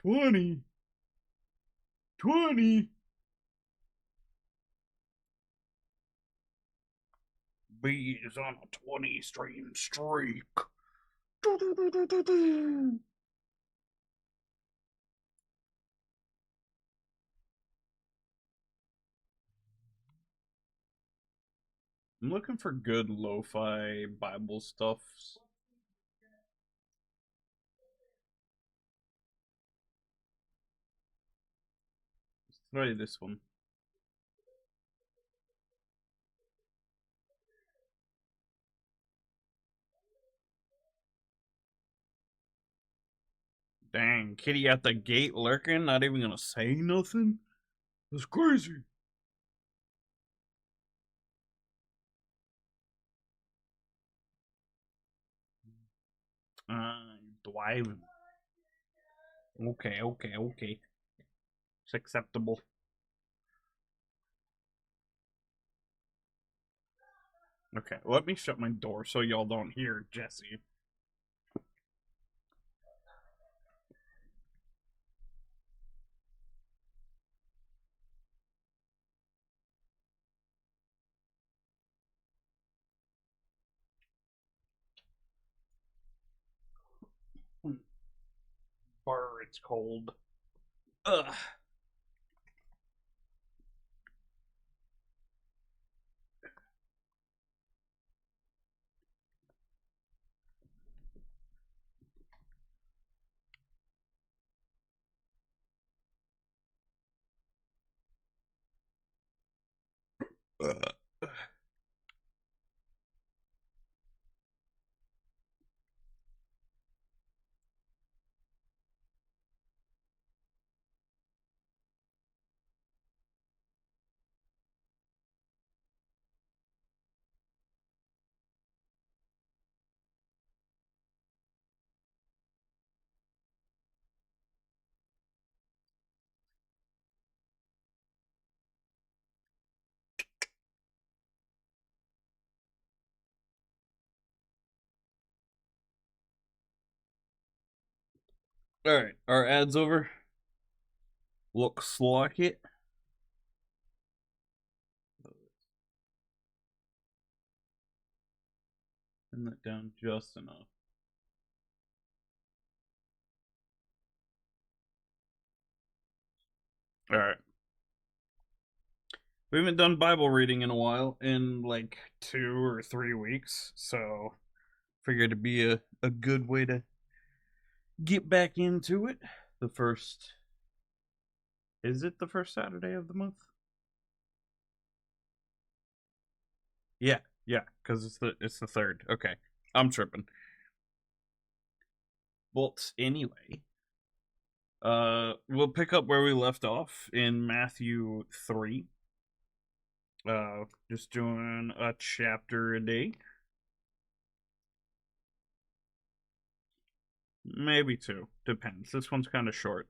20, 20. B is on a 20 stream streak. I'm looking for good lo-fi Bible stuff. Let's try this one. Dang, Kitty at the gate lurking, not even gonna say nothing? That's crazy. Driving. Okay, okay, okay. It's acceptable. Okay, let me shut my door so y'all don't hear Jesse. Bar, it's cold. Ugh. Alright, our ad's over. Looks like it. Turn that down just enough. Alright. We haven't done Bible reading in a while, in like 2 or 3 weeks, so figured it'd be a good way to get back into it. The first. Is it the first Saturday of the month? Yeah, yeah, because it's the third. Okay. I'm tripping. But anyway, we'll pick up where we left off in Matthew 3. Just doing a chapter a day. Maybe two. Depends. This one's kind of short.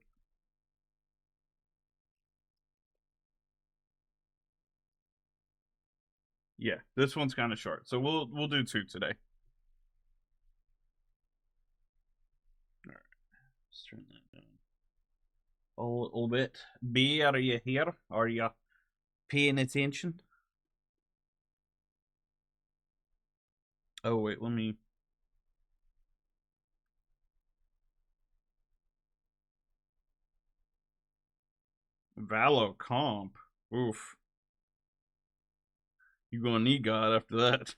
Yeah, this one's kind of short. So we'll do two today. All right. Let's turn that down a little bit. B, are you here? Are you paying attention? Oh wait, let me. Valo comp. Oof. You gonna need God after that.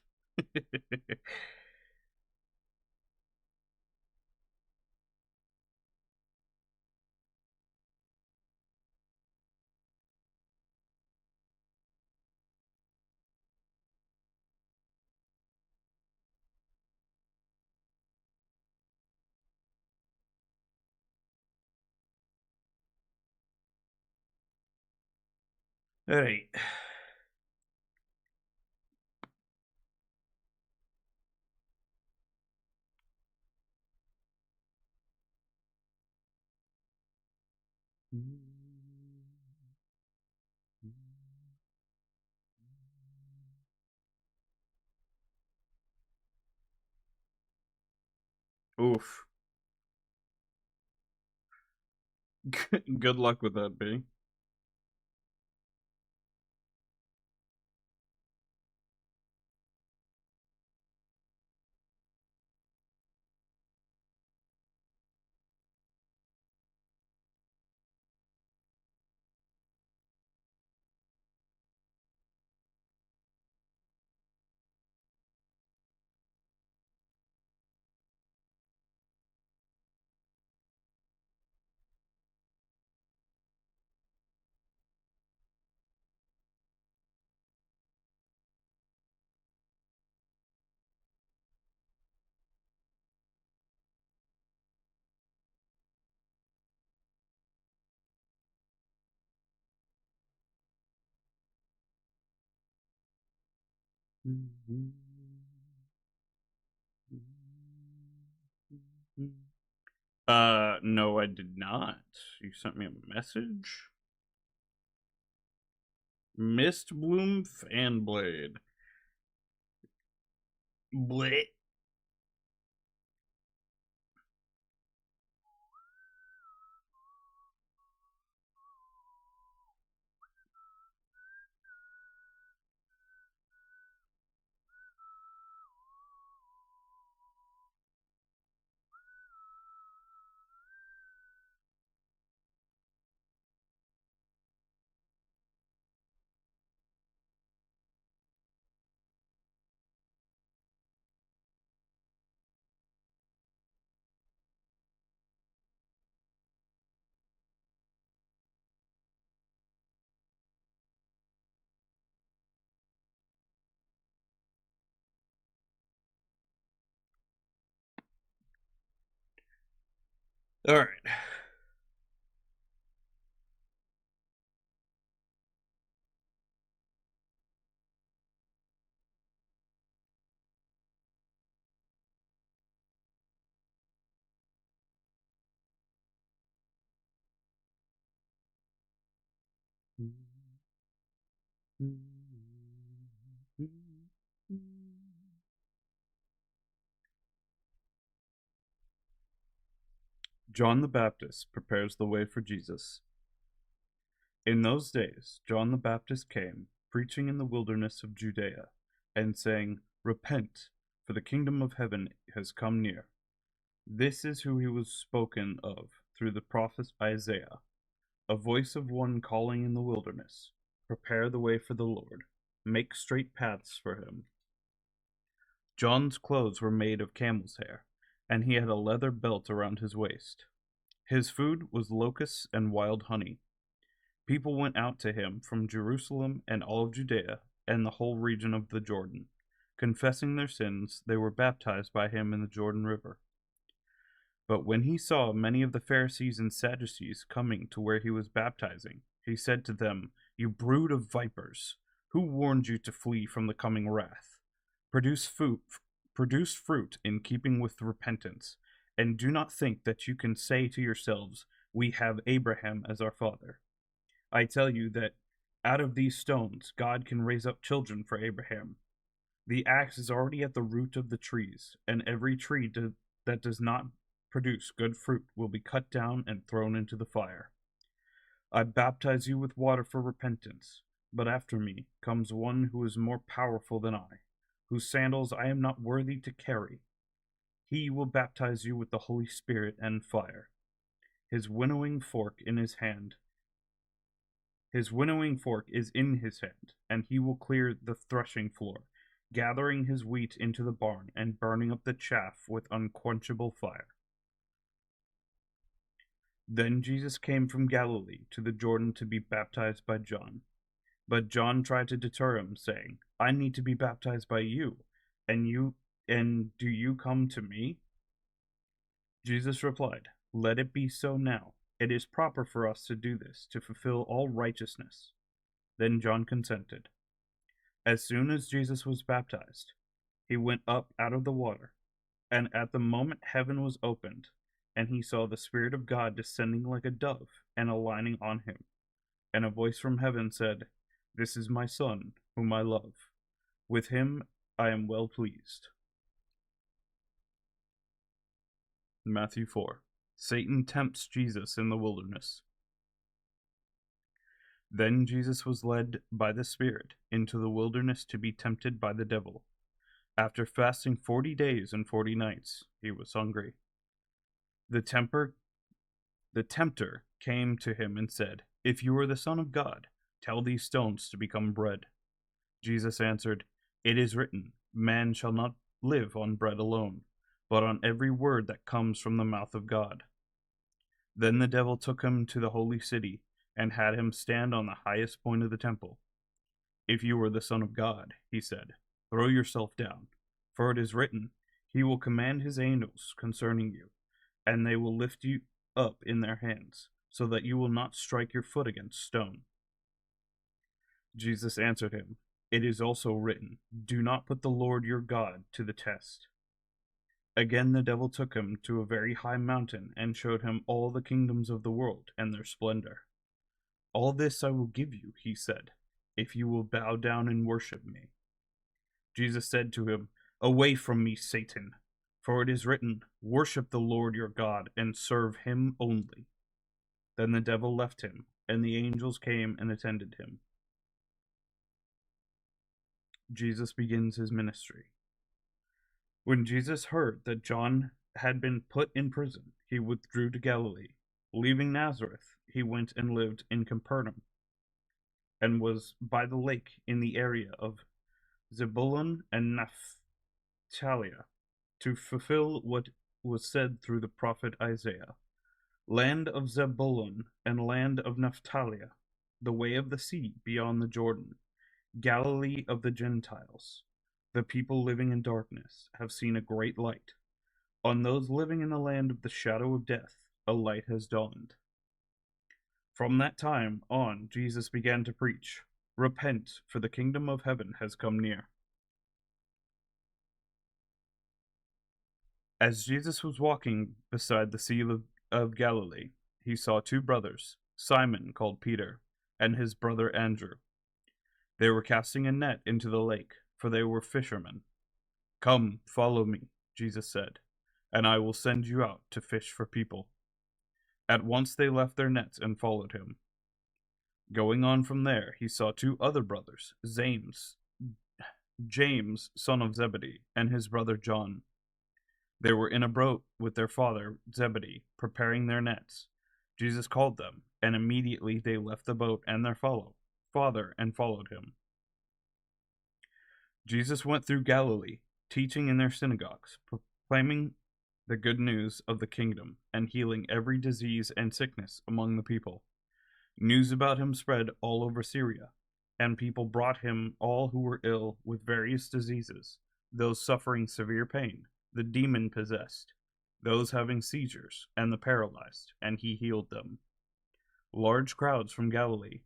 All right. Oof. Good luck with that, B. No, I did not. You sent me a message? Mistbloom Fanblade. Bleh. Alright. John the Baptist prepares the way for Jesus. In those days, John the Baptist came, preaching in the wilderness of Judea, and saying, Repent, for the kingdom of heaven has come near. This is who he was spoken of through the prophet Isaiah, a voice of one calling in the wilderness, Prepare the way for the Lord, make straight paths for him. John's clothes were made of camel's hair, and he had a leather belt around his waist. His food was locusts and wild honey. People went out to him from Jerusalem and all of Judea and the whole region of the Jordan. Confessing their sins, they were baptized by him in the Jordan River. But when he saw many of the Pharisees and Sadducees coming to where he was baptizing, he said to them, You brood of vipers, who warned you to flee from the coming wrath? Produce fruit in keeping with repentance, and do not think that you can say to yourselves, We have Abraham as our father. I tell you that out of these stones God can raise up children for Abraham. The axe is already at the root of the trees, and every tree that does not produce good fruit will be cut down and thrown into the fire. I baptize you with water for repentance, but after me comes one who is more powerful than I, whose sandals I am not worthy to carry. He will baptize you with the Holy Spirit and fire. His winnowing fork in his hand. His winnowing fork is in his hand, and he will clear the threshing floor, gathering his wheat into the barn and burning up the chaff with unquenchable fire. Then Jesus came from Galilee to the Jordan to be baptized by John. But John tried to deter him, saying, I need to be baptized by you, and do you come to me? Jesus replied, Let it be so now. It is proper for us to do this, to fulfill all righteousness. Then John consented. As soon as Jesus was baptized, he went up out of the water, and at the moment heaven was opened, and he saw the Spirit of God descending like a dove and aligning on him. And a voice from heaven said, This is my Son, whom I love. With him I am well pleased. Matthew 4, Satan tempts Jesus in the wilderness. Then Jesus was led by the Spirit into the wilderness to be tempted by the devil. After fasting 40 days and 40 nights, he was hungry. The tempter came to him and said, "If you are the Son of God, tell these stones to become bread." Jesus answered, "It is written, man shall not live on bread alone, but on every word that comes from the mouth of God." Then the devil took him to the holy city and had him stand on the highest point of the temple. "If you are the Son of God," he said, "throw yourself down, for it is written, he will command his angels concerning you, and they will lift you up in their hands, so that you will not strike your foot against stone." Jesus answered him, "It is also written, do not put the Lord your God to the test." Again the devil took him to a very high mountain and showed him all the kingdoms of the world and their splendor. "All this I will give you," he said, "if you will bow down and worship me." Jesus said to him, "Away from me, Satan, for it is written, worship the Lord your God and serve him only." Then the devil left him, and the angels came and attended him. Jesus begins his ministry. When Jesus heard that John had been put in prison, he withdrew to Galilee. Leaving Nazareth, he went and lived in Capernaum, and was by the lake in the area of Zebulun and Naphtali, to fulfill what was said through the prophet Isaiah. "Land of Zebulun and land of Naphtali, the way of the sea beyond the Jordan, Galilee of the Gentiles. The people living in darkness have seen a great light. On those living in the land of the shadow of death, a light has dawned." From that time on, Jesus began to preach, "Repent, for the kingdom of heaven has come near." As Jesus was walking beside the Sea of Galilee, he saw two brothers, Simon called Peter, and his brother Andrew. They were casting a net into the lake, for they were fishermen. "Come, follow me," Jesus said, "and I will send you out to fish for people." At once they left their nets and followed him. Going on from there, he saw two other brothers, James, son of Zebedee, and his brother John. They were in a boat with their father Zebedee, preparing their nets. Jesus called them, and immediately they left the boat and their father and followed him. Jesus went through Galilee, teaching in their synagogues, proclaiming the good news of the kingdom, and healing every disease and sickness among the people. News about him spread all over Syria, and people brought him all who were ill with various diseases, those suffering severe pain, the demon-possessed, those having seizures, and the paralyzed, and he healed them. Large crowds from Galilee,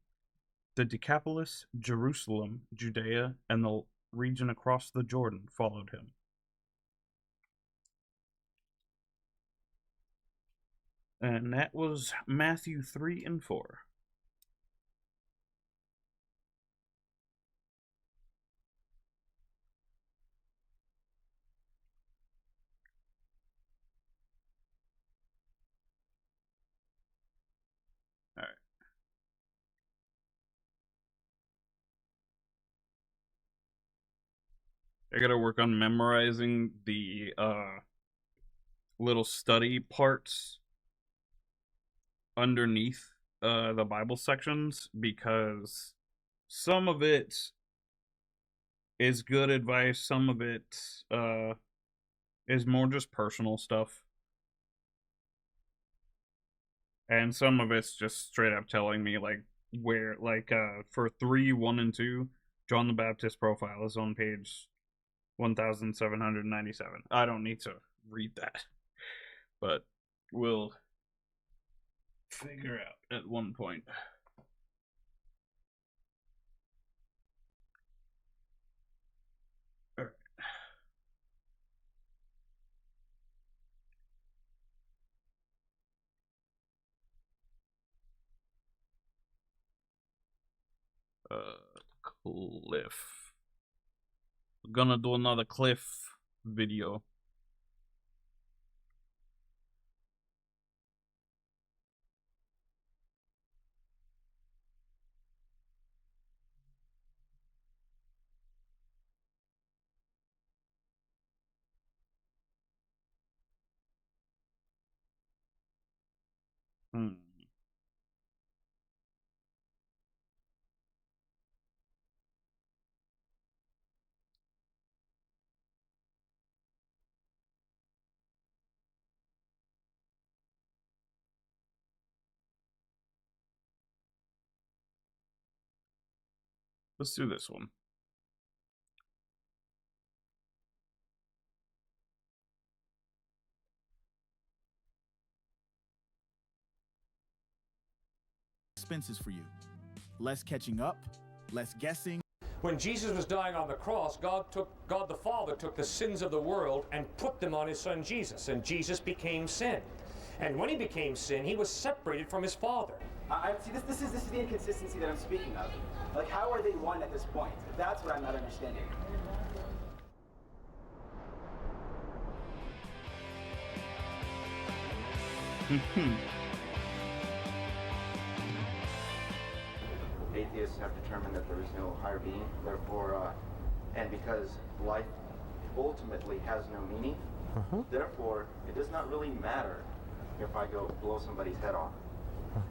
the Decapolis, Jerusalem, Judea, and the region across the Jordan followed him. And that was Matthew 3 and 4. Alright. I gotta work on memorizing the little study parts underneath the Bible sections, because some of it is good advice, some of it is more just personal stuff, and some of it's just straight up telling me like where, like for 3, 1, and 2, John the Baptist profile is on page 1797. I don't need to read that, but we'll figure out at one point. All right. Cliff. We're gonna do another Cliff video. Hmm. Let's do this one. Expenses for you. Less catching up, less guessing. When Jesus was dying on the cross, God the Father took the sins of the world and put them on his son Jesus, and Jesus became sin. And when he became sin, he was separated from his Father. See, this is the inconsistency that I'm speaking of. Like, how are they one at this point? That's what I'm not understanding. Atheists have determined that there is no higher being, therefore, and because life ultimately has no meaning, therefore, it does not really matter if I go blow somebody's head off.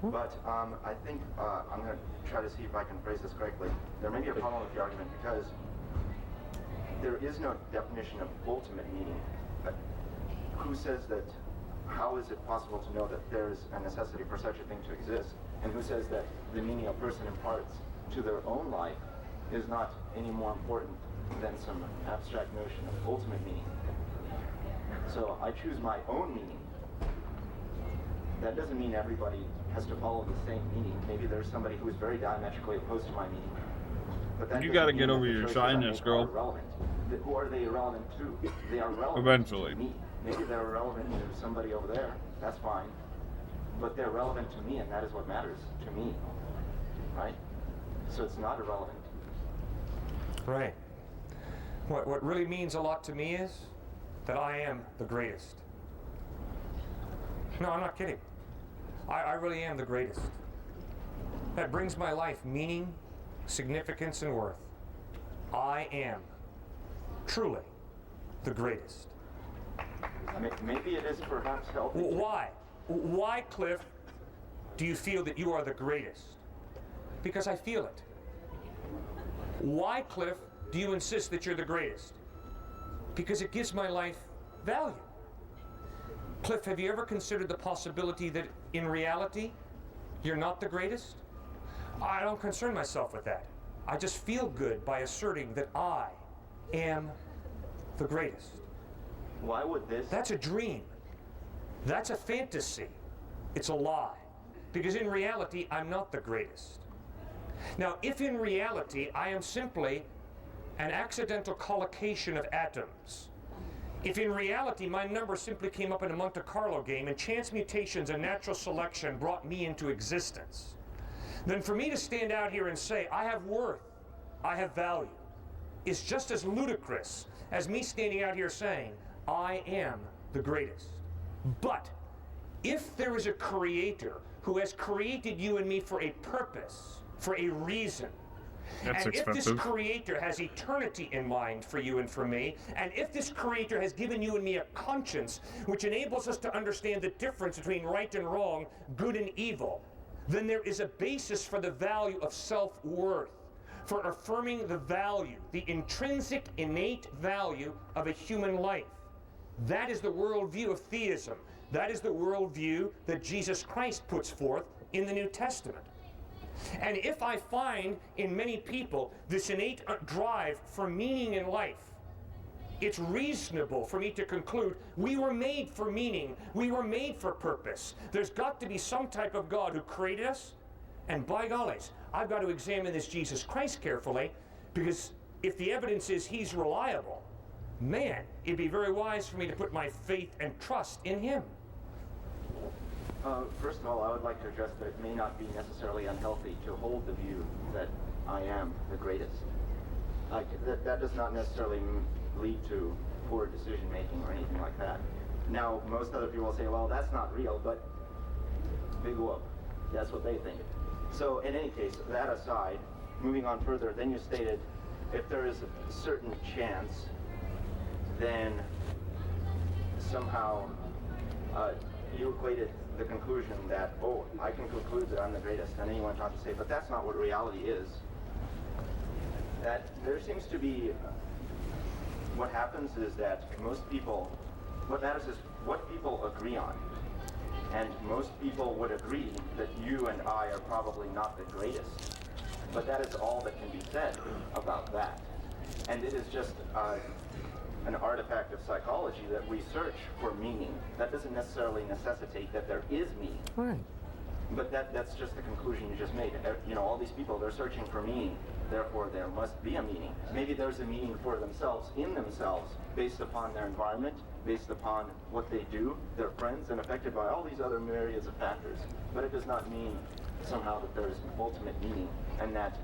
But I think I'm going to try to see if I can phrase this correctly. There may be a problem with the argument because there is no definition of ultimate meaning. Who says that? How is it possible to know that there's a necessity for such a thing to exist? And who says that the meaning a person imparts to their own life is not any more important than some abstract notion of ultimate meaning? So I choose my own meaning. That doesn't mean everybody has to follow the same meaning. Maybe there's somebody who is very diametrically opposed to my meaning. But that You gotta doesn't get mean over that the your choices I shyness, make girl. are irrelevant. Who are they irrelevant to? They are relevant Eventually. to me. Maybe they're irrelevant to somebody over there. That's fine. But they're relevant to me, and that is what matters to me. Right? So it's not irrelevant. Right. What really means a lot to me is that I am the greatest. No, I'm not kidding. I really am the greatest. That brings my life meaning, significance, and worth. I am truly the greatest. Maybe it is perhaps healthy. Why? Why, Cliff, do you feel that you are the greatest? Because I feel it. Why, Cliff, do you insist that you're the greatest? Because it gives my life value. Cliff, have you ever considered the possibility that in reality, you're not the greatest? I don't concern myself with that. I just feel good by asserting that I am the greatest. Why would this? That's a dream. That's a fantasy. It's a lie. Because in reality, I'm not the greatest. Now, if in reality I am simply an accidental collocation of atoms, if in reality my number simply came up in a Monte Carlo game and chance mutations and natural selection brought me into existence, then for me to stand out here and say I have worth, I have value, is just as ludicrous as me standing out here saying I am the greatest. But if there is a creator who has created you and me for a purpose, for a reason, That's and expensive. if this creator has eternity in mind for you and for me, and if this creator has given you and me a conscience which enables us to understand the difference between right and wrong, good and evil, then there is a basis for the value of self-worth, for affirming the value, the intrinsic, innate value of a human life. That is the worldview of theism. That is the worldview that Jesus Christ puts forth in the New Testament. And if I find in many people this innate drive for meaning in life, it's reasonable for me to conclude we were made for meaning, we were made for purpose. There's got to be some type of God who created us, and by gollies, I've got to examine this Jesus Christ carefully, because if the evidence is he's reliable, man, it'd be very wise for me to put my faith and trust in him. First of all, I would like to address that it may not be necessarily unhealthy to hold the view that I am the greatest. That does not necessarily lead to poor decision making or anything like that. Now, most other people will say, well, that's not real, but big whoop. That's what they think. So in any case, that aside, moving on further, then you stated if there is a certain chance, then somehow you equated the conclusion that, oh, I can conclude that I'm the greatest, and then you went on to say, but that's not what reality is. That there seems to be, what happens is that most people, what matters is what people agree on. And most people would agree that you and I are probably not the greatest. But that is all that can be said about that. And it is just an artifact of psychology that we search for meaning. That doesn't necessarily necessitate that there is meaning. Right. But that's just the conclusion you just made. You know, all these people, they're searching for meaning. Therefore, there must be a meaning. Maybe there's a meaning for themselves, in themselves, based upon their environment, based upon what they do, their friends, and affected by all these other myriads of factors. But it does not mean somehow that there is an ultimate meaning and that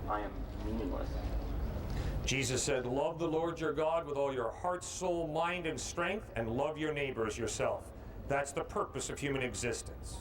I am meaningless. Jesus said, love the Lord your God with all your heart, soul, mind, and strength, and love your neighbor as yourself. That's the purpose of human existence.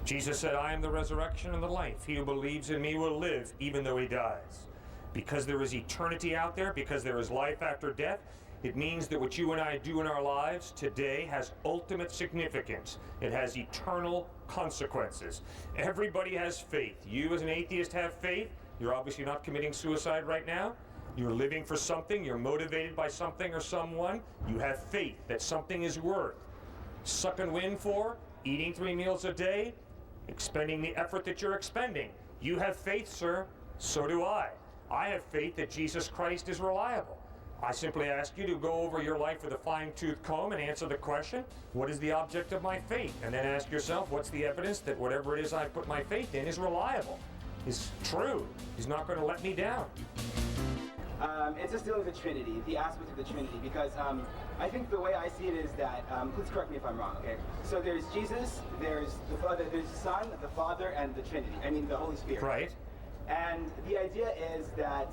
Jesus said, I am the resurrection and the life. He who believes in me will live even though he dies. Because there is eternity out there, because there is life after death, it means that what you and I do in our lives today has ultimate significance. It has eternal consequences. Everybody has faith. You as an atheist have faith. You're obviously not committing suicide right now. You're living for something. You're motivated by something or someone. You have faith that something is worth sucking wind for, eating 3 meals a day, expending the effort that you're expending. You have faith, sir. So do I. I have faith that Jesus Christ is reliable. I simply ask you to go over your life with a fine-tooth comb and answer the question, what is the object of my faith? And then ask yourself, what's the evidence that whatever it is I put my faith in is reliable, is true, he's not going to let me down? It's just dealing with the Trinity, the aspect of the Trinity, because I think the way I see it is that, please correct me if I'm wrong, okay? So there's Jesus, there's the Father, there's the Son, the Father, and the Trinity. I mean, the Holy Spirit. Right. And the idea is that,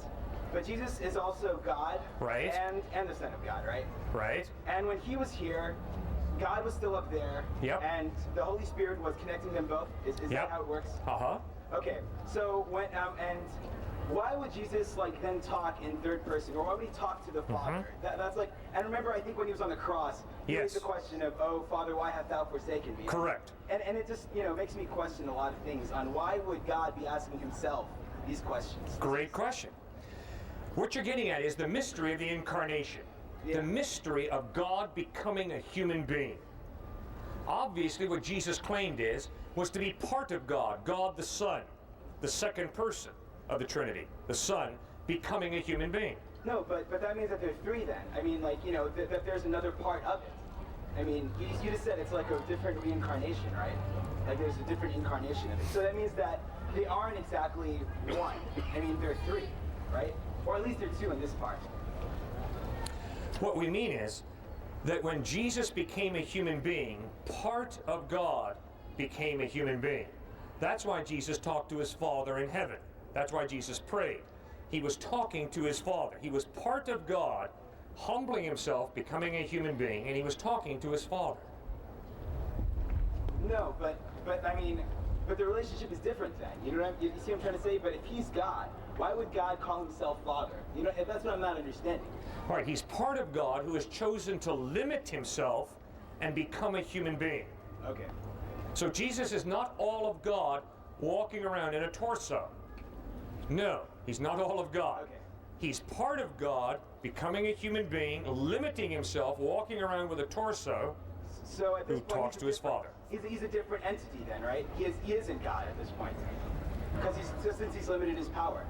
but Jesus is also God, right, and the Son of God, right? Right. And when he was here, God was still up there, yep, and the Holy Spirit was connecting them both. Is yep, that how it works? Uh-huh. Okay. So when and why would Jesus like then talk in third person, or why would he talk to the Father? That's like, and remember, I think when he was on the cross, he raised the question of, "Oh Father, why hast thou forsaken me?" Correct. And it just makes me question a lot of things on why would God be asking himself these questions. Great question. What you're getting at is the mystery of the incarnation, the mystery of God becoming a human being. Obviously, what Jesus claimed was to be part of God, God the Son, the second person of the Trinity, the Son becoming a human being. No, but that means that there's three then. I mean, like, that there's another part of it. I mean, you just said it's like a different reincarnation, right? Like there's a different incarnation of it. So that means that they aren't exactly one. I mean, they're three, right? Or at least they're two in this part. What we mean is that when Jesus became a human being, part of God became a human being. That's why Jesus talked to his Father in heaven. That's why Jesus prayed. He was talking to his Father. He was part of God, humbling himself, becoming a human being, and he was talking to his Father. No, but I mean, but the relationship is different then. You know you see what I'm trying to say? But if he's God, why would God call himself Father? That's what I'm not understanding. All right, he's part of God who has chosen to limit himself and become a human being. Okay. So Jesus is not all of God walking around in a torso. No, he's not all of God. Okay. He's part of God, becoming a human being, limiting himself, walking around with a torso, so at this who point, talks to his Father. He's a different entity then, right? He isn't God at this point. Because since he's limited his power.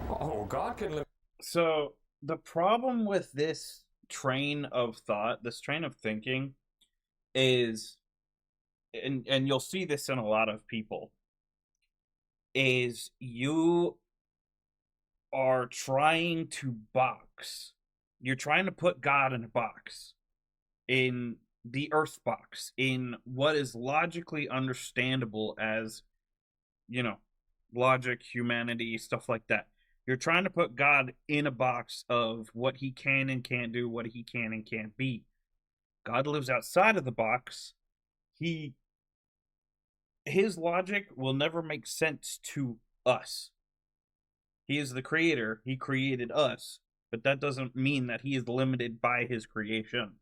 Oh, God can limit. So the problem with this train of thought, this train of thinking, is, and you'll see this in a lot of people, is you are trying to box. You're trying to put God in a box, in the earth box, in what is logically understandable as, logic, humanity, stuff like that. You're trying to put God in a box of what he can and can't do, what he can and can't be. God lives outside of the box. His logic will never make sense to us. He is the creator. He created us. But that doesn't mean that he is limited by his creation.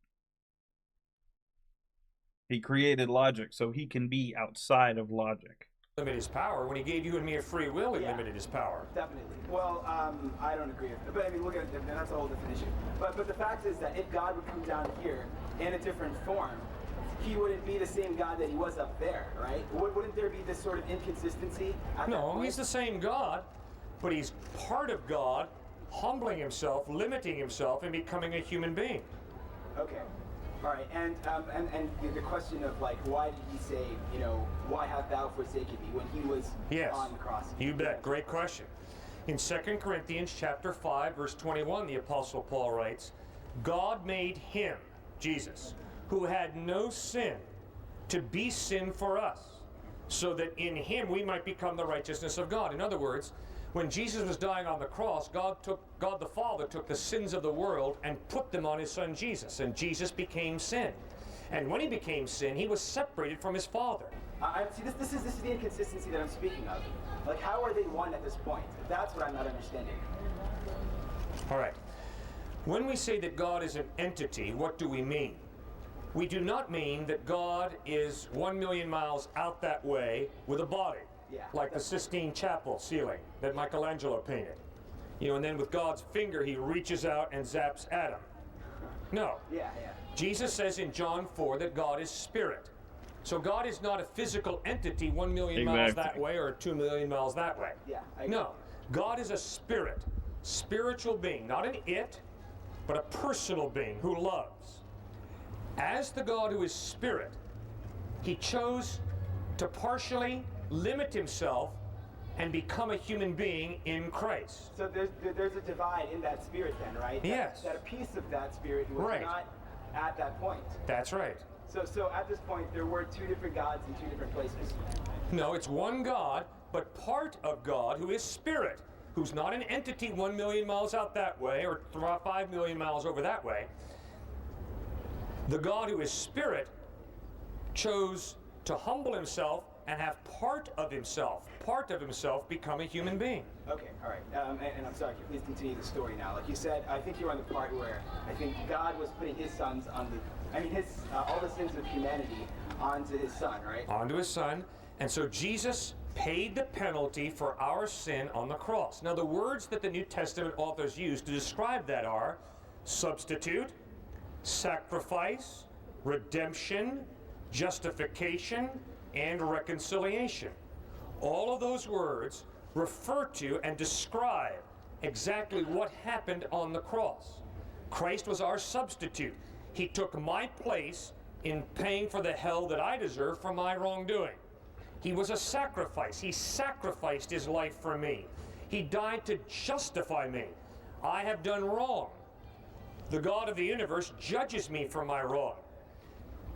He created logic, so he can be outside of logic. Limit his power. When he gave you and me a free will, he Yeah. limited his power. Definitely. Well, I don't agree with that. But I mean, look at it, that's a whole different issue. But the fact is that if God would come down here in a different form, he wouldn't be the same God that he was up there, right? Wouldn't there be this sort of inconsistency? At that No, point? he's the same God, but he's part of God, humbling himself, limiting himself, and becoming a human being. Okay. All right. And the question of like, why did he say, you know, why hast thou forsaken me when he was Yes. on the cross? You bet. Great question. In 2 Corinthians chapter 5, verse 21, the Apostle Paul writes, God made him, Jesus, who had no sin, to be sin for us, so that in him we might become the righteousness of God. In other words, when Jesus was dying on the cross, God the Father took the sins of the world and put them on his son Jesus, and Jesus became sin. And when he became sin, he was separated from his Father. See, this is the inconsistency that I'm speaking of. Like, how are they one at this point? That's what I'm not understanding. All right. When we say that God is an entity, what do we mean? We do not mean that God is 1 million miles out that way with a body, Yeah, like the Sistine Chapel ceiling that Michelangelo painted. You know, and then with God's finger, he reaches out and zaps Adam. No. Yeah. Jesus says in John 4 that God is spirit. So God is not a physical entity 1 million miles that Exactly. way or 2 million miles that way. Yeah, I agree. No. God is a spirit, spiritual being, not an it, but a personal being who loves. As the God who is spirit, he chose to partially limit himself and become a human being in Christ. So there's a divide in that spirit then, right? Yes. That a piece of that spirit was Right. not at that point. That's right. So at this point, there were two different gods in two different places. No, it's one God, but part of God who is spirit, who's not an entity 1 million miles out that way or 5 million miles over that way. The God who is spirit chose to humble himself and have part of himself become a human being. Okay, all right. And I'm sorry, can you please continue the story now? Like you said, I think you're on the part where I think God was putting his sons on all the sins of humanity onto his son, right? Onto his son. And so Jesus paid the penalty for our sin on the cross. Now, the words that the New Testament authors use to describe that are substitute, sacrifice, redemption, justification, and reconciliation. All of those words refer to and describe exactly what happened on the cross. Christ was our substitute. He took my place in paying for the hell that I deserve for my wrongdoing. He was a sacrifice. He sacrificed his life for me. He died to justify me. I have done wrong. The God of the universe judges me for my wrong.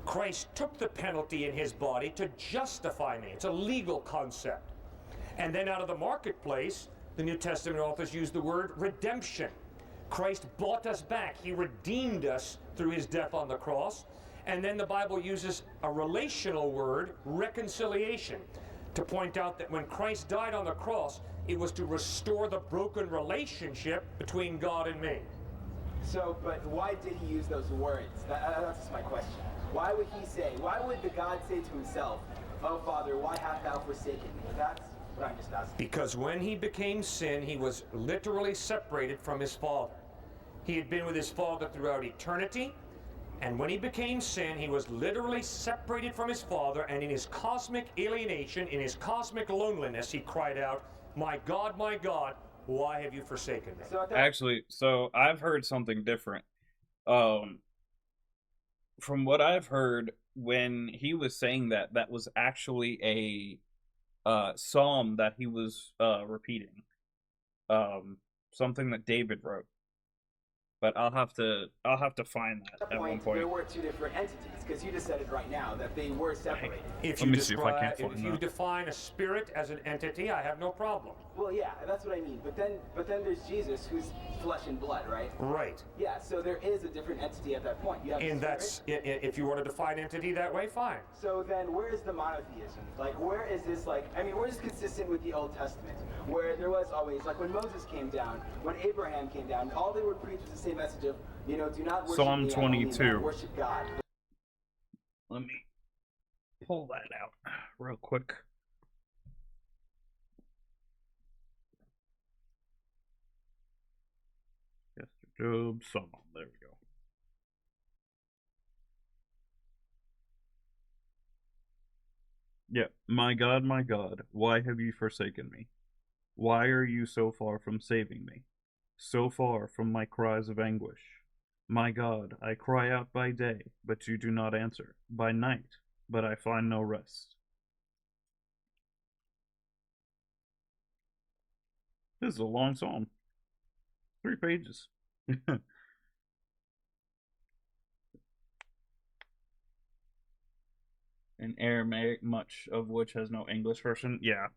Christ took the penalty in his body to justify me. It's a legal concept. And then out of the marketplace, the New Testament authors use the word redemption. Christ bought us back. He redeemed us through his death on the cross. And then the Bible uses a relational word, reconciliation, to point out that when Christ died on the cross, it was to restore the broken relationship between God and me. So, but why did he use those words? That's just my question. Why would the God say to himself, "Oh Father, why hast thou forsaken me?" That's what I'm just asking. Because when he became sin, he was literally separated from his Father. He had been with his Father throughout eternity, and when he became sin, he was literally separated from his Father, and in his cosmic alienation, in his cosmic loneliness, he cried out, my God, why have you forsaken me?" So at that, Actually, so I've heard something different. From what I've heard, when he was saying that, that was actually a psalm that he was repeating. Something that David wrote. But I'll have to find that at one point, point. there were two different entities, because you just said it right now that they were separated. If Let you me see if I can't describe, find if you that. define a spirit as an entity, I have no problem. Well, yeah, that's what I mean. But then there's Jesus, who's flesh and blood, right? Right. Yeah. So there is a different entity at that point. You have the And spirit. that's, if you want to define entity that way, fine. So then, where is the monotheism? Like, where is this? Like, I mean, where is consistent with the Old Testament, where there was always, like, when Moses came down, when Abraham came down, all they would preach was the same message of, do not worship Psalm me, only 22. worship God. Let me pull that out real quick. Yes, Job, Psalm. There we go. Yeah, my God, why have you forsaken me? Why are you so far from saving me? So far from my cries of anguish? My God, I cry out by day, but you do not answer, by night, but I find no rest. This is a long psalm. 3 pages. In Aramaic, much of which has no English version. Yeah.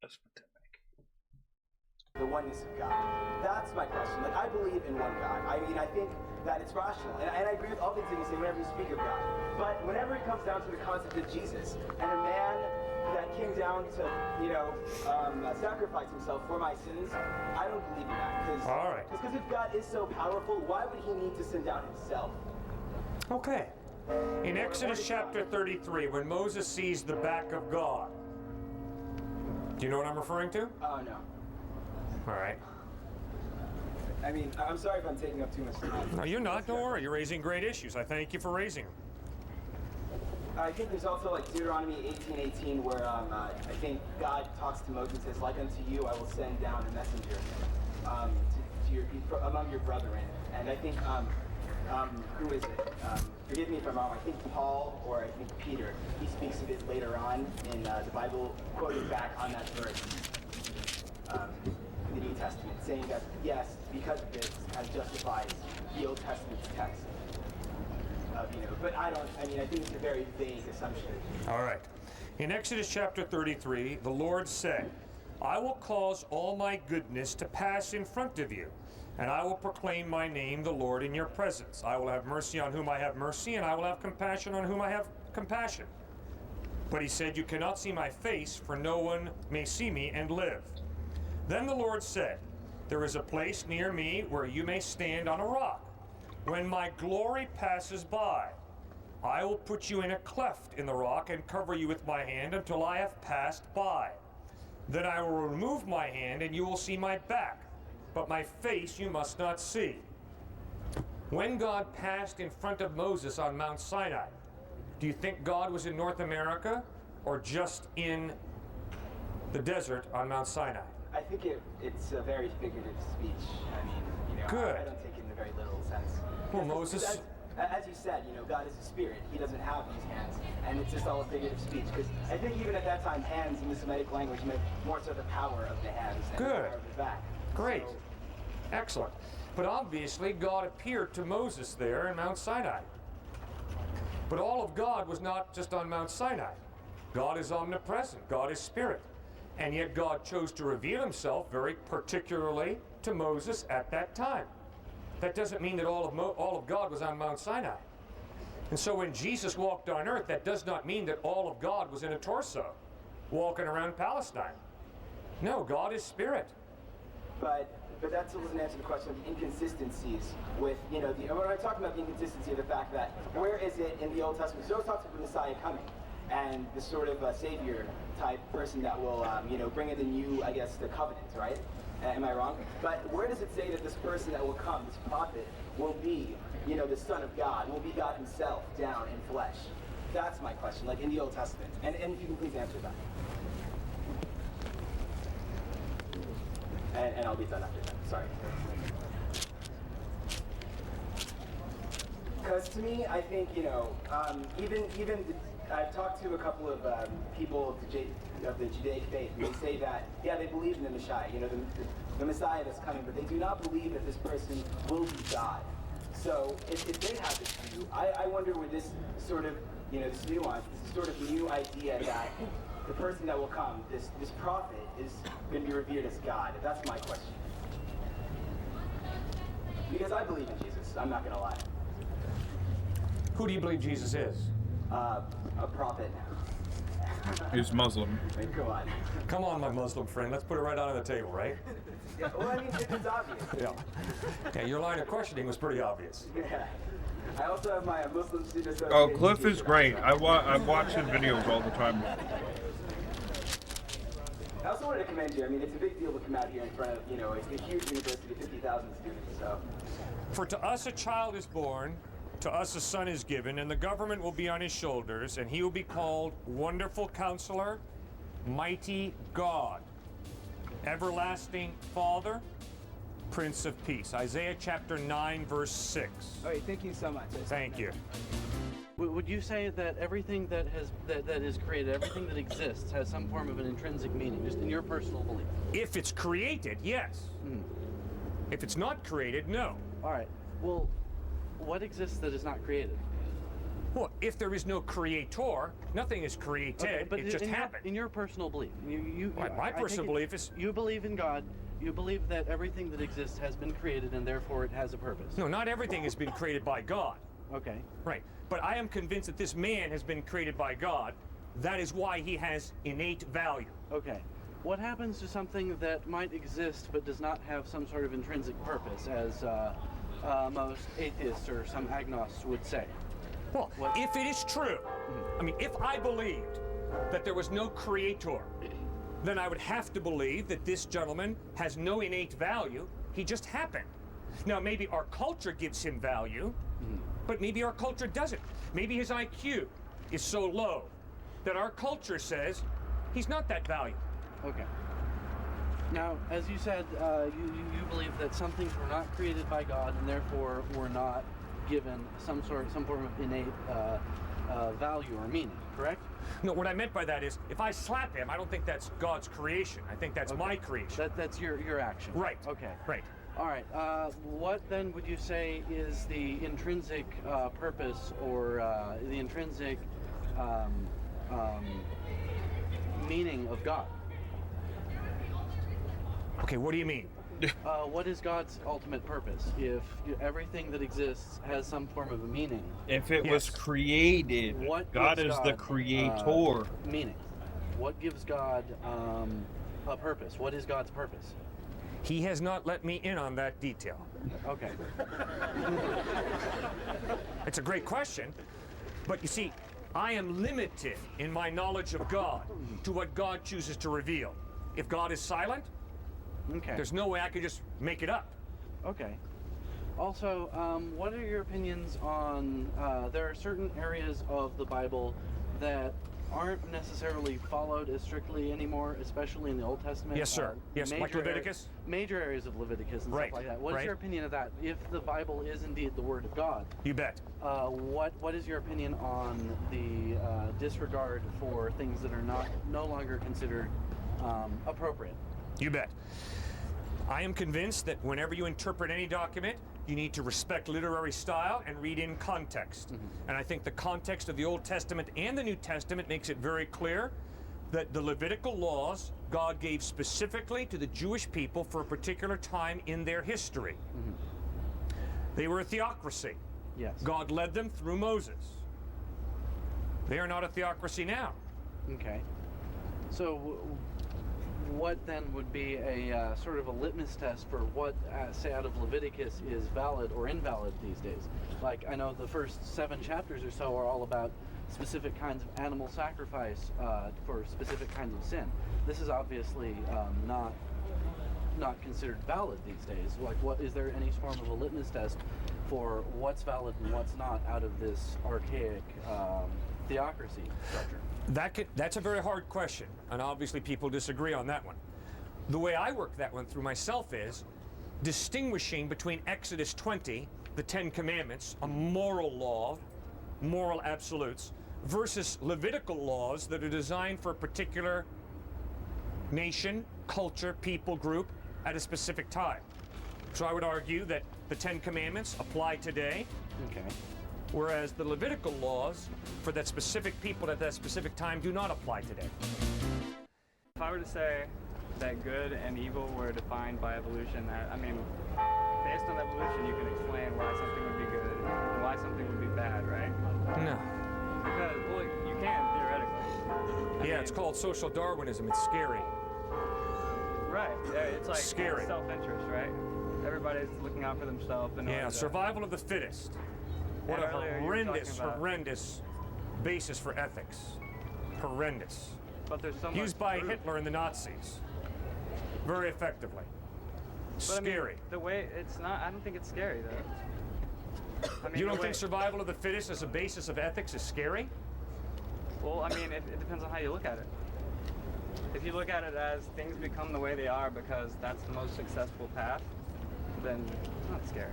That's fantastic. The oneness of God. That's my question. Like, I believe in one God. I mean, I think that it's rational. And I agree with all things that you say whenever you speak of God. But whenever it comes down to the concept of Jesus and a man that came down to, sacrifice himself for my sins, I don't believe in that. All right. Because if God is so powerful, why would he need to send down himself? Okay. In Exodus chapter 33, when Moses sees the back of God, do you know what I'm referring to? Oh, no. All right. I mean, I'm sorry if I'm taking up too much time. No, you're not. Don't worry. You're raising great issues. I thank you for raising them. I think there's also like Deuteronomy 18:18 where I think God talks to Moses and says, like unto you I will send down a messenger to your among your brethren. And I think who is it? Forgive me if I'm wrong. I think Paul or I think Peter. He speaks of it later on in the Bible, quoting back on that verse in the New Testament, saying that yes, because of this, kind of justifies the Old Testament's text. But I think it's a very vague assumption. All right. In Exodus chapter 33, the Lord said, I will cause all my goodness to pass in front of you, and I will proclaim my name, the Lord, in your presence. I will have mercy on whom I have mercy, and I will have compassion on whom I have compassion. But he said, you cannot see my face, for no one may see me and live. Then the Lord said, there is a place near me where you may stand on a rock. When my glory passes by, I will put you in a cleft in the rock and cover you with my hand until I have passed by. Then I will remove my hand and you will see my back, but my face you must not see. When God passed in front of Moses on Mount Sinai, do you think God was in North America or just in the desert on Mount Sinai? I think it's a very figurative speech. I mean, Good. I don't take it in a very literal sense. Well, Moses... As you said, God is a spirit. He doesn't have these hands. And it's just all a figurative speech. Because I think even at that time, hands in the Semitic language meant more so the power of the hands than the power of the back. Great. So, Excellent. But obviously, God appeared to Moses there in Mount Sinai. But all of God was not just on Mount Sinai. God is omnipresent. God is spirit. And yet God chose to reveal himself very particularly to Moses at that time. That doesn't mean that all of God was on Mount Sinai. And so when Jesus walked on earth, that does not mean that all of God was in a torso walking around Palestine. No, God is spirit. But that still doesn't answer the question of the inconsistencies with, when I'm talking about the inconsistency of the fact that where is it in the Old Testament? So it talks about the Messiah coming and the sort of savior type person that will, bring in the new, the covenant, right? Am I wrong? But where does it say that this person that will come, this prophet, will be, the Son of God, will be God himself down in flesh? That's my question, like in the Old Testament. And if you can please answer that. And I'll be done after that. Sorry. Because to me, I think, I've talked to a couple of people of the Judaic faith, and they say that, they believe in the Messiah, the Messiah that's coming, but they do not believe that this person will be God. So if they have this view, I wonder with this sort of, this nuance, this sort of new idea that the person that will come, this prophet, is going to be revered as God. That's my question. Because I believe in Jesus, I'm not going to lie. Who do you believe Jesus is? A prophet. He's Muslim. Go on. Come on, my Muslim friend. Let's put it right out on the table, right? Yeah, well, I mean, it's obvious. Yeah, your line of questioning was pretty obvious. Yeah. I also have my Muslim student association. Oh, Cliff is great. I watch his videos all the time. I also wanted to commend you. I mean, it's a big deal to come out here in front of, you know, a huge university, 50,000 students, so. For to us a child is born, to us a son is given, and the government will be on his shoulders, and he will be called Wonderful Counselor, Mighty God, Everlasting Father, Prince of Peace. Isaiah chapter 9, verse 6. All right, thank you so much. Thank you. Would you say that everything that is created, everything that exists, has some form of an intrinsic meaning, just in your personal belief? If it's created, yes. If it's not created, no. All right. Well, what exists that is not created? Well, if there is no creator, nothing is created. Okay, but it just happened. In your personal belief, My personal belief is... You believe in God. You believe that everything that exists has been created and therefore it has a purpose. No, not everything has been created by God. Okay. Right. But I am convinced that this man has been created by God. That is why he has innate value. Okay. What happens to something that might exist but does not have some sort of intrinsic purpose, as most atheists or some agnostics would say? Well, if it is true, I mean, if I believed that there was no creator, then I would have to believe that this gentleman has no innate value. He just happened. Now, maybe our culture gives him value, but maybe our culture doesn't. Maybe his IQ is so low that our culture says he's not that valuable. Okay. Now, as you said, you believe that some things were not created by God and therefore were not given some form of innate value or meaning, correct? No, what I meant by that is, if I slap him, I don't think that's God's creation. I think that's my creation. That's your action. Right. Okay. Right. All right. What then would you say is the intrinsic purpose or the intrinsic meaning of God? Okay, what do you mean? What is God's ultimate purpose? If everything that exists has some form of a meaning, If it was created, what God gives is the creator. meaning? What gives God a purpose? What is God's purpose? He has not let me in on that detail. Okay. It's a great question, but you see, I am limited in my knowledge of God to what God chooses to reveal. If God is silent, Okay. there's no way I could just make it up. Okay. Also, what are your opinions on, there are certain areas of the Bible that aren't necessarily followed as strictly anymore, especially in the Old Testament. Yes, sir. Yes, like Leviticus? Major areas of Leviticus and Right, stuff like that. What is right. your opinion of that? If the Bible is indeed the Word of God, You bet. what is your opinion on the disregard for things that are no longer considered appropriate? You bet. I am convinced that whenever you interpret any document, you need to respect literary style and read in context. And I think the context of the Old Testament and the New Testament makes it very clear that the Levitical laws God gave specifically to the Jewish people for a particular time in their history. They were a theocracy. Yes. God led them through Moses. They are not a theocracy now. Okay. So what then would be a sort of a litmus test for what, say, out of Leviticus is valid or invalid these days? Like, I know the first 7 chapters or so are all about specific kinds of animal sacrifice for specific kinds of sin. This is obviously not considered valid these days. Like, what is there any form of a litmus test for what's valid and what's not out of this archaic theocracy structure? That's a very hard question, and obviously people disagree on that one. The way I work that one through myself is distinguishing between Exodus 20, the 10 Commandments, a moral law, moral absolutes, versus Levitical laws that are designed for a particular nation, culture, people group at a specific time. So I would argue that the 10 Commandments apply today. Okay. Whereas the Levitical laws for that specific people at that specific time do not apply today. If I were to say that good and evil were defined by evolution, I mean, based on evolution, you can explain why something would be good and why something would be bad, right? No. Because, well, you can, theoretically. I Yes. it's called social Darwinism. It's scary. Right. Yeah, it's like Scary. self-interest, right? Everybody's looking out for themselves. Yeah, survival of the fittest. What a And earlier you were horrendous, talking about- horrendous basis for ethics. Horrendous. But there's so much Used by proof. Hitler and the Nazis. Very effectively. But I mean, Scary. the way it's not, I don't think it's scary though. I mean, You the don't way- think survival of the fittest as a basis of ethics is scary? Well, I mean, it depends on how you look at it. If you look at it as things become the way they are because that's the most successful path, then it's not scary.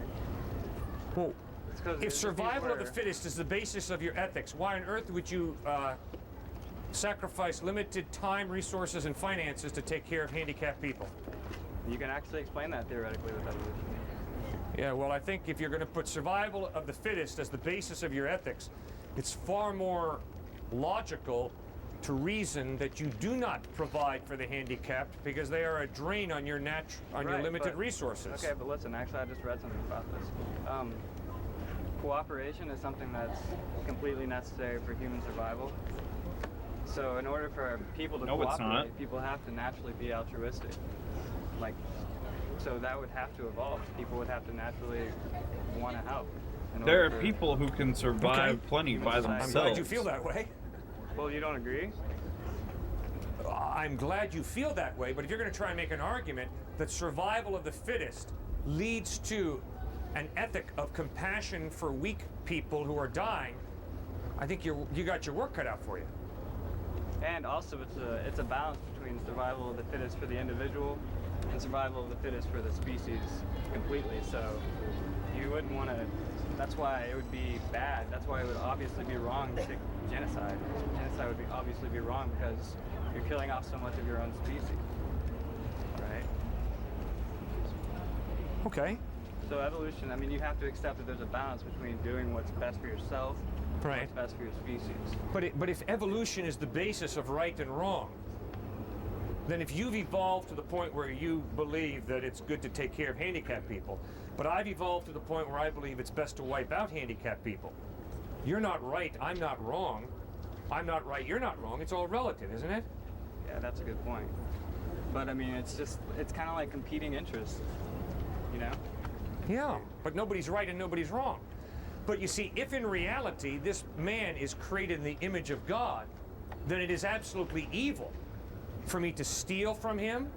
Well, It's 'cause if these survival of the were- fittest is the basis of your ethics, why on earth would you sacrifice limited time, resources, and finances to take care of handicapped people? You can actually explain that theoretically with evolution. Yeah, well, I think if you're going to put survival of the fittest as the basis of your ethics, it's far more logical to reason that you do not provide for the handicapped because they are a drain on your your Right, limited but- resources. Okay, but listen, actually, I just read something about this. Cooperation is something that's completely necessary for human survival. So in order for people to No, it's cooperate, not. people have to naturally be altruistic. Like, so that would have to evolve. People would have to naturally want to help. in There are order for- people who can survive Okay. plenty by I'm themselves. I'm glad you feel that way. Well, you don't agree? I'm glad you feel that way, but if you're going to try and make an argument that survival of the fittest leads to an ethic of compassion for weak people who are dying, I think you got your work cut out for you. And also, it's a balance between survival of the fittest for the individual and survival of the fittest for the species completely. So you wouldn't want to. That's why it would be bad. That's why it would obviously be wrong to genocide. Genocide would obviously be wrong because you're killing off so much of your own species, right? Okay. So evolution. I mean, you have to accept that there's a balance between doing what's best for yourself, and Right. what's best for your species. But if evolution is the basis of right and wrong, then if you've evolved to the point where you believe that it's good to take care of handicapped people, but I've evolved to the point where I believe it's best to wipe out handicapped people, you're not right, I'm not wrong. I'm not right, you're not wrong. It's all relative, isn't it? Yeah, that's a good point. But I mean, it's kind of like competing interests, you know? Yeah, but nobody's right and nobody's wrong. But you see, if in reality this man is created in the image of God, then it is absolutely evil for me to steal from him,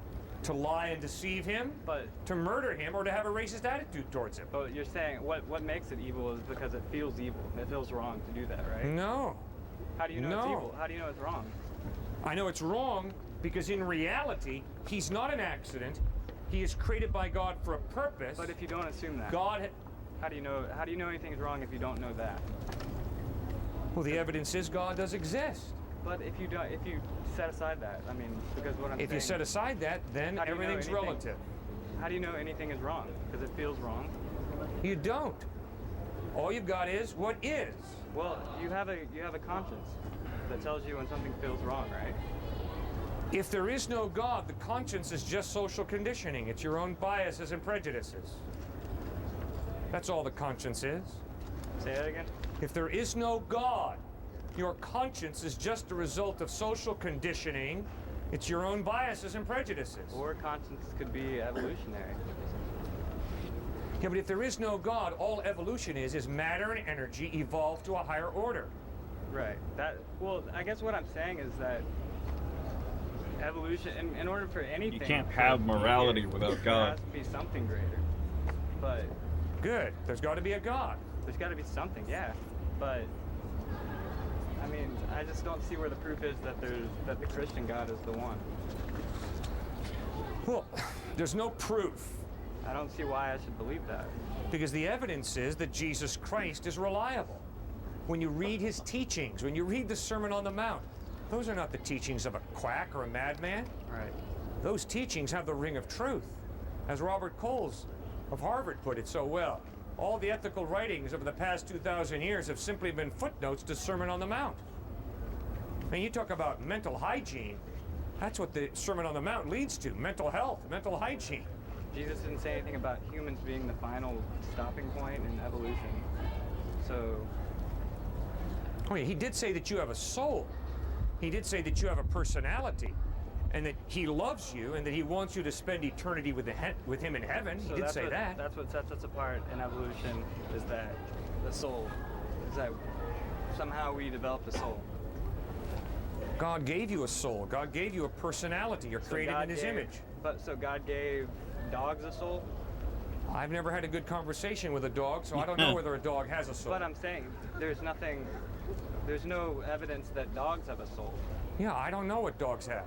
to lie and deceive him, But to murder him, or to have a racist attitude towards him. But you're saying what makes it evil is because it feels evil. It feels wrong to do that, right? No. How do you know it's No. evil? How do you know it's wrong? I know it's wrong because in reality, he's not an accident. He is created by God for a purpose. But if you don't assume that, God, how do you know anything's wrong if you don't know that? well, the evidence is God does exist. But if you set aside that, I mean, because what I'm saying. If you set aside that, then How do you know everything's anything? relative. How do you know anything is wrong? Because it feels wrong. You don't. All you've got is what is. Well, you have a conscience that tells you when something feels wrong, right? If there is no God, the conscience is just social conditioning. It's your own biases and prejudices. That's all the conscience is. Say that again. If there is no God, your conscience is just a result of social conditioning. It's your own biases and prejudices. Or conscience could be evolutionary. Yeah, but if there is no God, all evolution is matter and energy evolved to a higher order. Right. Well, I guess what I'm saying is that evolution, in order for anything, You can't to have be morality here, without There God. has to be something greater. But Good. There's got to be a God. there's got to be something, yeah. But I mean, I just don't see where the proof is that the Christian God is the one. Well, there's no proof. I don't see why I should believe that. Because the evidence is that Jesus Christ is reliable. When you read his teachings, when you read the Sermon on the Mount, those are not the teachings of a quack or a madman. Right. Those teachings have the ring of truth. As Robert Coles of Harvard put it so well, all the ethical writings over the past 2,000 years have simply been footnotes to Sermon on the Mount. And you talk about mental hygiene, that's what the Sermon on the Mount leads to, mental health, mental hygiene. Jesus didn't say anything about humans being the final stopping point in evolution. So, Oh yeah, he did say that you have a soul. He did say that you have a personality, and that he loves you, and that he wants you to spend eternity with him in heaven. He did say that. That's what sets us apart in evolution, is that the soul, is that somehow we developed a soul. God gave you a soul. God gave you a personality. You're created in his image. So God gave dogs a soul? I've never had a good conversation with a dog, so I don't know whether a dog has a soul. But I'm saying there's no evidence that dogs have a soul. Yeah, I don't know what dogs have.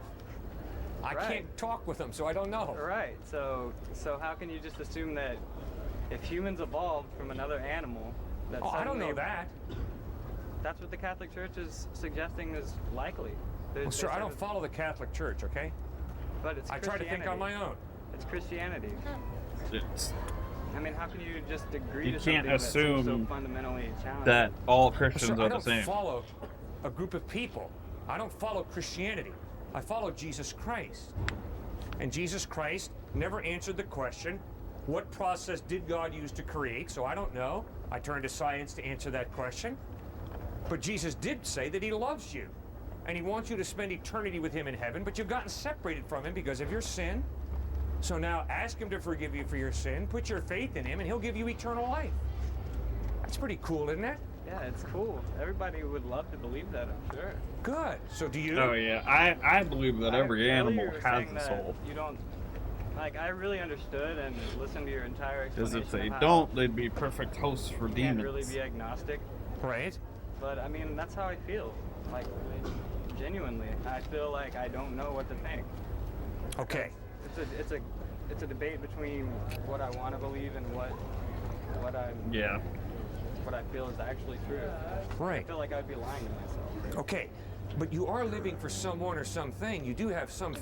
I can't talk with them, so I don't know. Right. So how can you just assume that if humans evolved from another animal, that I don't know suddenly- that. That's what the Catholic Church is suggesting is likely. Well, sir, I don't follow the Catholic Church, okay? But it's I try to think on my own. It's Christianity. It's, I mean, how can you just agree You to can't something that's so assume fundamentally challenging? that all Sir, Christians I are the don't same. follow a group of people. I don't follow Christianity. I follow Jesus Christ. And Jesus Christ never answered the question, what process did God use to create? So I don't know. I turn to science to answer that question. But Jesus did say that he loves you. And he wants you to spend eternity with him in heaven, but you've gotten separated from him because of your sin. So now ask him to forgive you for your sin, put your faith in him, and he'll give you eternal life. That's pretty cool, isn't it? Yeah, it's cool. Everybody would love to believe that, I'm sure. Good. So do you? Oh yeah, I believe that every Earlier animal you were has saying a that soul. You don't, like, I really understood and listened to your entire Because explanation. if they of how don't, they'd be perfect hosts for you demons. can't really be agnostic. Right. But I mean, that's how I feel. Like, genuinely, I feel like I don't know what to think. Okay. It's a debate between what I want to believe and what I feel is actually true. I Right. feel like I'd be lying to myself. Okay. But you are living for someone or something. You do have some.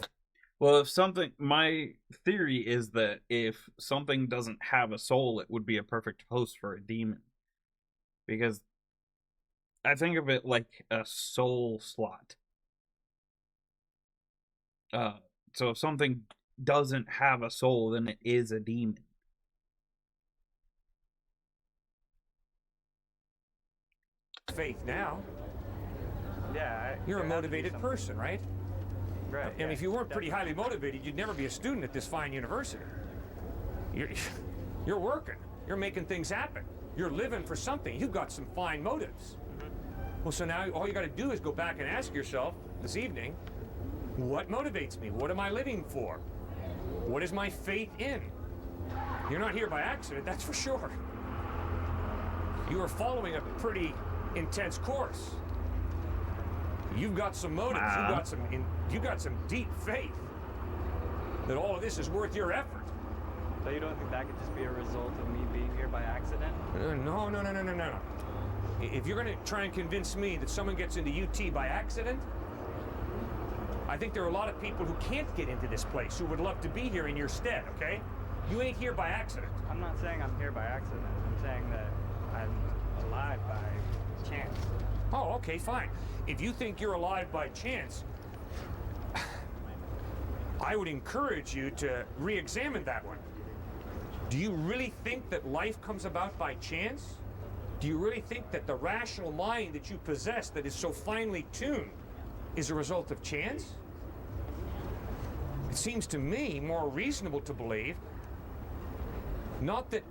Well, if something, my theory is that if something doesn't have a soul, it would be a perfect host for a demon. Because I think of it like a soul slot. So if something doesn't have a soul, then it is a demon. faith now. Yeah. You're a there has to be motivated something. person, right? Right. And if you weren't pretty highly motivated, you'd never be a student at this fine university. You're working. You're making things happen. You're living for something. You've got some fine motives. Well, so now all you got to do is go back and ask yourself this evening, what motivates me? What am I living for? What is my faith in? You're not here by accident, that's for sure. You are following a pretty intense course. You've got some motives. Wow. You've got some deep faith that all of this is worth your effort. So you don't think that could just be a result of me being here by accident? No. If you're going to try and convince me that someone gets into UT by accident, I think there are a lot of people who can't get into this place who would love to be here in your stead, okay? You ain't here by accident. I'm not saying I'm here by accident. I'm saying that I'm alive by chance. Oh, okay, fine. If you think you're alive by chance, I would encourage you to re-examine that one. Do you really think that life comes about by chance? Do you really think that the rational mind that you possess that is so finely tuned is a result of chance? It seems to me more reasonable to believe not that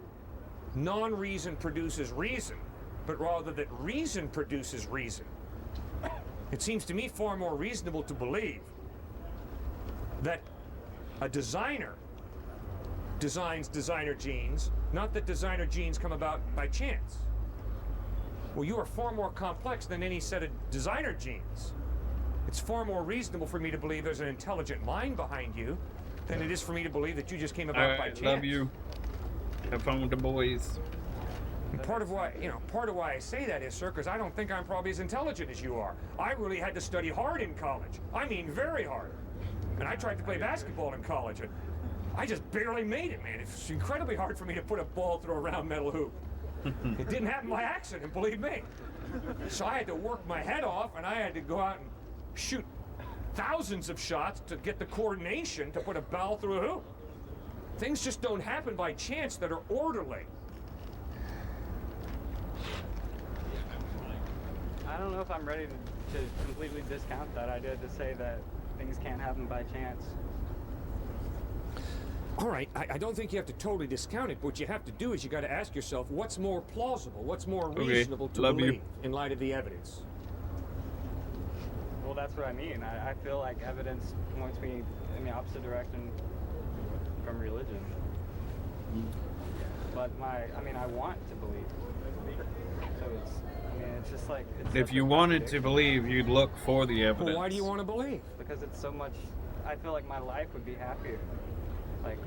non-reason produces reason, but rather that reason produces reason. It seems to me far more reasonable to believe that a designer designs designer genes, not that designer genes come about by chance. Well, you are far more complex than any set of designer genes. It's far more reasonable for me to believe there's an intelligent mind behind you than it is for me to believe that you just came about by Alright, chance. love you. Have fun with the boys. And part of why I say that is, sir, because I don't think I'm probably as intelligent as you are. I really had to study hard in college. I mean, very hard. And I tried to play basketball in college, and I just barely made it, man. It's incredibly hard for me to put a ball through a round metal hoop. It didn't happen by accident, believe me. So I had to work my head off, and I had to go out and shoot thousands of shots to get the coordination to put a ball through a hoop. Things just don't happen by chance that are orderly. I don't know if I'm ready to completely discount that idea, to say that things can't happen by chance. All right, I don't think you have to totally discount it, but what you have to do is you got to ask yourself, what's more plausible, what's more reasonable to love you. believe in light of the evidence? Well, that's what I mean. I feel like evidence points me in the opposite direction from religion. But I want to believe. So it's just like... It's If such you a wanted to contradiction. believe, you'd look for the evidence. Well, why do you want to believe? Because it's so much... I feel like my life would be happier. Like...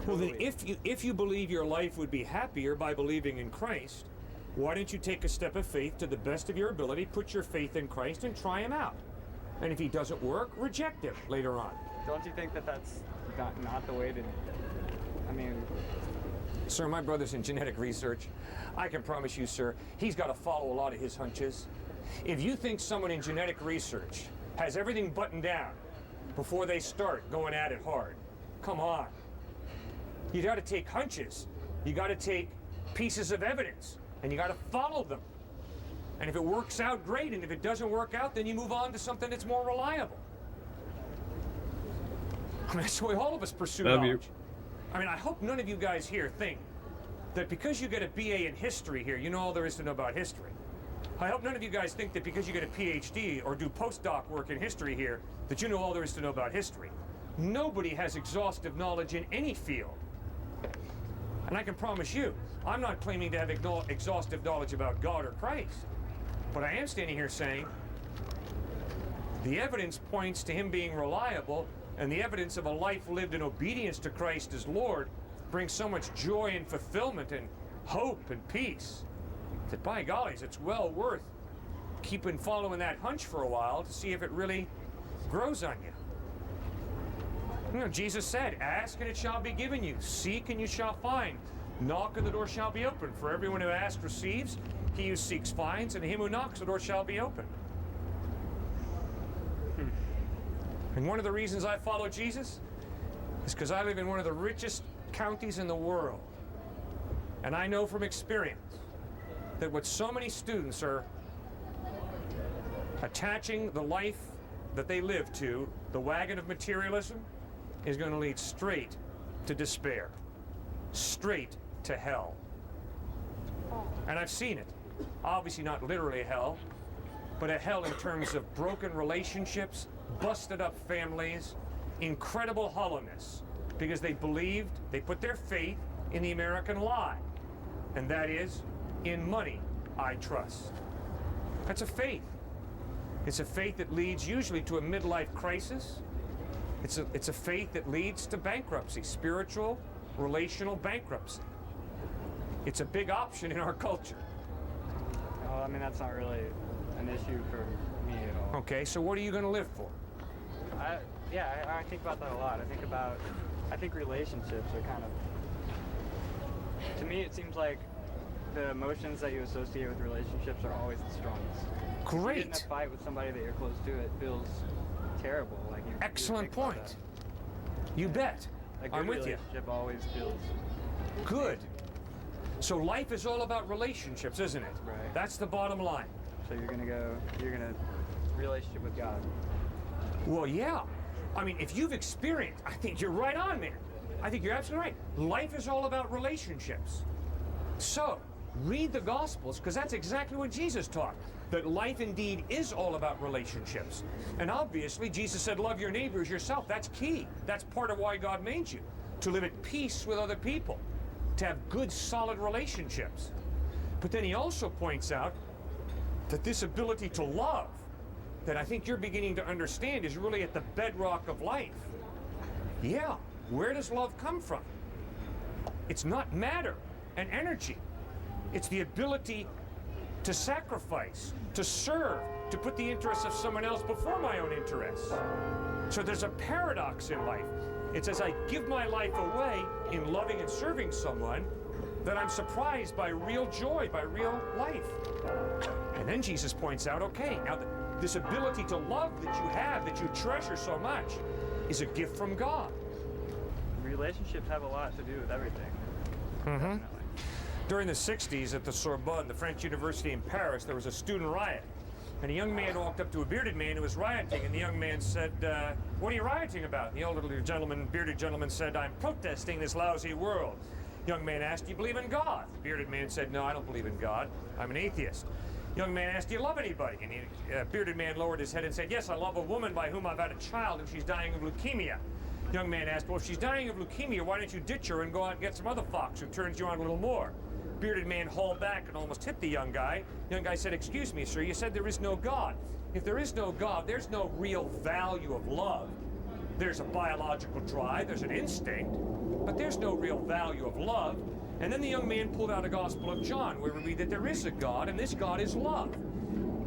Well, then, totally. if you believe your life would be happier by believing in Christ, why don't you take a step of faith to the best of your ability, put your faith in Christ, and try him out? And if he doesn't work, reject him later on. Don't you think that that's not the way to... I mean... Sir, my brother's in genetic research. I can promise you, sir, he's got to follow a lot of his hunches. If you think someone in genetic research has everything buttoned down before they start going at it hard, come on. You got to take hunches. You got to take pieces of evidence, and you got to follow them. And if it works out, great. And if it doesn't work out, then you move on to something that's more reliable. I mean, that's the way all of us pursue Love you. knowledge. I mean, I hope none of you guys here think that because you get a BA in history here, you know all there is to know about history. I hope none of you guys think that because you get a PhD or do postdoc work in history here, that you know all there is to know about history. Nobody has exhaustive knowledge in any field. And I can promise you, I'm not claiming to have exhaustive knowledge about God or Christ. But I am standing here saying the evidence points to him being reliable, and the evidence of a life lived in obedience to Christ as Lord brings so much joy and fulfillment and hope and peace that, by gollies, it's well worth following that hunch for a while to see if it really grows on you. You know, Jesus said, ask and it shall be given you. Seek and you shall find. Knock and the door shall be opened. For everyone who asks receives. He who seeks finds. And to him who knocks the door shall be opened. And one of the reasons I follow Jesus is because I live in one of the richest counties in the world. And I know from experience that what so many students are attaching the life that they live to, the wagon of materialism, is going to lead straight to despair, straight to hell. And I've seen it. Obviously not literally hell, but a hell in terms of broken relationships, busted up families, incredible hollowness, because they put their faith in the American lie, and that is, in money I trust. That's a faith. It's a faith that leads usually to a midlife crisis. It's a faith that leads to bankruptcy, spiritual, relational bankruptcy. It's a big option in our culture. Well, I mean, that's not really an issue for me at all. Okay, so what are you going to live for? I think about that a lot. I think relationships are kind of, to me it seems like the emotions that you associate with relationships are always the strongest. If you get in Great. a fight with somebody that you're close to, it feels terrible. Like you Excellent think about point. You bet. that. A good I'm with you. relationship always feels Good. So life is all about relationships, isn't it? Right. That's the bottom line. so you're gonna relationship with God. Well, yeah. I mean, if you've experienced, I think you're right on, man. I think you're absolutely right. Life is all about relationships. So, read the Gospels, because that's exactly what Jesus taught. That life indeed is all about relationships. And obviously, Jesus said, love your neighbor as yourself. That's key. That's part of why God made you. To live at peace with other people. To have good, solid relationships. But then he also points out that this ability to love, that I think you're beginning to understand, is really at the bedrock of life. Yeah, where does love come from? It's not matter and energy. It's the ability to sacrifice, to serve, to put the interests of someone else before my own interests. So there's a paradox in life. It's as I give my life away in loving and serving someone that I'm surprised by real joy, by real life. And then Jesus points out, okay, now this ability to love that you have, that you treasure so much, is a gift from God. Relationships have a lot to do with everything. Mm-hmm. Definitely. During the 60s at the Sorbonne, the French University in Paris, there was a student riot. And a young man walked up to a bearded man who was rioting, and the young man said, what are you rioting about? And the elderly gentleman, bearded gentleman said, I'm protesting this lousy world. Young man asked, do you believe in God? The bearded man said, no, I don't believe in God. I'm an atheist. Young man asked, do you love anybody? And the bearded man lowered his head and said, yes, I love a woman by whom I've had a child, and she's dying of leukemia. Young man asked, well, if she's dying of leukemia, why don't you ditch her and go out and get some other fox who turns you on a little more? Bearded man hauled back and almost hit the young guy. Young guy said, excuse me, sir, you said there is no God. If there is no God, there's no real value of love. There's a biological drive, there's an instinct, but there's no real value of love. And then the young man pulled out a Gospel of John, where we read that there is a God, and this God is love.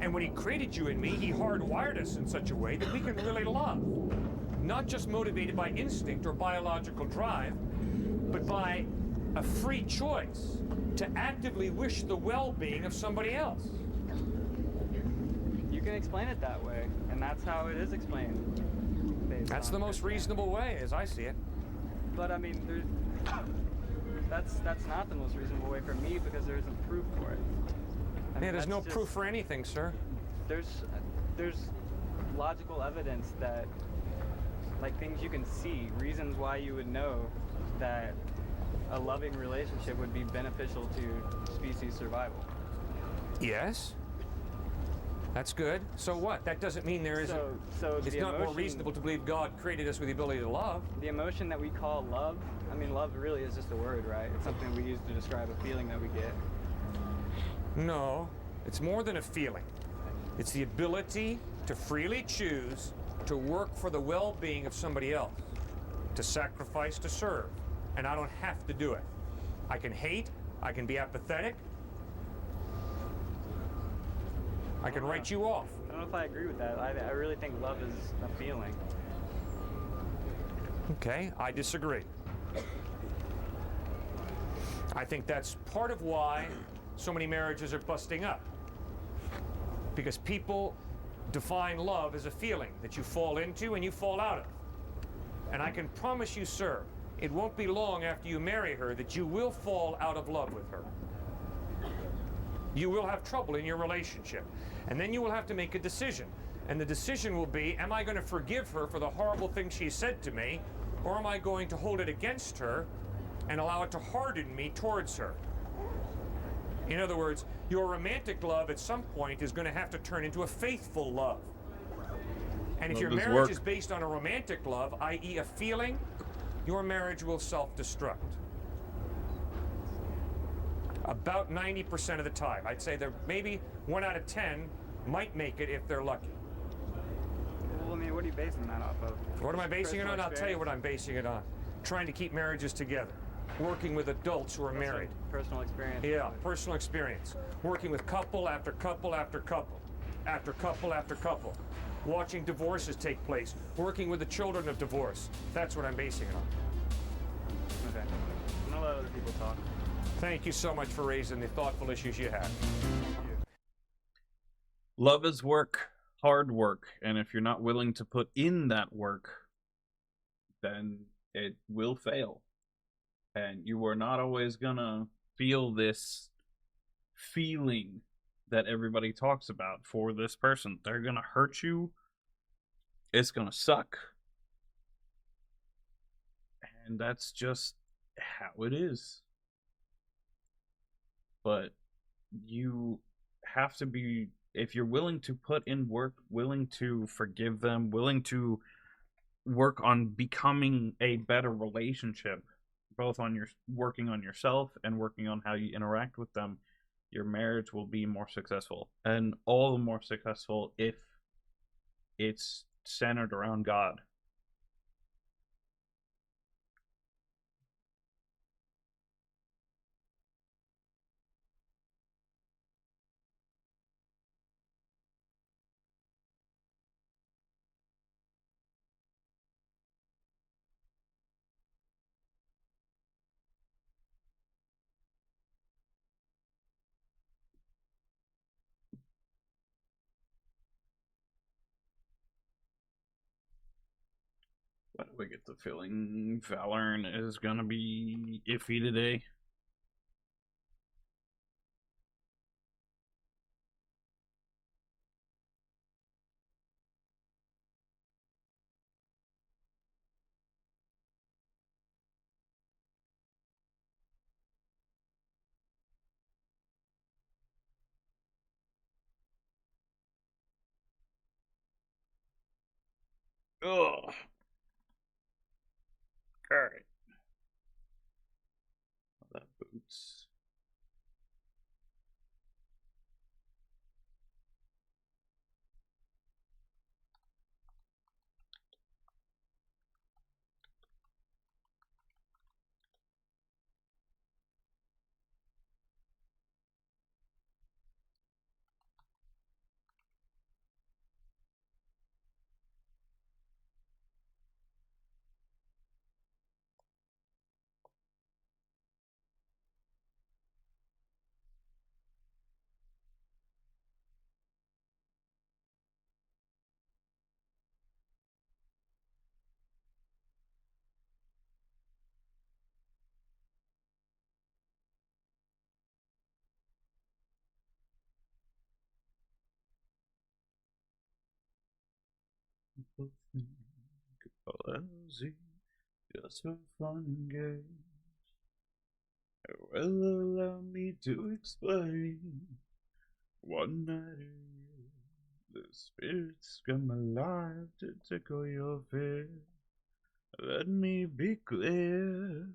And when he created you and me, he hardwired us in such a way that we can really love. Not just motivated by instinct or biological drive, but by a free choice to actively wish the well-being of somebody else. You can explain it that way, and that's how it is explained. That's the most reasonable way, as I see it. But I mean, that's not the most reasonable way for me, because there isn't proof for it. I mean, There's no proof for anything, sir. There's logical evidence that, like, things you can see, reasons why you would know that a loving relationship would be beneficial to species survival. Yes. That's good. So what? That doesn't mean there isn't. So it's not more reasonable to believe God created us with the ability to love. The emotion that we call love, I mean, love really is just a word, right? It's something we use to describe a feeling that we get. No, it's more than a feeling. It's the ability to freely choose to work for the well-being of somebody else, to sacrifice to serve. And I don't have to do it. I can hate, I can be apathetic, I can write you off. I don't know if I agree with that. I really think love is a feeling. Okay, I disagree. I think that's part of why so many marriages are busting up. Because people define love as a feeling that you fall into and you fall out of. And I can promise you, sir, it won't be long after you marry her that you will fall out of love with her. You will have trouble in your relationship. And then you will have to make a decision. And the decision will be, am I going to forgive her for the horrible things she said to me, or am I going to hold it against her and allow it to harden me towards her? In other words, your romantic love at some point is going to have to turn into a faithful love. And if your marriage is based on a romantic love, i.e. a feeling, your marriage will self-destruct. About 90% of the time. I'd say that maybe 1 out of 10 might make it if they're lucky. Well, I mean, what are you basing that off of? What am I basing it on? I'll tell you what I'm basing it on. Trying to keep marriages together. Working with adults who are married. Personal experience. Yeah, personal experience. Working with couple after couple after couple. After couple after couple. Watching divorces take place. Working with the children of divorce. That's what I'm basing it on. Okay. I'm gonna let other people talk. Thank you so much for raising the thoughtful issues you have. Love is work, hard work, and if you're not willing to put in that work, then it will fail. And you are not always gonna feel this feeling that everybody talks about for this person. They're gonna hurt you. It's gonna suck. And that's just how it is. But you have to be, if you're willing to put in work, willing to forgive them, willing to work on becoming a better relationship, both on your working on yourself and working on how you interact with them, your marriage will be more successful. And all the more successful if it's centered around God. Why do we get the feeling Valorant is gonna be iffy today? Ugh. Alright. That boots. Lousy, just for fun and games. Well, allow me to explain. One night a year, the spirits come alive to tickle your fear. Let me be clear.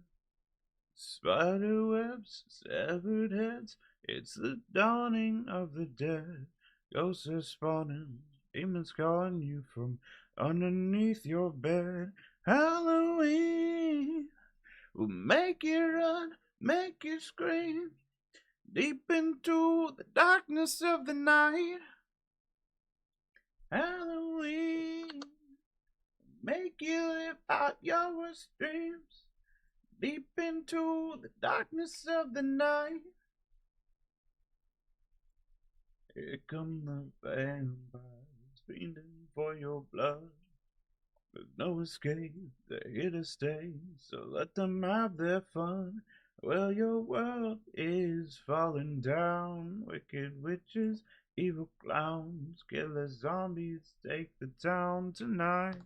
Spider webs, severed heads, it's the dawning of the dead. Ghosts are spawning, demons calling you from underneath your bed. Halloween will make you run, make you scream, deep into the darkness of the night. Halloween will make you live out your worst dreams, deep into the darkness of the night. Here come the vampires, fiending for your blood. There's no escape, they're here to stay, so let them have their fun. Well, your world is falling down. Wicked witches, evil clowns, killer zombies take the town tonight.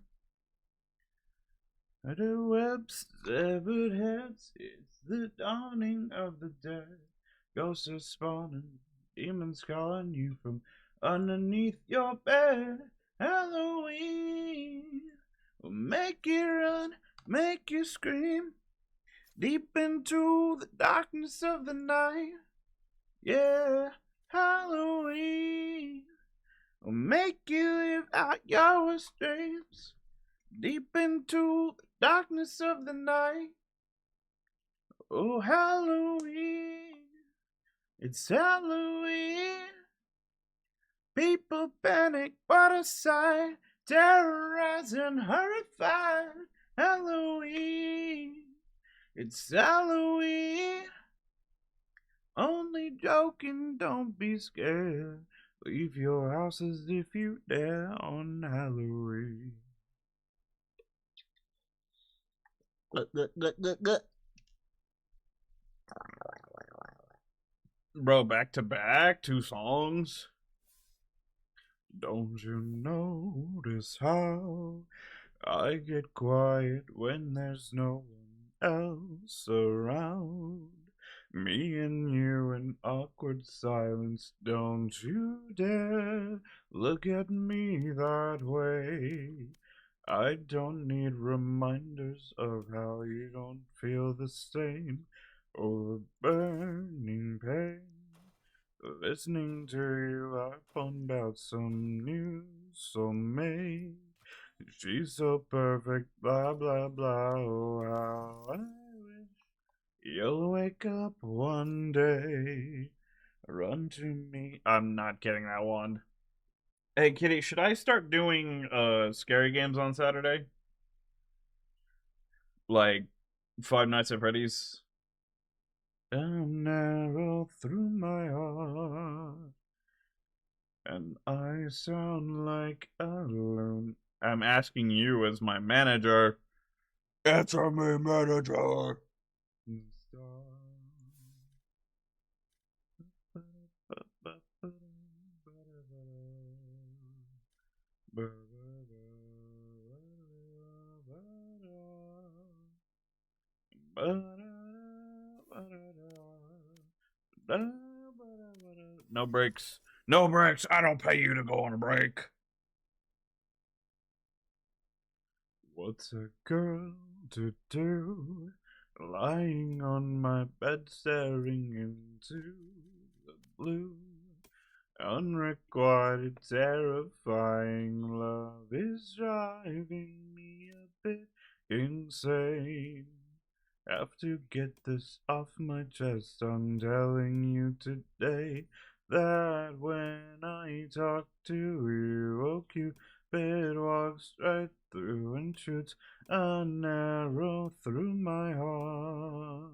The webs, severed heads, it's the dawning of the dead. Ghosts are spawning, demons calling you from underneath your bed. Halloween will make you run, make you scream, deep into the darkness of the night. Yeah, Halloween will make you live out your worst dreams, deep into the darkness of the night. Oh, Halloween, it's Halloween. People panic, what a sight, terrorized and horrified. Halloween, it's Halloween. Only joking, don't be scared. Leave your house as if you dare on Halloween. Bro, back to back, 2 songs. Don't you notice how I get quiet when there's no one else around? Me and you in awkward silence. Don't you dare look at me that way. I don't need reminders of how you don't feel the same. Oh, the burning pain. Listening to you, I found out some new soulmate. She's so perfect, blah blah blah. Oh, how I wish you'll wake up one day. Run to me. I'm not getting that one. Hey, Kitty, should I start doing scary games on Saturday? Like Five Nights at Freddy's? An arrow through my heart, and I sound like a loon. I'm asking you as my manager. Answer me, manager. No breaks. No breaks. I don't pay you to go on a break. What's a girl to do? Lying on my bed, staring into the blue. Unrequited, terrifying love is driving me a bit insane. Have to get this off my chest. I'm telling you today that when I talk to you, oh Cupid walks right through and shoots an arrow through my heart.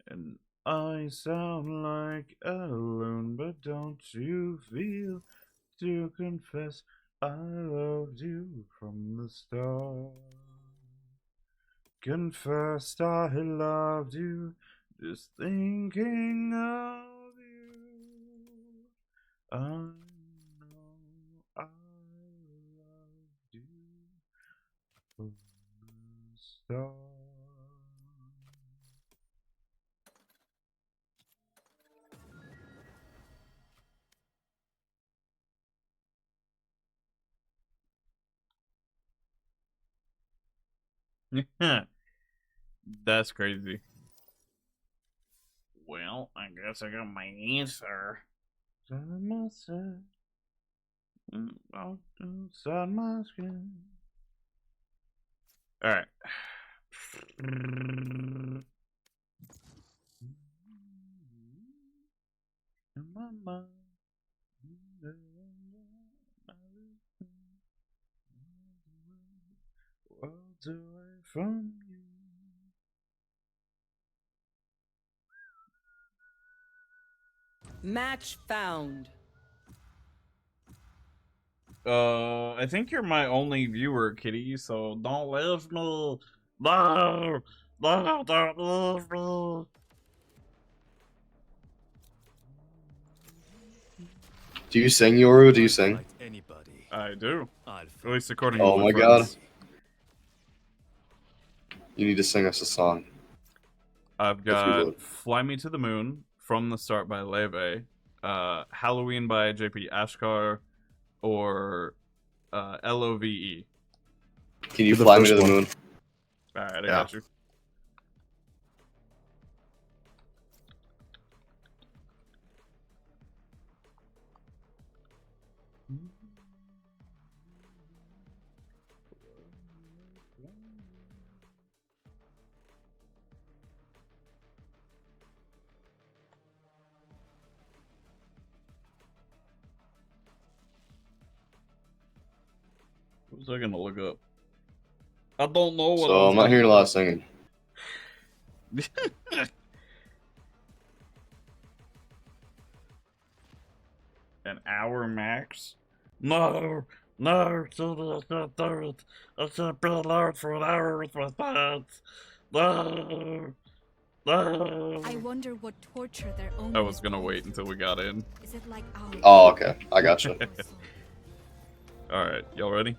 And I sound like a loon, but don't you feel to confess I loved you from the start? Confessed I loved you, just thinking of you. I know I loved you from the start. That's crazy. Well, I guess I got my answer. Inside myself, inside my skin. All right. In my mind, worlds away from you. Match found. I think you're my only viewer, Kitty, so don't leave me. No, no, don't leave me. Do you sing, Yoru? Do you sing? I do. At least according to Oh my my god. friends. You need to sing us a song. I've If you got would. Fly Me to the Moon, From the Start by Leve, Halloween by JP Ashkar, or LOVE. Can you Do the fly me first to the one. moon? Alright, I Yeah. got you. What was I gonna look up? I don't know what I So was I'm not gonna hearing a look lot up. of singing. An hour max? No, no, I can't be alone for an hour with my thoughts. No, no. I wonder what torture their own. I was gonna wait until we got in. Is it like ours? Oh, okay. I gotcha. Alright, y'all ready?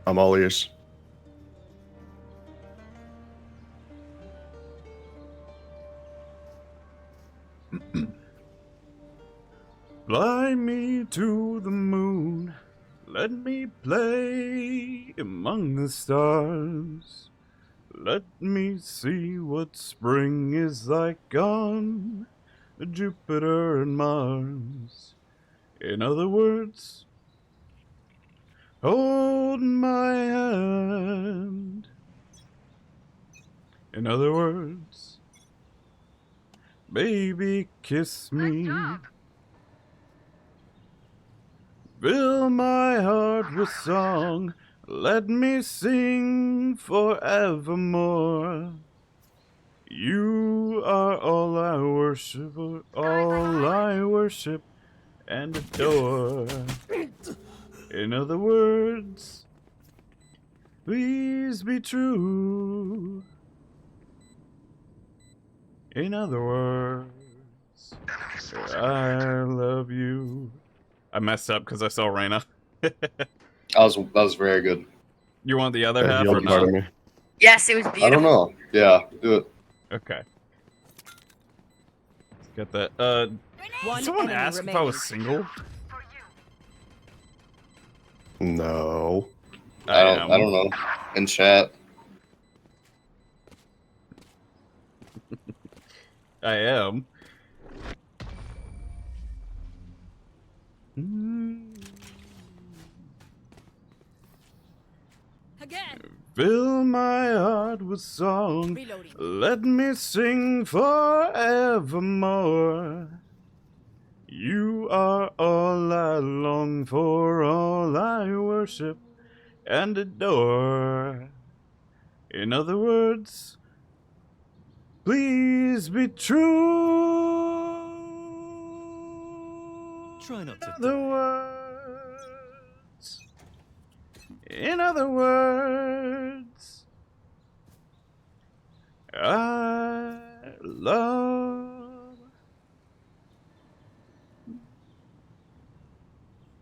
I'm all ears. Fly me to the moon, let me play among the stars. Let me see what spring is like on Jupiter and Mars. In other words, hold my hand. In other words, baby, kiss me. Fill my heart with song, let me sing forevermore. You are all I worship, and adore. In other words, please be true. In other words, I love you. I messed up because I saw Reyna. That was very good. You want the other Yeah, half you'll or be part of not? me. Yes, it was beautiful. I don't know. Yeah, do it. Okay. Let's get that. One Did someone enemy ask if I remaining. was single? No. I don't know. In chat. I am. Again. Fill my heart with song. Reloading. Let me sing forevermore. You are all I long for, all I worship and adore. In other words, please be true. Try not to. In other words, I love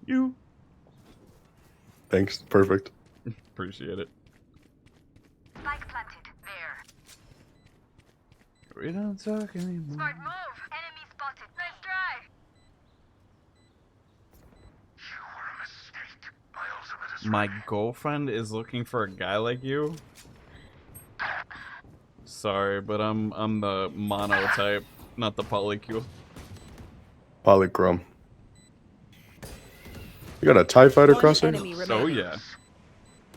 you. Thanks. Perfect. Appreciate it. Spike planted. There. We don't talk anymore. Smart move. Enemy spotted. Nice try. My girlfriend is looking for a guy like you. Sorry, but I'm the mono type, not the polycule. Polychrome. You got a TIE fighter crosser? So yeah.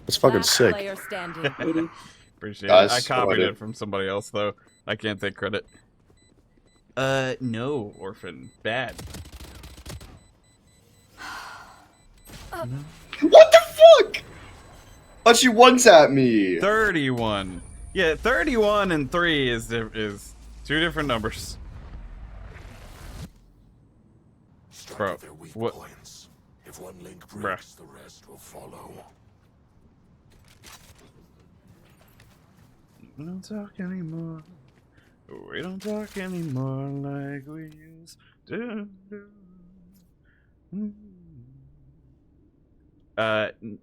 That's fucking Last sick. player standing. Appreciate Guys, it. I copied what it from somebody else though. I can't take credit. No, Orphan. Bad. What the fuck? But she one-tapped me. 31. Yeah, 31 and 3 is two different numbers. Bro, what? If one link Bruh. breaks, the rest will follow. We don't talk anymore. We don't talk anymore like we used to do.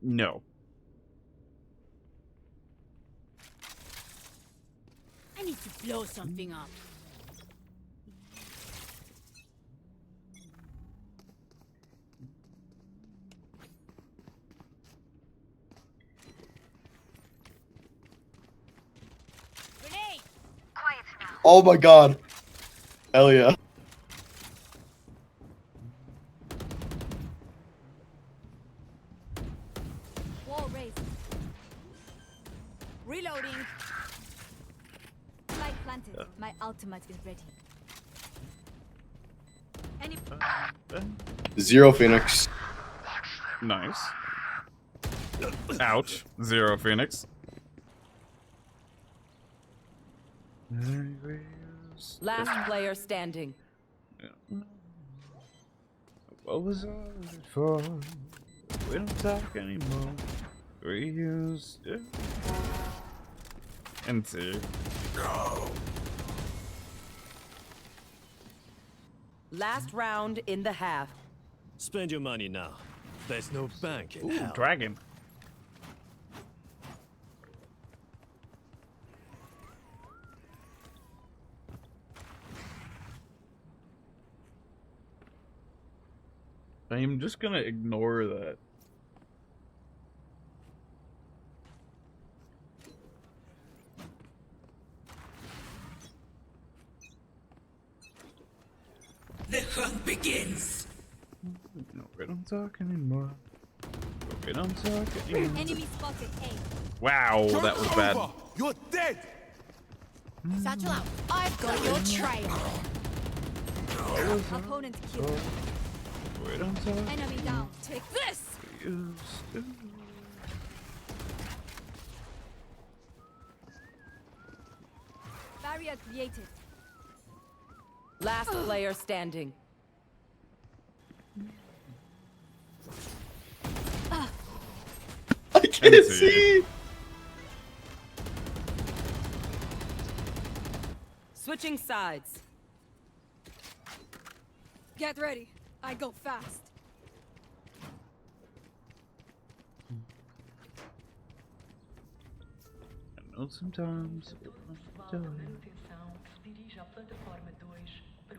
No. I need to blow something up. Grenade! Quiet now. Oh my god. Hell yeah. Wall raised. Reloading. Spike planted. My ultimate is ready. Any Zero Phoenix. Nice. Ouch. Zero Phoenix. Last player standing. What was all of it for? We don't talk anymore. We used to. And see. Last round in the half. Spend your money now. There's no bank in Ooh, hell. dragon. I'm just gonna ignore that. The hunt begins. No, we don't talk anymore. We don't talk anymore. enemy spotted. A. Wow, that was bad. You're dead. Satchel out. I've got your trail. Opponent killed. We don't talk. Enemy down. Take this. Used to. Barrier created. Last player standing. I can't see. Switching sides. Get ready. I go fast. I know sometimes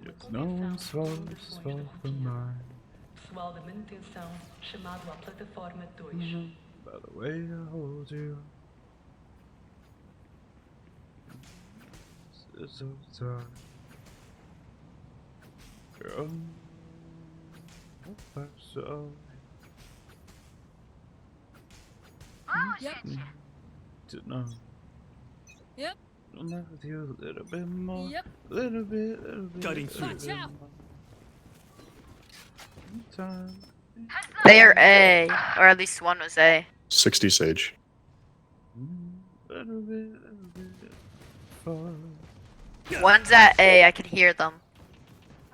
it's no one's fault, it's fault for mine. Pessoal da manutenção chamado à plataforma 2. by the way I hold you. It's so tight. Girl, I'm so Yep. to know. Yep. I'm left with you a little bit more. Yep. Little bit, little bit. Cutting through. Watch out. Time. They are A, or at least one was A. 60 Sage. Little bit far. One's at A, I can hear them.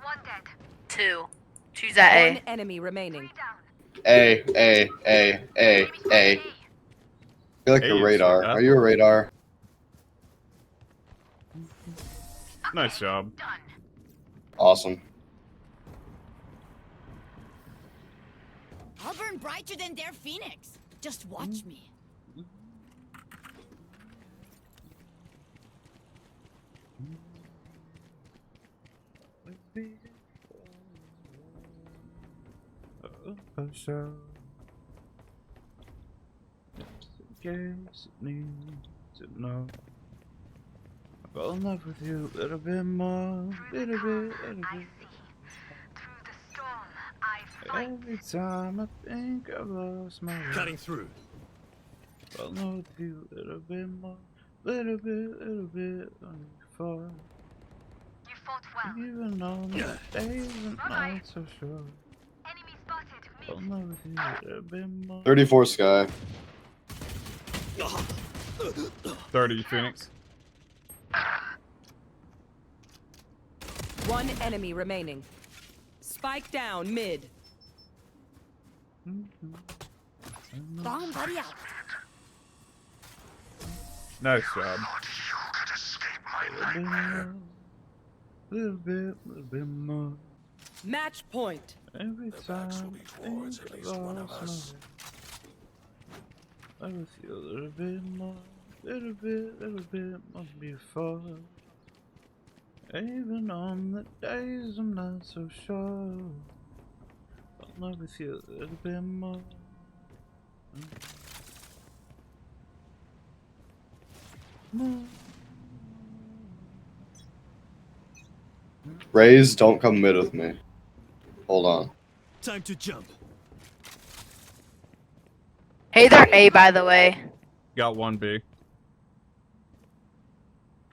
One dead. Two's at One A. enemy remaining. A. You're like A a is radar. like Are you a radar? Nice job. Awesome. I'll burn brighter than their phoenix. Just watch me. So, just in case you need to know, I fell in love with you a little bit more, little bit. Every time I think I've lost my way, Cutting through. fell in love with you a little bit more, little bit far. You fought well. Even on the days I'm not so sure. Enemy spotted. Fell in love with you a little bit more. 34 Sky. 30 Phoenix. One enemy remaining. Spike down mid. Bomb buddy out. Nice job. Little bit more. Match point. Every time will be towards at least one of us. I would feel a little bit more, little bit must be far. Even on the days I'm not so sure, I'll never feel a little bit more. Raze, don't come mid with me. Hold on. Time to jump. Hey, they're A, by the way. Got one B.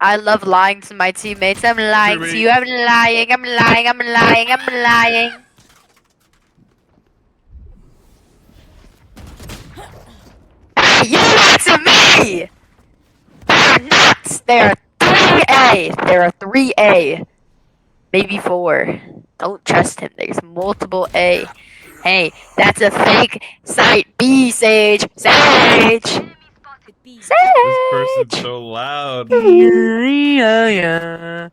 I love lying to my teammates. I'm lying to you. I'm lying. You lied to me! They're nuts! They're 3A! There are 3A. Maybe 4. Don't trust him. There's multiple A. Hey, that's a fake site B, Sage! Sage! Sage! This person's so loud. Yeah.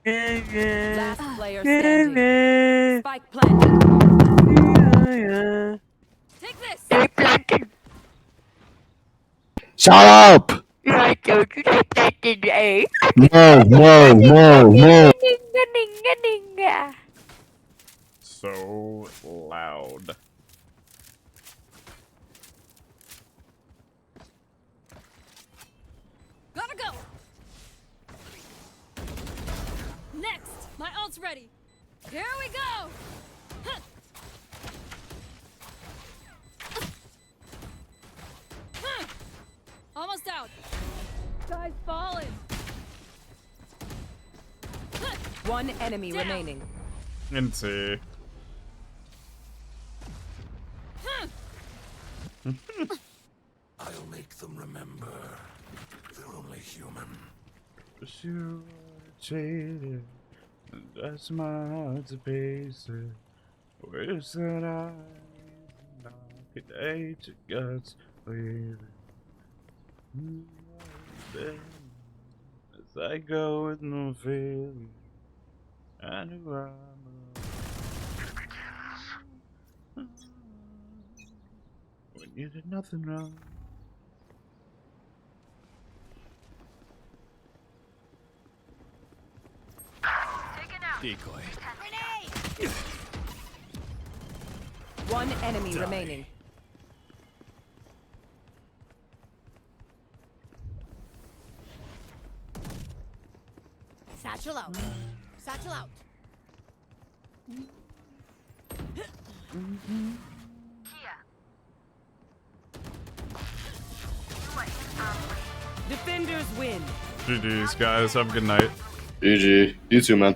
Last player standing. Spike planted. Take this. Shut up! I told you to take that A. No. So loud. Gotta go. Next, my ult's ready. Here we go. Huh. Huh. Almost out. Guy's falling. Huh. One enemy Down. remaining. Into. Huh. I'll make them remember. They're only human. You cheated. That's my heart to pieces. Wish that I could hate your guts leaving. As I go with no feeling, I knew I'm alone. When you did nothing wrong. Decoy. Grenade. One enemy remaining. Satchel out. Satchel out. Defenders win. GG's, guys. Have a good night. GG. You too, man.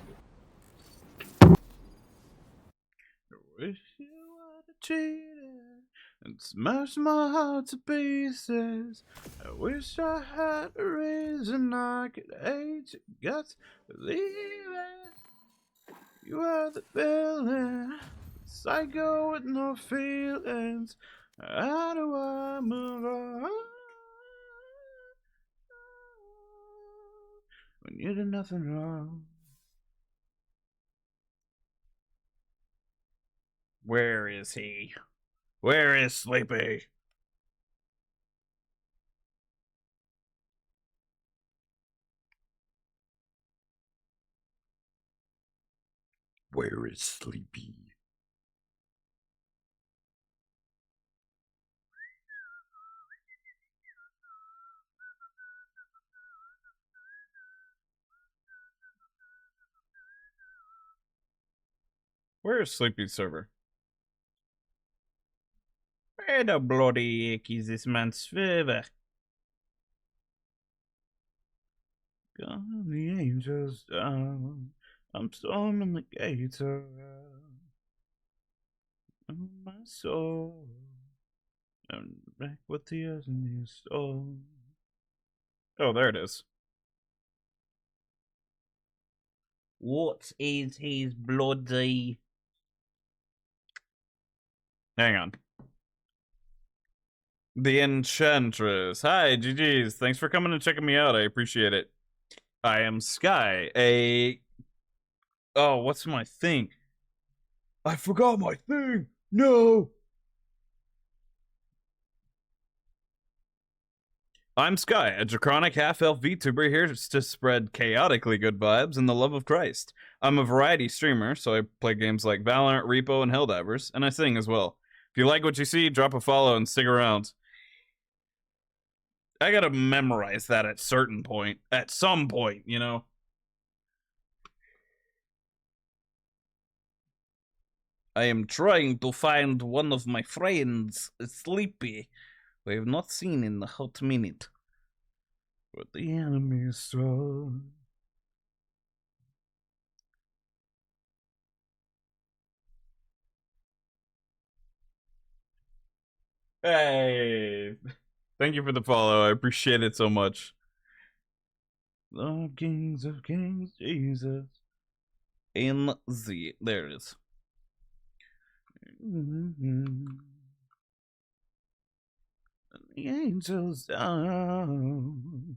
Wish you would have cheated and smashed my heart to pieces. I wish I had a reason I could hate you. Got to believe it. You are the villain, psycho with no feelings. How do I move on when you did nothing wrong? Where is he? Where is Sleepy? Where is Sleepy? Where is Sleepy's server? Where the bloody heck is this man's server? Gone the angels down. I'm storming the gates of my soul. And back with tears in your soul. Oh, there it is. What is his bloody... Hang on. The Enchantress. Hi, GG's. Thanks for coming and checking me out. I appreciate it. I am Sky, Oh, what's my thing? I forgot my thing! No! I'm Sky, a draconic half-elf VTuber here to spread chaotically good vibes and the love of Christ. I'm a variety streamer, so I play games like Valorant, Repo, and Helldivers, and I sing as well. If you like what you see, drop a follow and stick around. I gotta memorize that at some point, you know? I am trying to find one of my friends, Sleepy, who I have not seen in a hot minute. But the enemy is strong. Hey! Thank you for the follow. I appreciate it so much. The Kings of Kings, Jesus. In the... There it is. The angels down.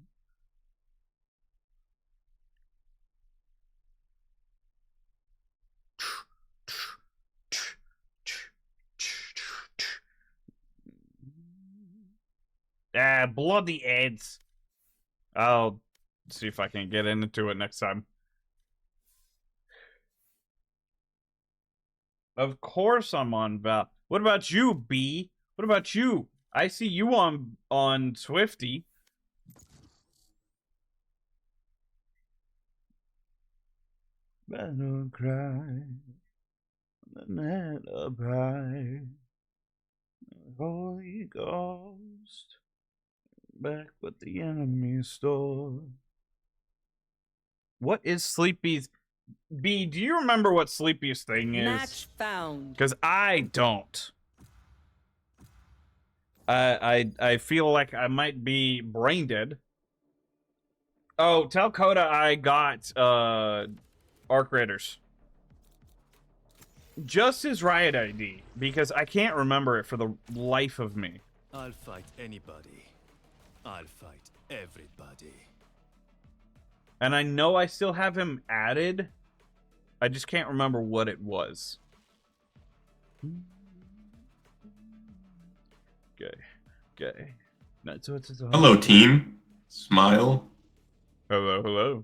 Bloody heads. I'll see if I can get into it next time. Of course I'm on Val. What about you, B? What about you? I see you on Swifty. Battle cry. The net up high. Holy Ghost. Back with the enemy store. What is Sleepy's... B, do you remember what Sleepy's thing is? Match found. Because I don't. I feel like I might be brain dead. Oh, tell Coda I got Arc Raiders. Just his Riot ID, because I can't remember it for the life of me. I'll fight anybody. I'll fight everybody. And I know I still have him added. I just can't remember what it was. Okay. Hello, team. Smile. Hello.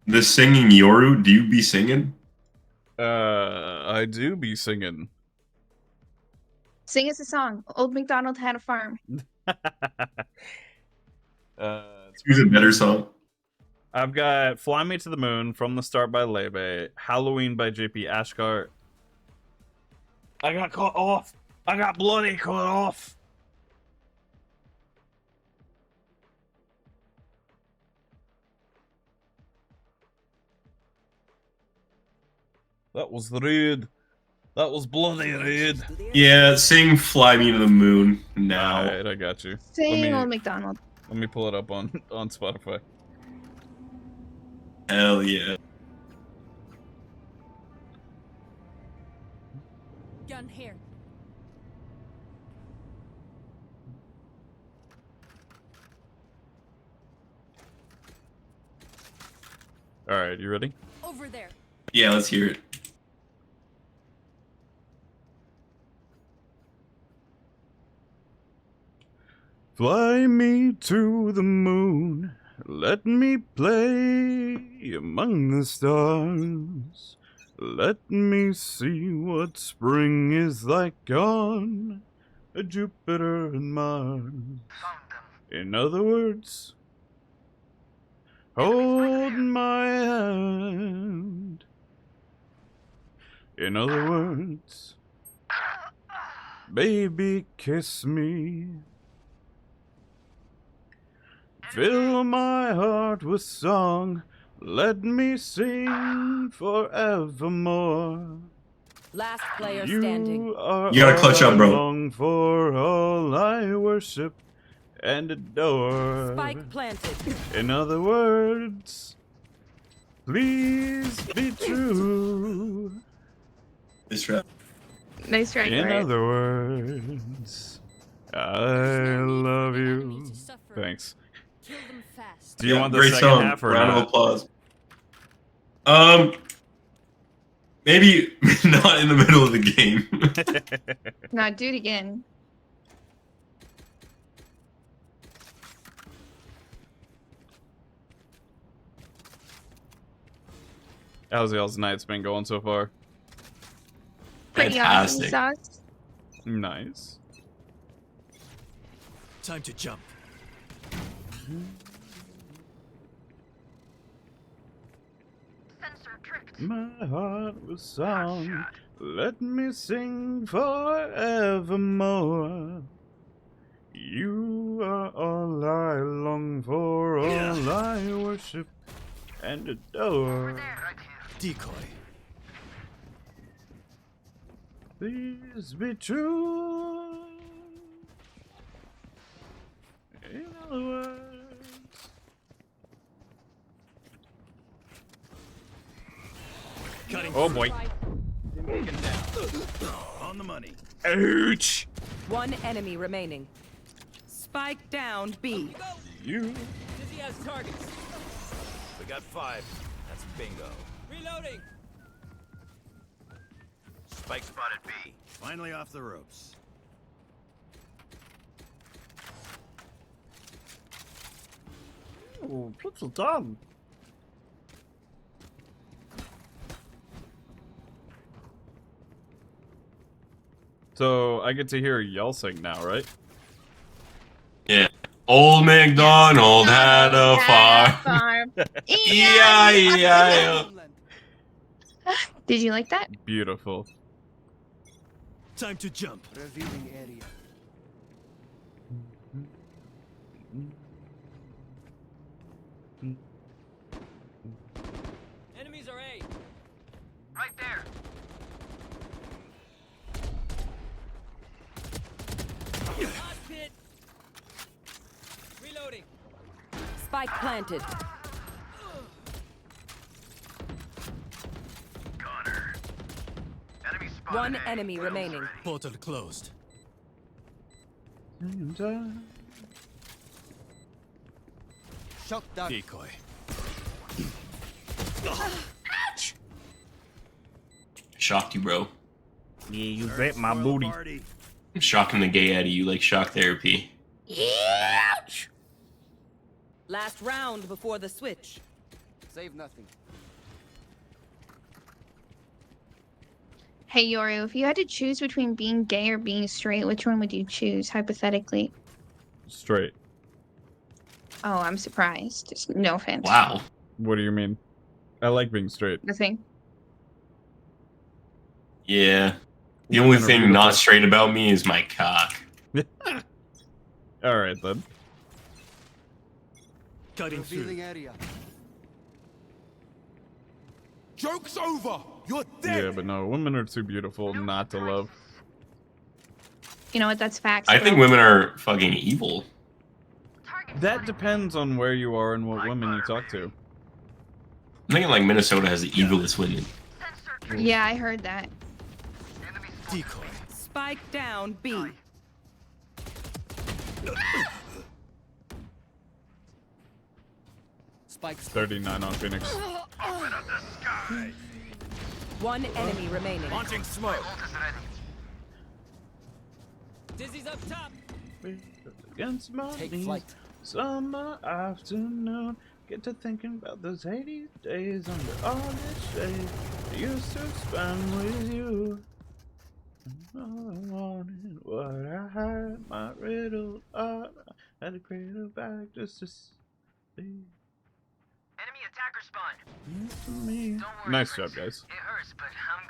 The singing Yoru, do you be singing? I do be singing. Sing us a song. Old MacDonald had a farm. Choose a better song. I've got Fly Me to the Moon, From the Start by Lebe, Halloween by JP Ashkart. I got caught off. I got bloody caught off. That was rude. That was bloody rude. Yeah, sing Fly Me to the Moon now. Alright, I got you. Same Old McDonald. Let me pull it up on Spotify. Hell yeah. Gun here. Alright, you ready? Over there. Yeah, let's hear it. Fly me to the moon, let me play among the stars. Let me see what spring is like on Jupiter and Mars. In other words, hold my hand. In other words, baby, kiss me. Fill my heart with song, let me sing forevermore. Last player standing. You are You gotta clutch up, bro. all I long for, all I worship and adore. Spike planted. In other words, please be true. This rap. Nice try. In Corey. other words, I love you. Thanks. Kill them fast. Do you want the great second song. half or Round not? of applause. Maybe not in the middle of the game. Nah, do it again. How's y'all's night's been going so far? Pretty awesome sauce. Nice. Time to jump. My heart was song, let me sing forevermore. You are all I long for, all I worship and adore. Decoy. Please be true. In other words. Oh boy. On the money. Ouch. One enemy remaining. Spike down B. You. Dizzy has targets. We got 5. That's bingo. Reloading. Spike spotted B. Finally off the ropes. Oh, pretzel done. So I get to hear y'all sing now, right? Yeah. Old MacDonald had a farm. E-I-E-I-O. Did you like that? Beautiful. Time to jump. Revealing area. Enemies are A. Right there. Last hit. Reloading. Spike planted. Connor. Enemy spotted. One enemy remaining. Portal closed. Shock dart. Decoy. Shocked you, bro. Yeah, you bet my booty. I'm shocking the gay out of you like shock therapy. Ouch! Last round before the switch. Save nothing. Hey Yoru, if you had to choose between being gay or being straight, which one would you choose, hypothetically? Straight. Oh, I'm surprised. Just no offense. Wow. What do you mean? I like being straight. Nothing. Yeah. The Women only are thing beautiful. not straight about me is my cock. All right then. Cutting through. area. Joke's over. You're dead. Yeah, but no, women are too beautiful not to love. You know what? That's facts. I think bro. women are fucking evil. That depends on where you are and what women you talk to. I'm thinking like Minnesota has the evilest women. Yeah, I heard that. Decoy. Spike down B. Spikes. 39 on Phoenix. One enemy remaining. Launching smoke. Dizzy's up top. Against my Take knees, flight. summer afternoon. Get to thinking about those 80 days under all the shade I used to spend with you. All I wanted, what I had, my riddle up. I had to create a bag just to see. Enemy attacker spawn. To me. Don't worry, Nice Prince. job, guys. It hurts, but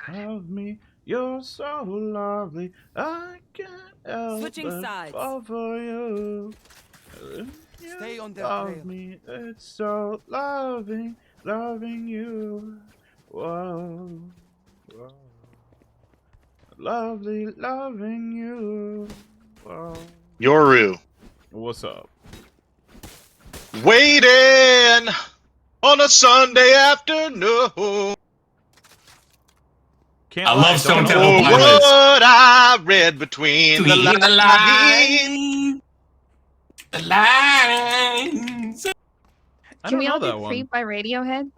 I'm good. Love me, you're so lovely. I can't help Switching but sides. fall for you. Stay on that Love trail. me, it's so loving, loving you. Whoa, whoa. Lovely, loving you. Whoa. Yoru. What's up? Waiting on a Sunday afternoon. Can't I lie, love Stone don't Temple know. For Pilots. what I read between the Between the lines. The lines. I Can don't we know all that do one. Creep by Radiohead?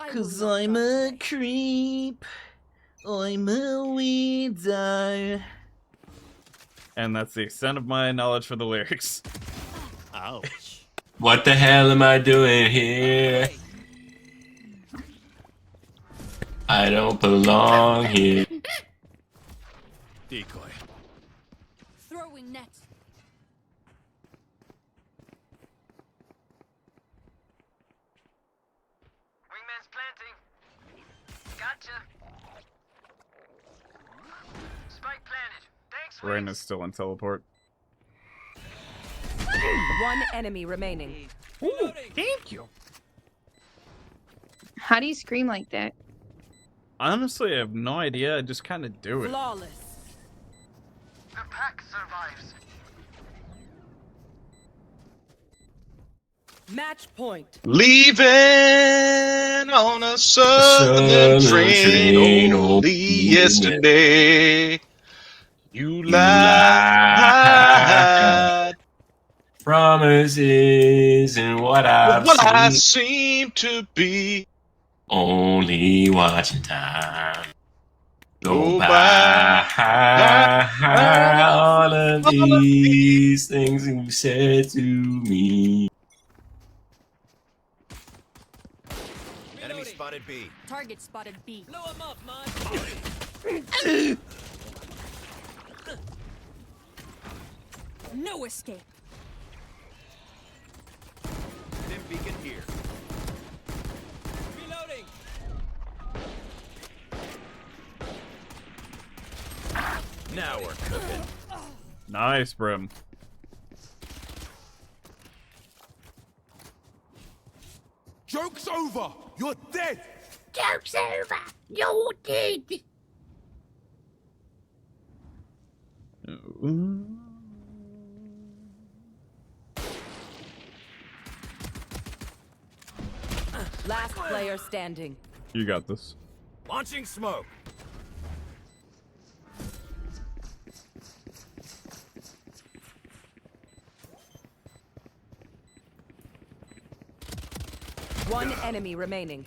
Cause I'm a creep. I'm a weirdo. And that's the extent of my knowledge for the lyrics. Ouch. What the hell am I doing here? I don't belong here. Decoy. Throwing net. Wingman's planting. Gotcha. Spike planted. Thanks, Rain is still in teleport. One enemy remaining. Ooh, thank you. How do you scream like that? Honestly, I have no idea. I just kind of do it. Flawless. The pack survives. Match point. Leaving on a southern train only yesterday. You lied. Promises and what I've What I seen. seem to be. Only watching time go Go by. by. All of these things you said to me. Enemy spotted B. Target spotted B. Blow him up, man. No escape. Dim beacon here. Reloading. Now we're cooking. Nice, Brim. Joke's over. You're dead. Joke's over. You're dead. Last player standing. You got this. Launching smoke. One enemy remaining.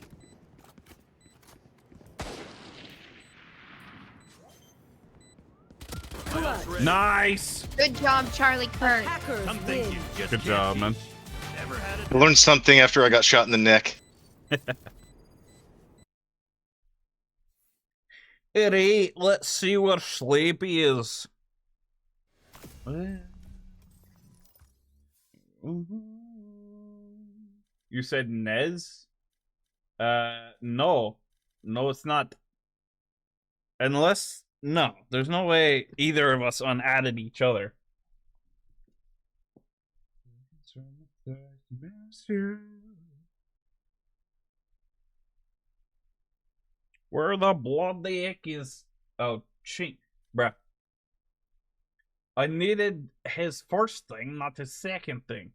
Nice. Good job, Charlie Kirk. Hackers Some things win. you just Good can't job, teach. man. Never had it. I learned something after I got shot in the neck. Alright, let's see where Sleepy is. You said Nez? No. No, it's not. Unless, no, there's no way either of us unadded each other. Where the bloody heck is... Oh, cheat, bruh. I needed his first thing, not his second thing.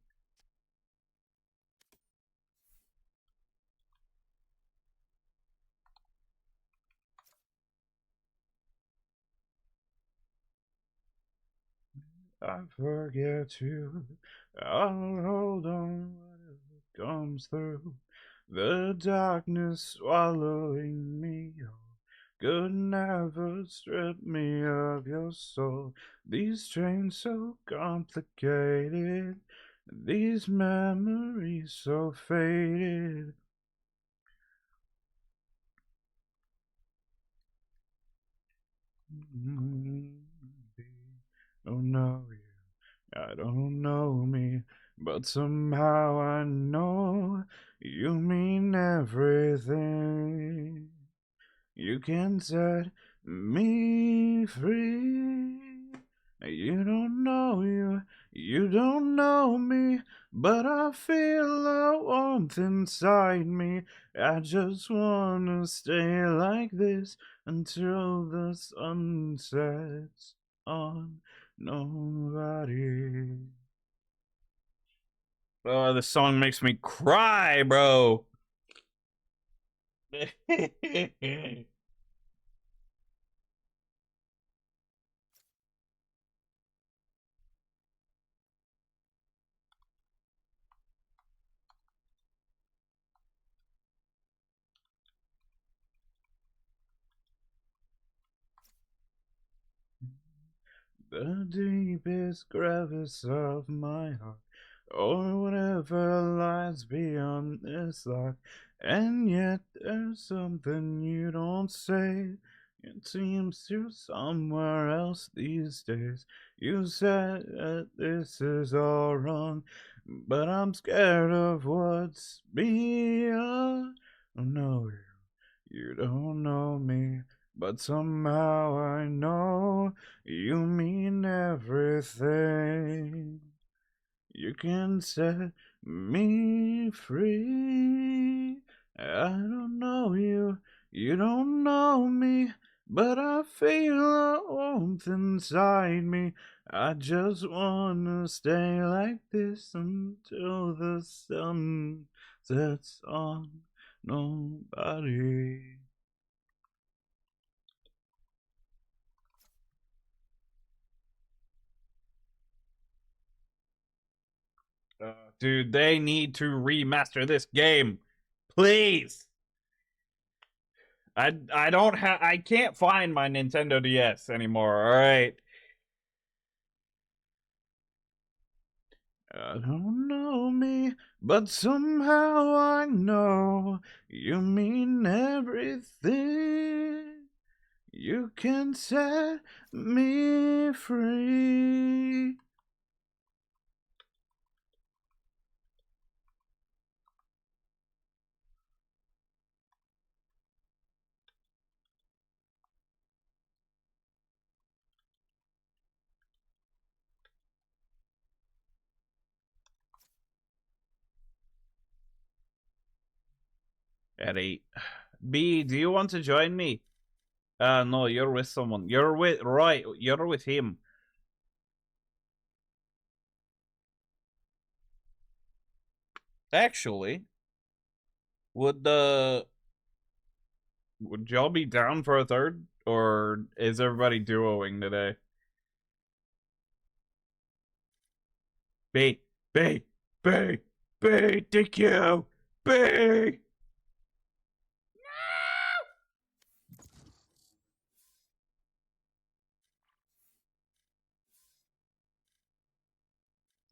I forget you. I'll hold on whatever comes through. The darkness swallowing me whole could never strip me of your soul. These trains so complicated, these memories so faded. Don't know you, I don't know me, but somehow I know you mean everything. You can set me free. You don't know you don't know me, but I feel a warmth inside me. I just wanna stay like this until the sun sets on nobody. Oh, this song makes me cry, bro. The deepest crevice of my heart, or whatever lies beyond this lock. And yet there's something you don't say. It seems you're somewhere else these days. You said that this is all wrong, but I'm scared of what's beyond. Oh no, you don't know me, but somehow I know you mean everything. You can set me free. I don't know you, you don't know me, but I feel a warmth inside me. I just wanna stay like this until the sun sets on nobody. Dude, they need to remaster this game. Please. I don't have I can't find my Nintendo DS anymore, alright? I don't know me, but somehow I know you mean everything. You can set me free. At 8. B, do you want to join me? No, you're with someone. You're with Roy. You're with him. Actually, would y'all be down for a third? Or is everybody duoing today? B, thank you! B!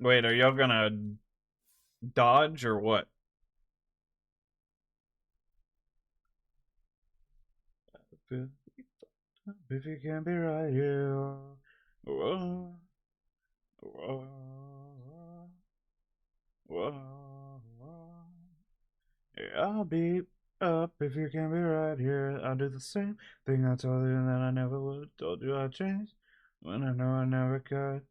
Wait, are y'all gonna dodge or what? If you can't be right here, whoa, whoa, whoa, whoa. I'll be up if you can be right here. I'll do the same thing I told you that I never would. Told you I'd change when I know I never could.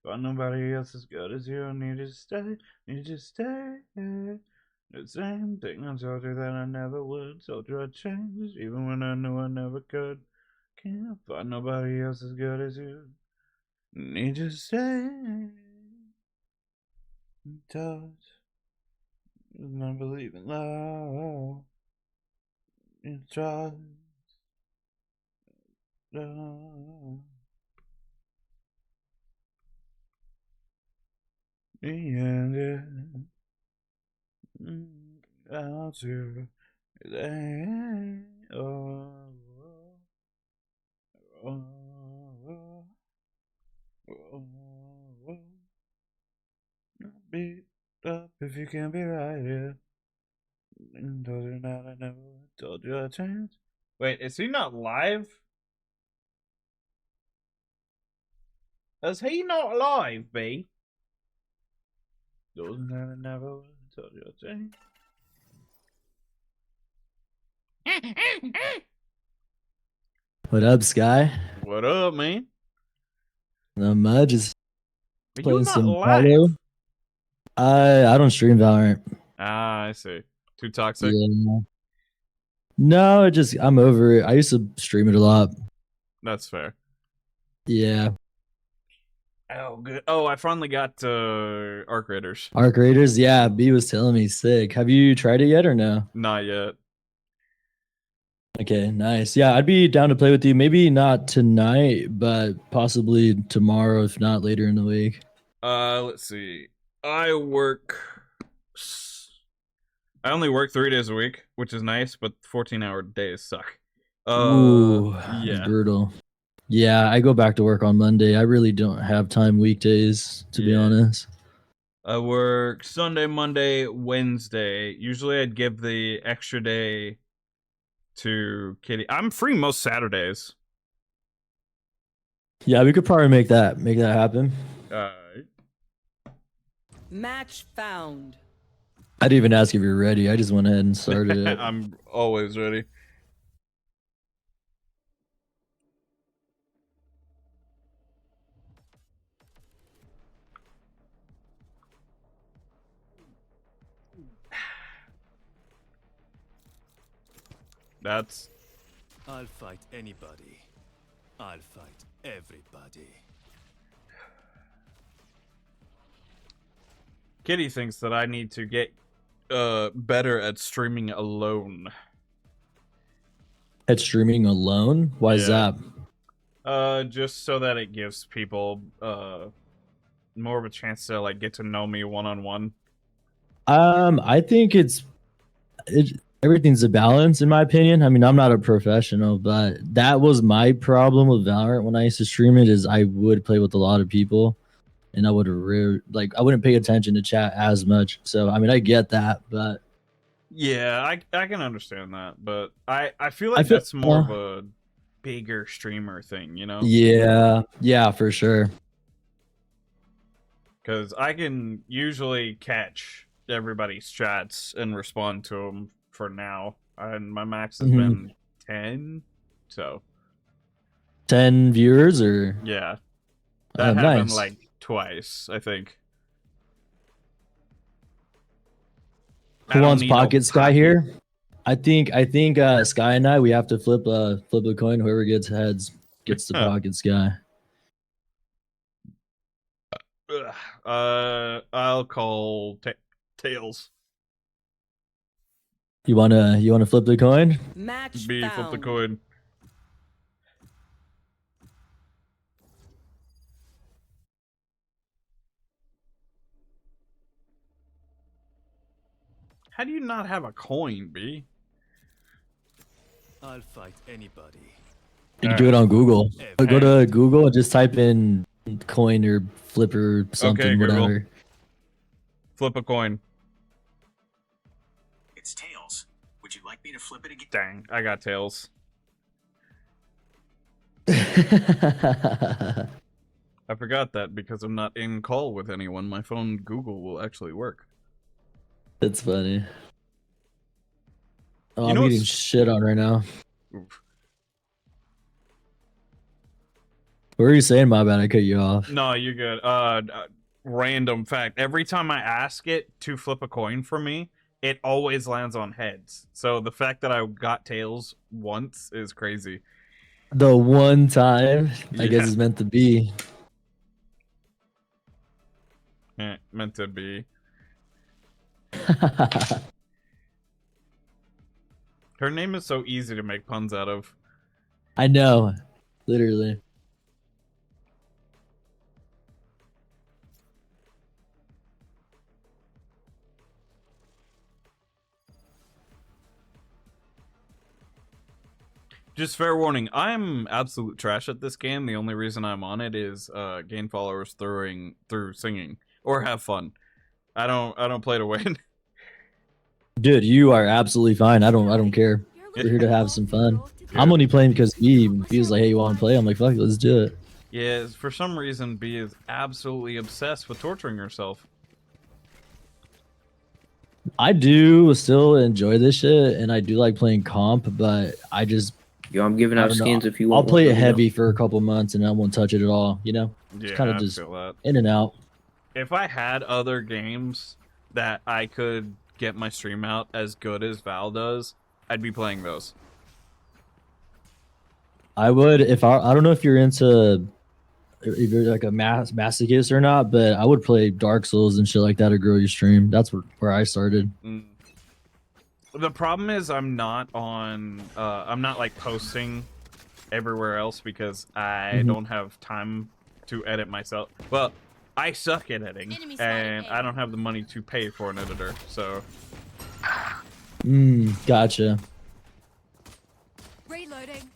But nobody else as good as you. Need you to stay. Need you to stay. The same thing I told you that I never would. Told you I'd change even when I knew I never could. Can't find nobody else as good as you. Need you to stay. Touch. I believe in love. In trust. Love. And out to the beat up if you can be right here. And told you that I never told you a chance. Wait, is he not live? Is he not live, B? Told you that I never told you a chance. What up, Sky? What up, man? Not much. Just Are playing you not some live? Halo. I don't stream Valorant. Ah, I see. Too toxic? Yeah. No, I'm over it. I used to stream it a lot. That's fair. Yeah. Oh, good. Oh, I finally got Arc Raiders. Arc Raiders, yeah, B was telling me sick. Have you tried it yet or no? Not yet. Okay, nice. Yeah, I'd be down to play with you. Maybe not tonight, but possibly tomorrow, if not later in the week. Let's see. I only work 3 days a week, which is nice, but 14-hour days suck. Ooh, yeah. brutal. Yeah, I go back to work on Monday. I really don't have time weekdays, to be honest. I work Sunday, Monday, Wednesday. Usually I'd give the extra day to Kitty. I'm free most Saturdays. Yeah, we could probably make that happen. Match found. I didn't even ask if you're ready. I just went ahead and started it. I'm always ready. That's... I'll fight anybody. I'll fight everybody. Kitty thinks that I need to get better at streaming alone. At streaming alone? Why is that? Just so that it gives people more of a chance to like get to know me one-on-one. I think everything's a balance in my opinion. I mean, I'm not a professional, but that was my problem with Valorant when I used to stream it. Is I would play with a lot of people, and I would I wouldn't pay attention to chat as much. So I mean, I get that, but yeah, I can understand that, but I feel like that's more of a bigger streamer thing, you know? Yeah, for sure. Because I can usually catch everybody's chats and respond to them for now, and my max has been 10, so 10 viewers or yeah, that happened nice. like twice, I think. Who wants pocket Sky here? I think Sky and I, we have to flip a coin. Whoever gets heads gets the pocket Sky. I'll call tails. You wanna flip the coin? Match B, flip the coin. How do you not have a coin, B? I'll fight anybody. You can do it on Google. Go to Google and just type in coin or flip or something, Okay, Google. whatever. Flip a coin. It's tails. Would you like me to flip it again? Dang, I got tails. I forgot that because I'm not in call with anyone. My phone Google will actually work. That's funny. Oh, You know I'm getting what's- shit on right now. What were you saying? My bad, I cut you off. No, you're good. Random fact. Every time I ask it to flip a coin for me, it always lands on heads. So the fact that I got tails once is crazy. The one time, I guess Yeah. it's meant to be. Meant to be. Her name is so easy to make puns out of. I know, literally. Just fair warning, I'm absolute trash at this game. The only reason I'm on it is gain followers through singing or have fun. I don't play to win. Dude, you are absolutely fine. I don't care. We're here to have some fun. I'm only playing because he was like, "Hey, you want to play?" I'm like, "Fuck, let's do it." Yeah, for some reason, B is absolutely obsessed with torturing herself. I do still enjoy this shit, and I do like playing comp, but I just I'm giving I out don't know. skins if you I'll want. play one, it let me know. heavy for a couple months, and I won't touch it at all. You know, Yeah, kind of I just feel that. in and out. If I had other games that I could get my stream out as good as Val does, I'd be playing those. I would if I don't know if you're into if you're like a masochist or not, but I would play Dark Souls and shit like that to grow your stream. That's where I started. The problem is I'm not like posting everywhere else because I don't have time to edit myself. Well, I suck at editing and I don't have the money to pay for an editor, so Gotcha. Reloading.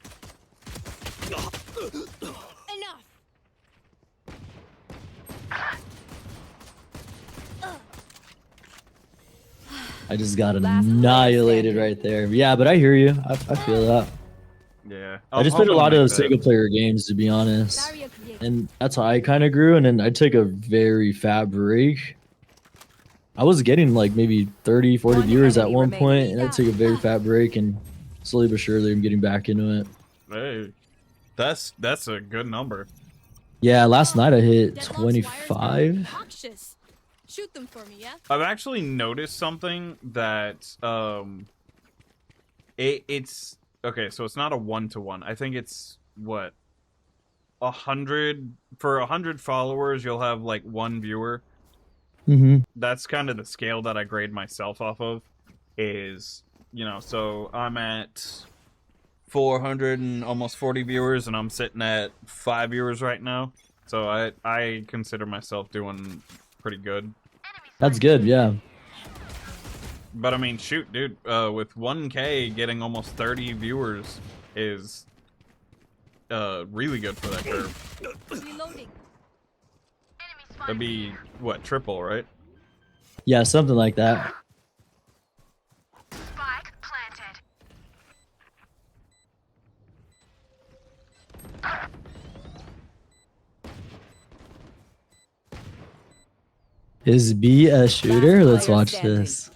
Enough. I just got annihilated right there. Yeah, but I hear you. I feel that. yeah. I just played a lot of single player games, to be honest, and that's how I kind of grew. And then I took a very fat break. I was getting like maybe 30, 40 viewers at one point, and I took a very fat break, and slowly but surely I'm getting back into it. Hey, that's a good number. Yeah, last night I hit 25. Noxious. Shoot them for me, yeah? I've actually noticed something that it's okay, so it's not a 1-to-1. I think it's what 100 for 100 followers you'll have like one viewer. That's kind of the scale that I grade myself off of, is, you know, so I'm at 400 and almost 40 viewers and I'm sitting at 5 viewers right now. So I consider myself doing pretty good. That's good, yeah. But I mean, shoot, dude, with 1K getting almost 30 viewers is really good for that curve. Reloading. That'd be, what, triple, right? Yeah, something like that. Spike planted. Is B a shooter? Let's watch this.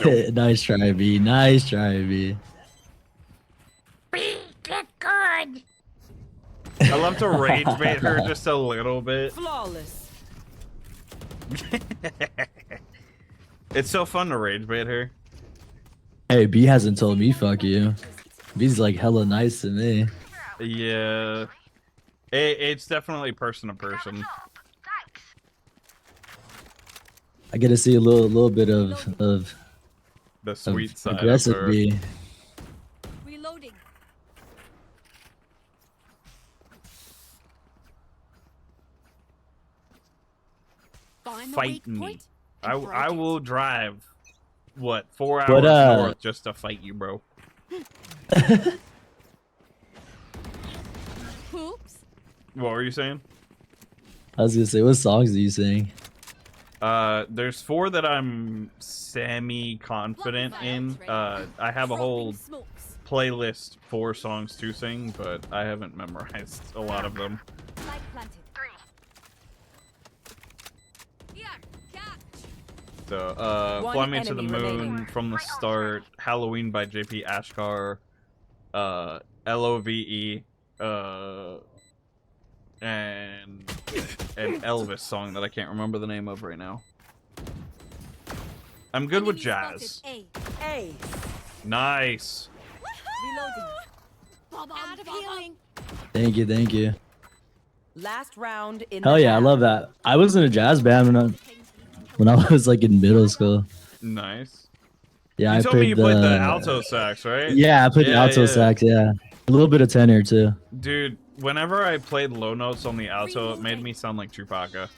Nice try, B. Nice try, B. Get good. I love to rage bait her just a little bit. Flawless. It's so fun to rage bait her. Hey, B hasn't told me fuck you. B's like hella nice to me. Yeah. It's definitely person to person. I get to see a little bit of The sweet side of aggressive her. B. Reloading. Find the Fight weak me. point. I will drive, what, 4 hours But, north just to fight you, bro. Oops. What were you saying? I was gonna say, what songs do you sing? There's 4 that I'm semi-confident in. I have a whole playlist for songs to sing, but I haven't memorized a lot of them. Light planted. 3. Here, catch. though. One Fly Me to the enemy Moon, remaining. From the Start, Halloween by JP Ashkar, LOVE, and an Elvis song that I can't remember the name of right now. I'm good with jazz. A. Nice. Reloading. Out of healing. Thank you, thank you. Last round in Hell the yeah, I half. love that. I was in a jazz band when I was like in middle school. Nice. Yeah, You I told me played you the played the alto sax, right? Yeah, I played the alto sax. Yeah, a little bit of tenor too. Dude, whenever I played low notes on the alto, it made me sound like Chewbacca.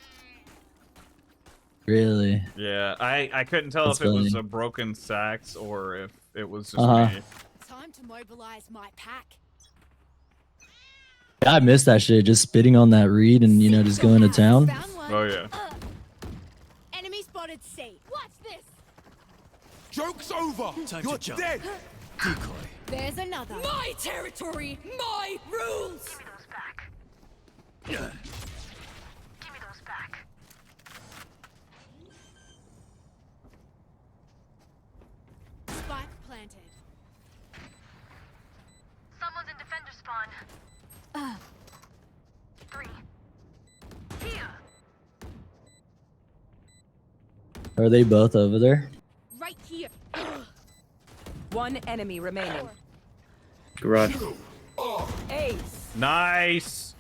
Really? Yeah, I couldn't tell That's if it was funny. a broken sax or if it was just Uh-huh. me. Time to mobilize my pack. Yeah, I missed that shit. Just spitting on that reed and just going to town. Oh yeah. Enemy spotted C. Watch this. Joke's over. You're dead. Decoy. There's another. My territory, my rules. Give me those back. Spike planted. Someone's in defender spawn. 3. Here. Are they both over there? Right here. One enemy remaining. Garage. Ace. Nice.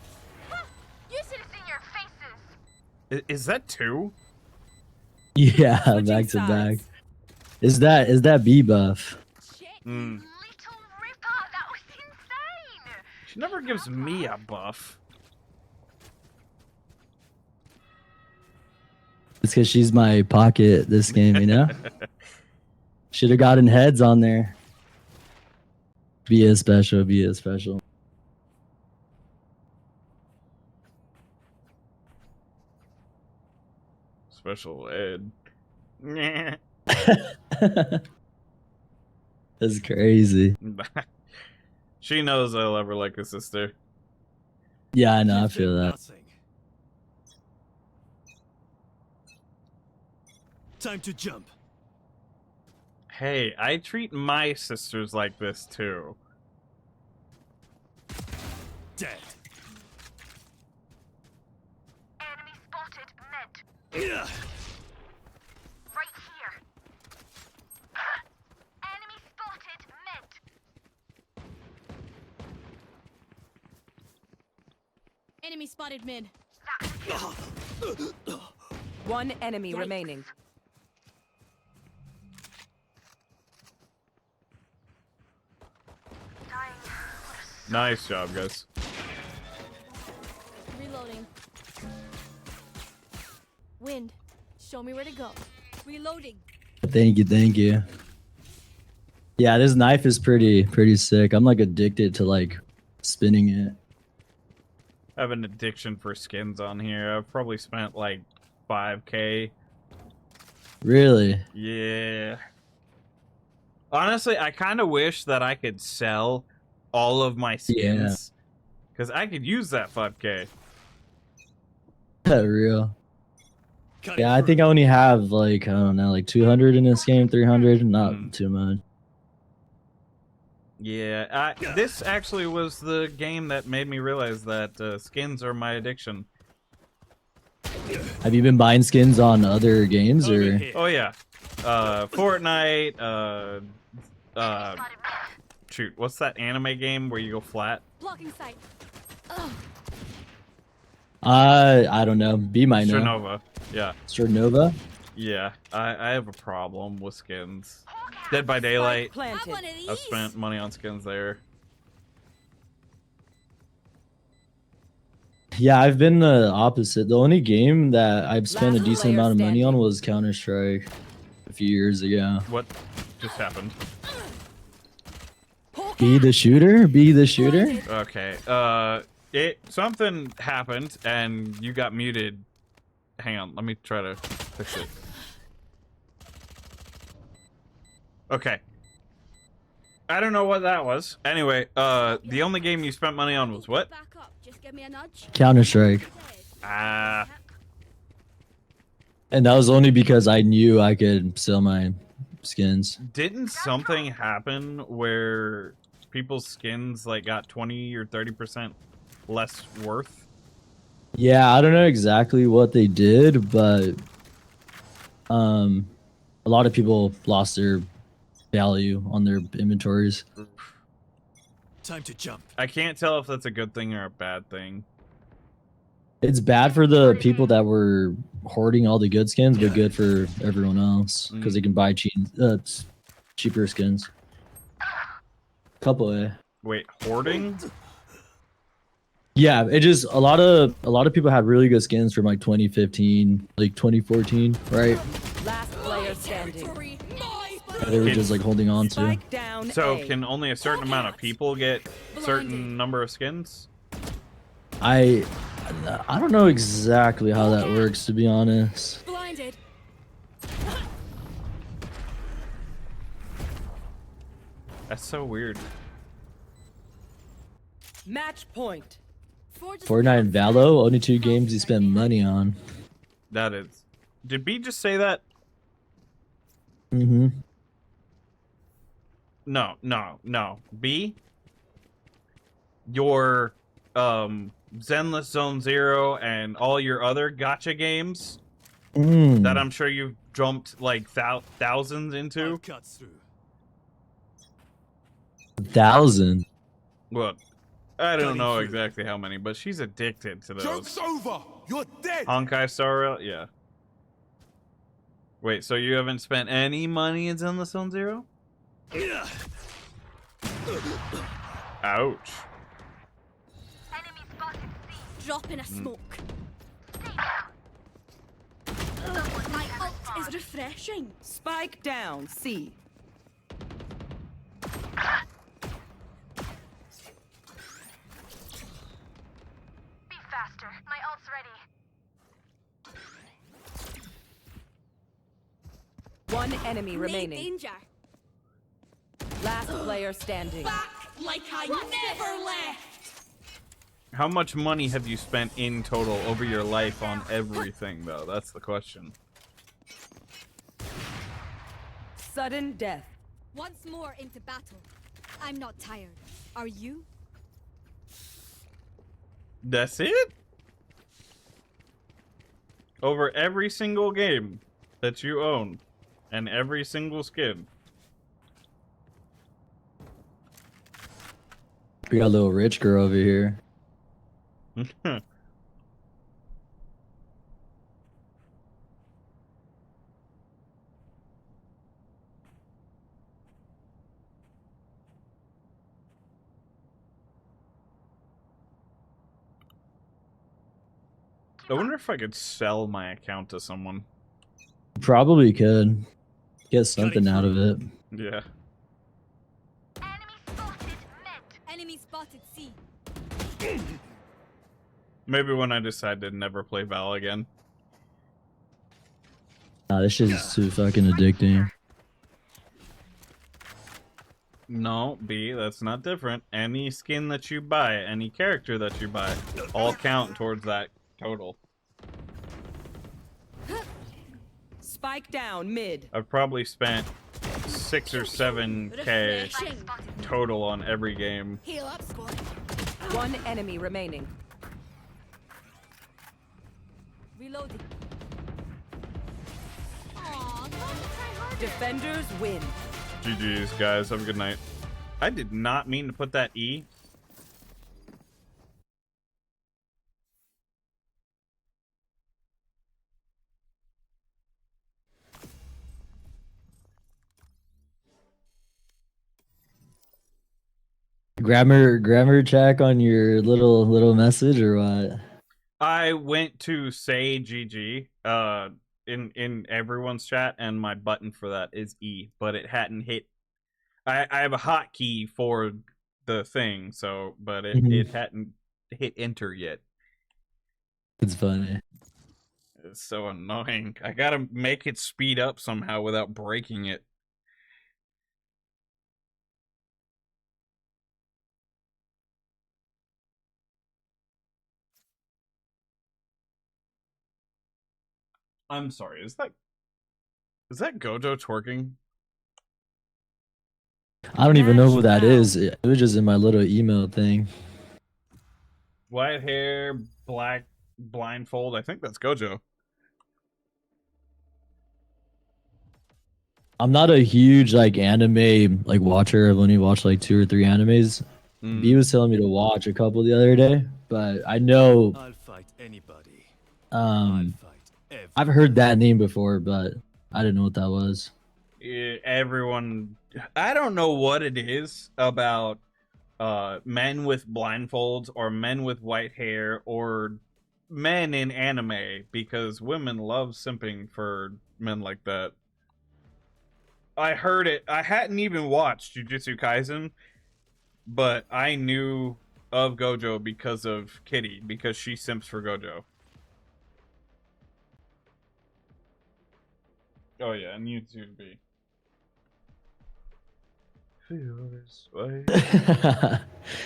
You should have seen your faces. Is that two? Yeah, back to back. Is that B buff? Mm. She never gives me a buff. It's because she's my pocket this game, Should have gotten heads on there. Be a special, be a special. Special ed. Nah. That's crazy. She knows I love her like a sister. Yeah, I know. I feel that. Time to jump. Hey, I treat my sisters like this too. Dead. Enemy spotted mid. Yeah. Right here. Enemy spotted mid. Enemy spotted mid. One enemy remaining. Nice job, guys. Reloading. Wind. Show me where to go. Reloading. Thank you, thank you. Yeah, this knife is pretty sick. I'm like addicted to like spinning it. I have an addiction for skins on here. I've probably spent like 5K. Really? Yeah. Honestly, I kind of wish that I could sell all of my skins. Because I could use that 5K. Real. Yeah, I think I only have like, I don't know, like 200 in this game, 300, not too much. Yeah, this actually was the game that made me realize that skins are my addiction. Have you been buying skins on other games or? Oh yeah, Fortnite. Shoot, what's that anime game where you go flat? Blocking sight. I don't know. B might know. Chernova. Yeah. Chernova? Yeah, I have a problem with skins. Dead by Daylight. Planted. I've spent money on skins there. Yeah, I've been the opposite. The only game that I've spent a Last decent player amount of money standing. on was Counter-Strike a few years ago. What just happened? Be the shooter? Be the shooter? Okay. Something happened and you got muted. Hang on, let me try to fix it. Okay. I don't know what that was. Anyway, the only game you spent money on was what? Back up. Just give me a nudge. Counter-Strike. Ah. And that was only because I knew I could sell my skins. Didn't something happen where people's skins like got 20 or 30% less worth? Yeah, I don't know exactly what they did, but a lot of people lost their value on their inventories. Time to jump. I can't tell if that's a good thing or a bad thing. It's bad for the people that were hoarding all the good skins, but good for everyone else because they can buy cheaper skins. Couple A. Wait, hoarding? Yeah, it just a lot of people had really good skins from like 2015, like 2014, right? Last player standing. That they were just like holding on to. Spike down So A. can only a certain amount of people get certain number of skins? I don't know exactly how that works, to be honest. Blinded. That's so weird. Match point. Fortnite and Valo, only 2 games you spend money on. That is. Did B just say that? Mm-hmm. No. B? Your Zenless Zone Zero and all your other gacha games that I'm sure you've jumped like thousands into. 1,000. Well, I don't know exactly how many, but she's addicted to those. Joke's over. You're dead. Honkai Star Rail? Yeah. Wait, so you haven't spent any money in Zenless Zone Zero? Ouch. Drop in a smoke. My ult is refreshing. Spike down C. Be faster. My ult's ready. One enemy Great remaining. danger. Last player standing. Back like I never left. How much money have you spent in total over your life on everything, though? That's the question. Sudden death. Once more into battle. I'm not tired. Are you? That's it? Over every single game that you own and every single skin. We got a little rich girl over here. I wonder if I could sell my account to someone. Probably could get something out of it. Yeah. Enemy spotted C. Maybe when I decide to never play Val again. Nah, this shit is too fucking addicting. No, B, that's not different. Any skin that you buy, any character that you buy, all count towards that total. Spike down mid. I've probably spent 6 or 7K total on every game. Heal up, squad. One enemy remaining. Reloading. Aw, don't try harder. Defenders win. GG's, guys. Have a good night. I did not mean to put that E. Grammar check on your little message or what? I went to say GG in everyone's chat, and my button for that is E, but it hadn't hit. I have a hotkey for the thing, so but it hadn't hit enter yet. It's funny. It's so annoying. I gotta make it speed up somehow without breaking it. I'm sorry. Is that Gojo twerking? I don't even know who that is. It was just in my little email thing. White hair, black blindfold. I think that's Gojo. I'm not a huge like anime like watcher. I've only watched like 2 or 3 animes. B was telling me to watch a couple the other day, but I know I'll fight anybody. I've heard that name before, but I didn't know what that was. Everyone, I don't know what it is about men with blindfolds or men with white hair or men in anime, because women love simping for men like that. I heard it. I hadn't even watched Jujutsu Kaisen, but I knew of Gojo because of Kitty, because she simps for Gojo. Oh yeah, and you too, B. Feel this way.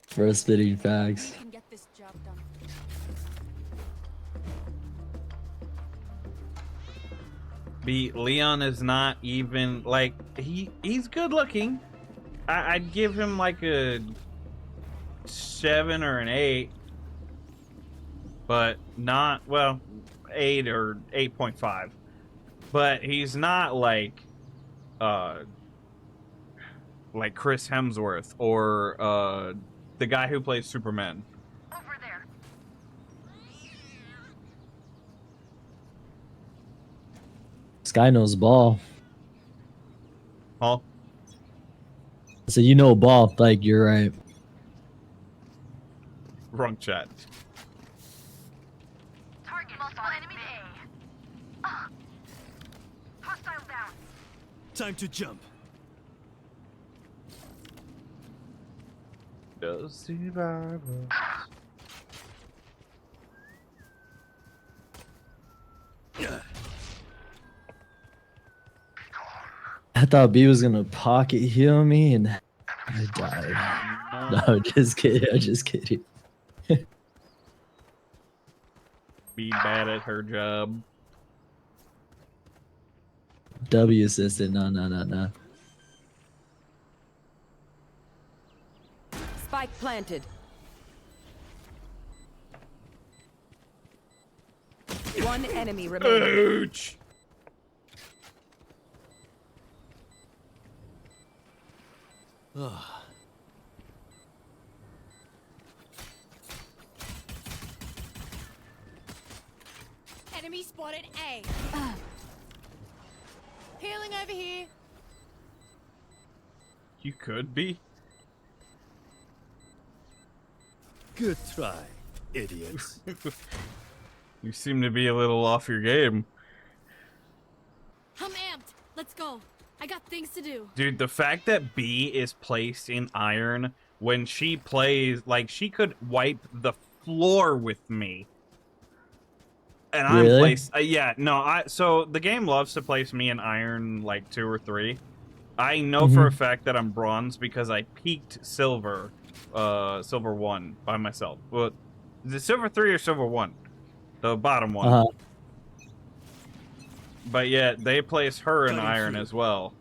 For spitting facts. We can get this job done. B, Leon is not even like he's good looking. I'd give him like a 7 or an 8, but not, well, 8 or 8.5. But he's not like Chris Hemsworth or the guy who plays Superman. Over there. This guy knows ball. Huh? So you know ball, like you're right. Wrong chat. Target multiple enemies A. Hostile down. Time to jump. Does survival. I thought B was gonna pocket heal me and I died. No, just kidding. I'm just kidding. Be bad at her job. W assistant. No. Spike planted. One enemy remaining. Ouch. Enemy spotted A. Healing over here. You could be. Good try, idiots. You seem to be a little off your game. I'm amped. Let's go. I got things to do. Dude, the fact that B is placed in iron when she plays, like, she could wipe the floor with me. And I'm Really? placed, yeah, no, so the game loves to place me in iron, like, 2 or 3. I know for a fact that I'm bronze because I peaked silver, silver 1 by myself. Well, is it silver 3 or silver 1? The bottom one. But yet, they place her in iron as well.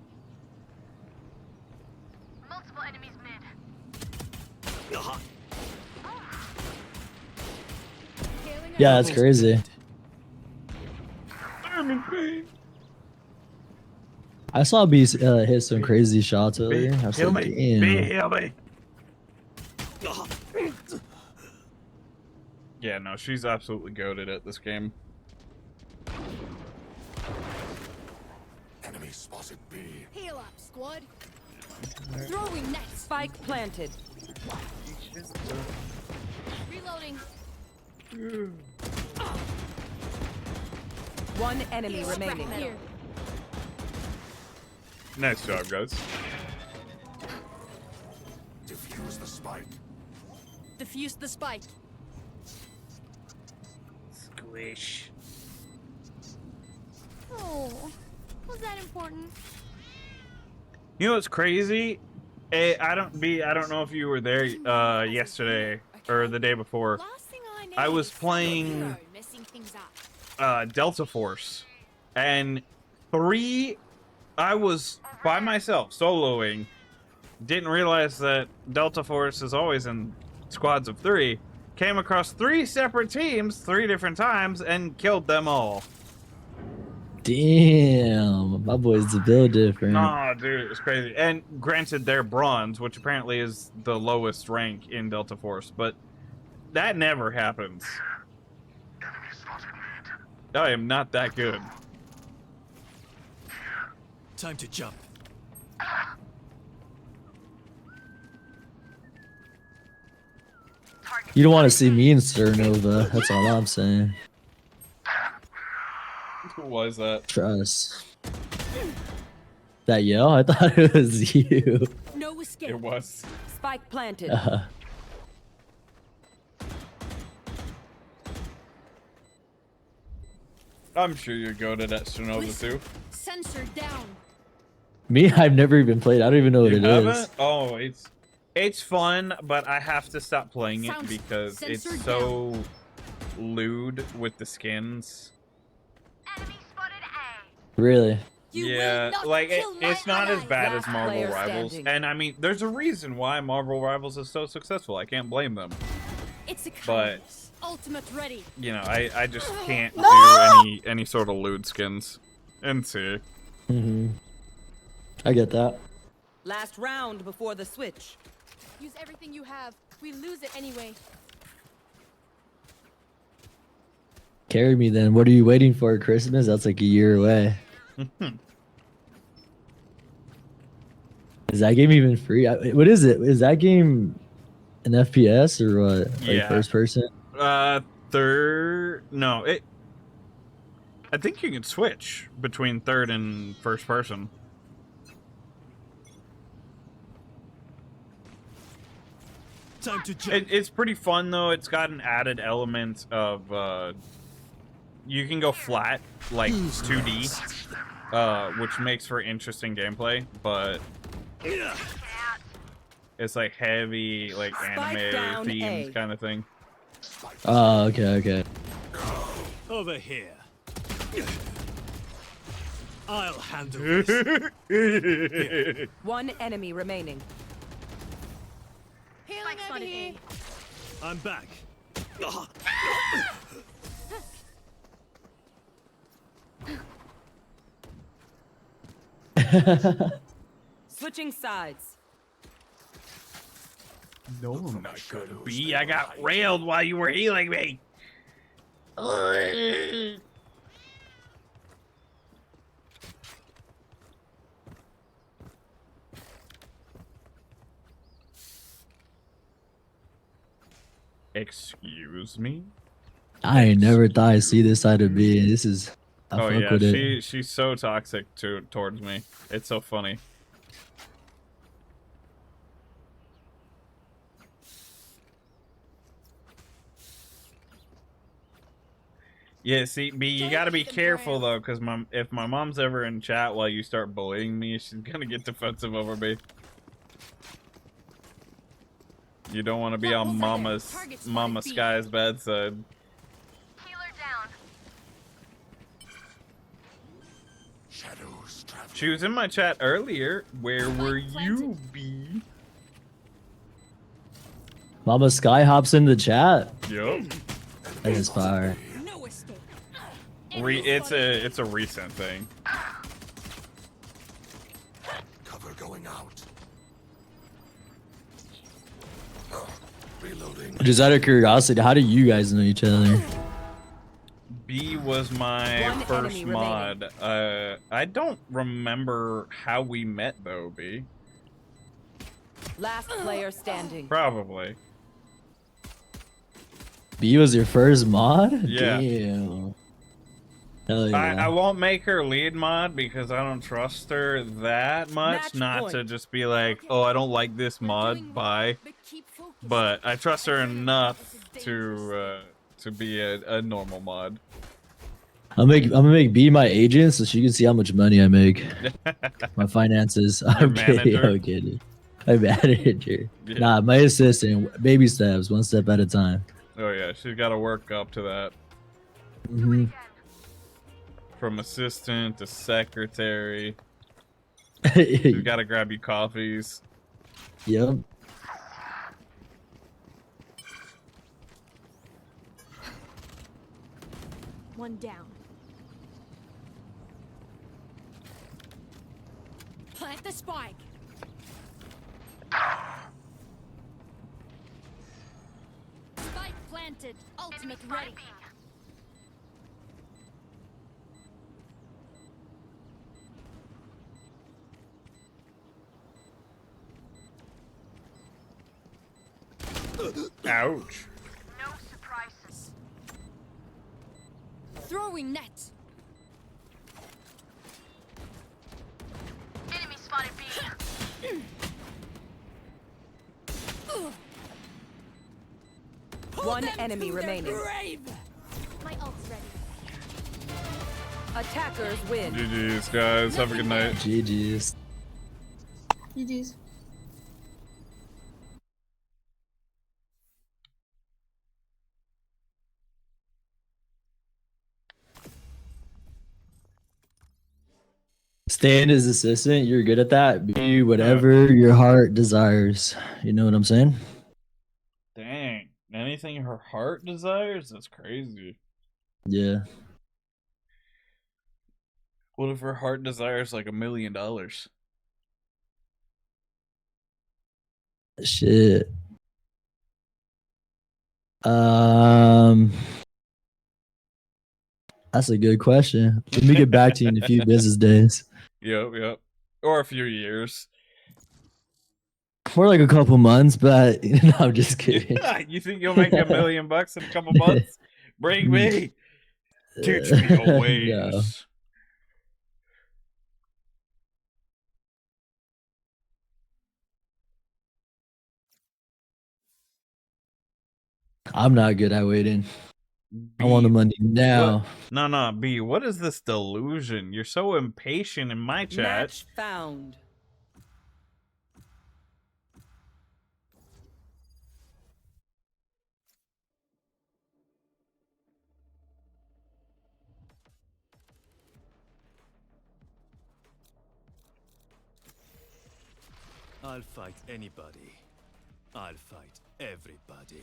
Multiple enemies mid. Yeah, that's crazy. I saw B hit some crazy shots earlier. I was Heal like, me. damn. B, heal me. Yeah, no, she's absolutely goated at this game. Enemy spotted B. Heal up, squad. Throwing next. Spike planted. Reloading. One enemy Heal up remaining. right here. Nice job, guys. Defuse the spike. Defuse the spike. Squish. Oh, was that important? You know what's crazy? I don't know if you were there yesterday or the day before. I was playing Messing things up. Delta Force And I was by myself, soloing. Didn't realize that Delta Force is always in squads of 3. Came across 3 separate teams 3 different times and killed them all. Damn, my boy's a bit different. Nah, dude, it was crazy. And granted, they're bronze, which apparently is the lowest rank in Delta Force, but that never happens. I am not that good. Time to jump. You don't want to see me in Cernova. That's all I'm saying. Why is that? Trust. That yell? I thought it was you. No escape. It was. Spike planted. I'm sure you're goated at Cernova too. Sensor down. Me? I've never even played. I don't even know what You it haven't? is. Oh, it's fun, but I have to stop playing it Sounds because it's censored so lewd with the skins. Really? Yeah, like it's not as bad as Last Marvel player Rivals, standing. and I mean, there's a reason why Marvel Rivals is so successful. I can't blame them, It's a but ultimate ready. you know, I just can't No! do any sort of lewd skins. NC. I get that. Last round before the switch. Use everything you have. We lose it anyway. Carry me then. What are you waiting for? Christmas? That's like a year away. Is that game even free? What is it? Is that game an FPS or what? Like Yeah. first person? No, I think you can switch between third and first person. Time to jump. It's pretty fun though. It's got an added element of you can go flat like 2D, which makes for interesting gameplay, but it's like heavy like anime down themes A. kind of thing. Oh, okay. Over here. I'll handle this. Here. One enemy remaining. Healing over here. I'm back. Switching sides. No, I'm not good. B, I got railed while you were healing me. Excuse me? I never thought I'd see this side of B. This is. I Oh fuck yeah, with it. she's so toxic towards me. It's so funny. Yeah, see, B, you gotta be careful though, because if my mom's ever in chat while you start bullying me, she's gonna get defensive over me. You don't want to be on Mama Sky's bad side. She was in my chat earlier. Where were you, B? Mama Sky hops in the chat. Yup. That is fire. It's a recent thing. Cover going out. Reloading. Just out of curiosity, how do you guys know each other? B was my One first enemy mod. I don't remember how we met though, B. Last player standing. Probably. B was your first mod? Yeah. Damn. Hell yeah. I won't make her lead mod because I don't trust her that much. Match Not point. to just be like, oh, I don't like this mod, bye. But I trust her enough to be a normal mod. I'm gonna make B my agent so she can see how much money I make. My finances. I'm kidding. manager? I'm kidding. My manager. Yeah. Nah, my assistant. Baby steps, one step at a time. Oh yeah, she's got to work up to that. Mhm. From assistant to secretary. You gotta grab you coffees. Yep. One down. Plant the spike. Spike planted. Ultimate ready. Ouch. No surprises. Throwing net. Enemy spotted B. One enemy remaining. My ult's ready. Attackers win. GG's, guys. Have a good night. GG's. GG's. Stand as assistant, you're good at that. Be whatever your heart desires. You know what I'm saying? Dang. Anything her heart desires? That's crazy. Yeah. What if her heart desires like $1 million? Shit. That's a good question. Let me get back to you in a few business days. Yep. Or a few years. For like a couple months, but no, I'm just kidding. You think you'll make $1 million in a couple months? Bring me. Teach me your ways. No. I'm not good at waiting. I want the money now. No, B, what is this delusion? You're so impatient in my chat. Match found. I'll fight anybody. I'll fight everybody.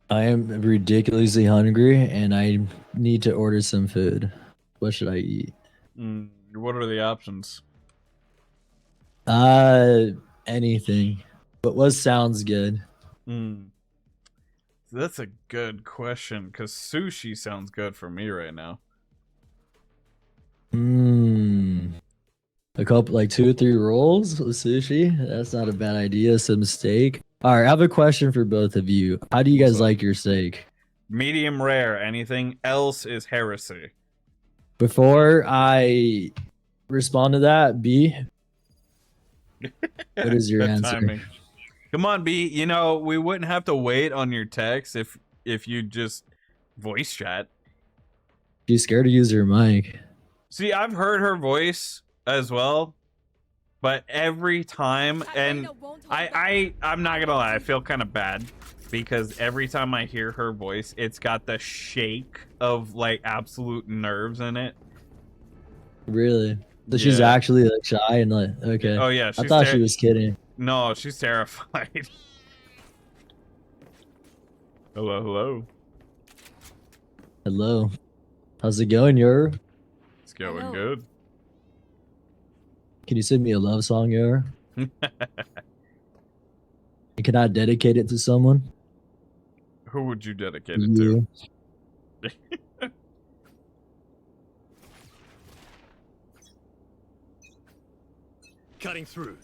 I am ridiculously hungry and I need to order some food. What should I eat? What are the options? Anything. But what sounds good? That's a good question because sushi sounds good for me right now. A couple, like 2 or 3 rolls of sushi. That's not a bad idea. Some steak. All right, I have a question for both of you. How do you guys like your steak? Medium rare. Anything else is heresy. Before I respond to that, B, what is your Good answer? timing. Come on, B. You know, we wouldn't have to wait on your text if you just voice chat. She's scared to use her mic. See, I've heard her voice as well, but every time, and I'm not gonna lie, I feel kind of bad because every time I hear her voice, it's got the shake of like absolute nerves in it. Really? So she's actually like shy and like, okay. Oh yeah, I thought she was kidding. No, she's terrified. Hello. Hello. How's it going, Yor? It's going good. Can you send me a love song, Yor? Can I dedicate it to someone? Who would you dedicate it to? Cutting through.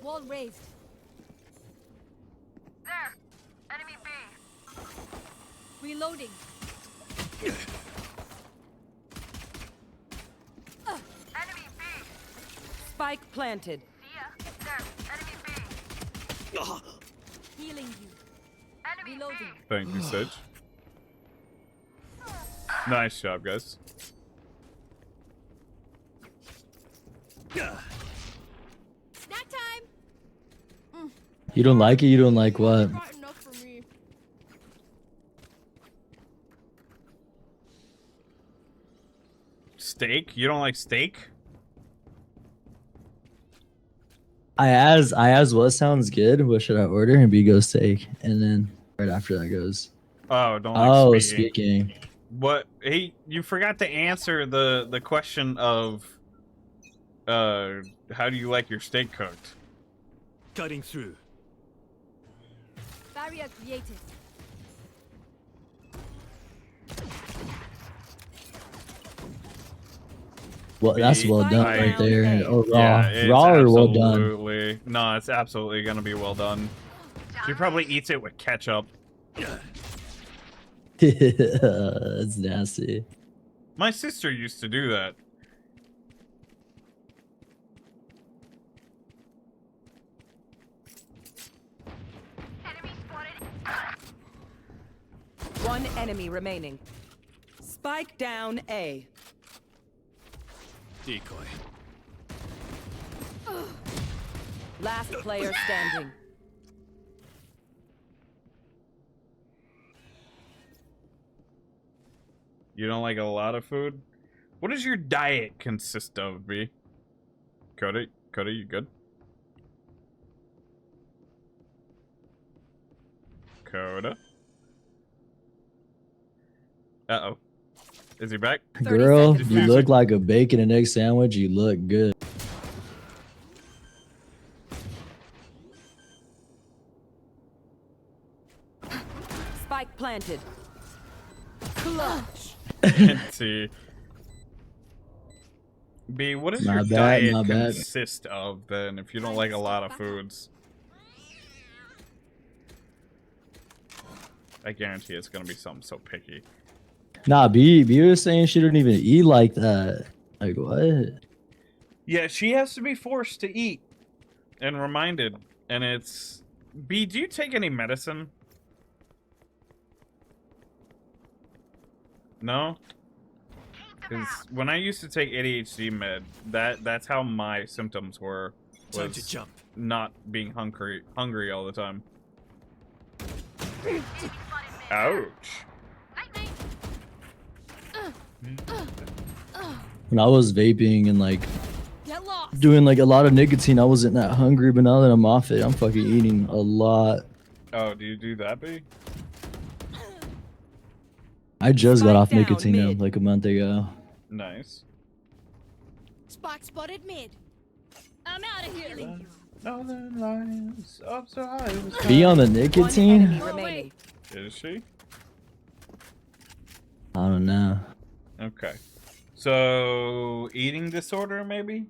Wall raised. There. Enemy B. Reloading. Enemy B. Spike planted. There. Enemy B. Healing you. Enemy Reloading. Thank you, Sedge. Nice job, guys. Snack time. You don't like it? You don't like what? Not enough for me. Steak? You don't like steak? I asked what sounds good. What should I order? And B goes steak, and then right after that goes. Oh, don't like speaking. What? Hey, you forgot to answer the question of how do you like your steak cooked? Cutting through. Barrier created. Well, that's well done right there. Oh, raw, Yeah, it's raw or well done. absolutely- No, it's absolutely gonna be well done. She probably eats it with ketchup. That's nasty. My sister used to do that. One enemy remaining. Spike down A. Decoy. Last player standing. You don't like a lot of food? What does your diet consist of, B? Cody, you good? Coda? Uh-oh. Is he back? Girl, you look like a bacon and egg sandwich. You look good. Spike planted. Clutch. See. B, what does My your bad, diet my bad. consist of, then, if you don't like a lot of foods? I guarantee it's gonna be something so picky. Nah, B was saying she didn't even eat like that. Like what? Yeah, she has to be forced to eat and reminded. And it's... B, do you take any medicine? No? Because when I used to take ADHD med, that's how my symptoms were. Time to jump. Not being hungry all the time. Ouch. When I was vaping and like Get lost. doing like a lot of nicotine, I wasn't that hungry. But now that I'm off it, I'm fucking eating a lot. Oh, do you do that, B? I just got off down, nicotine mid. like a month ago. Nice. Spike spotted mid. I'm out of here. Northern Lions up so high. Be on the One nicotine? enemy remaining. Is she? I don't know. Okay. So, eating disorder, maybe?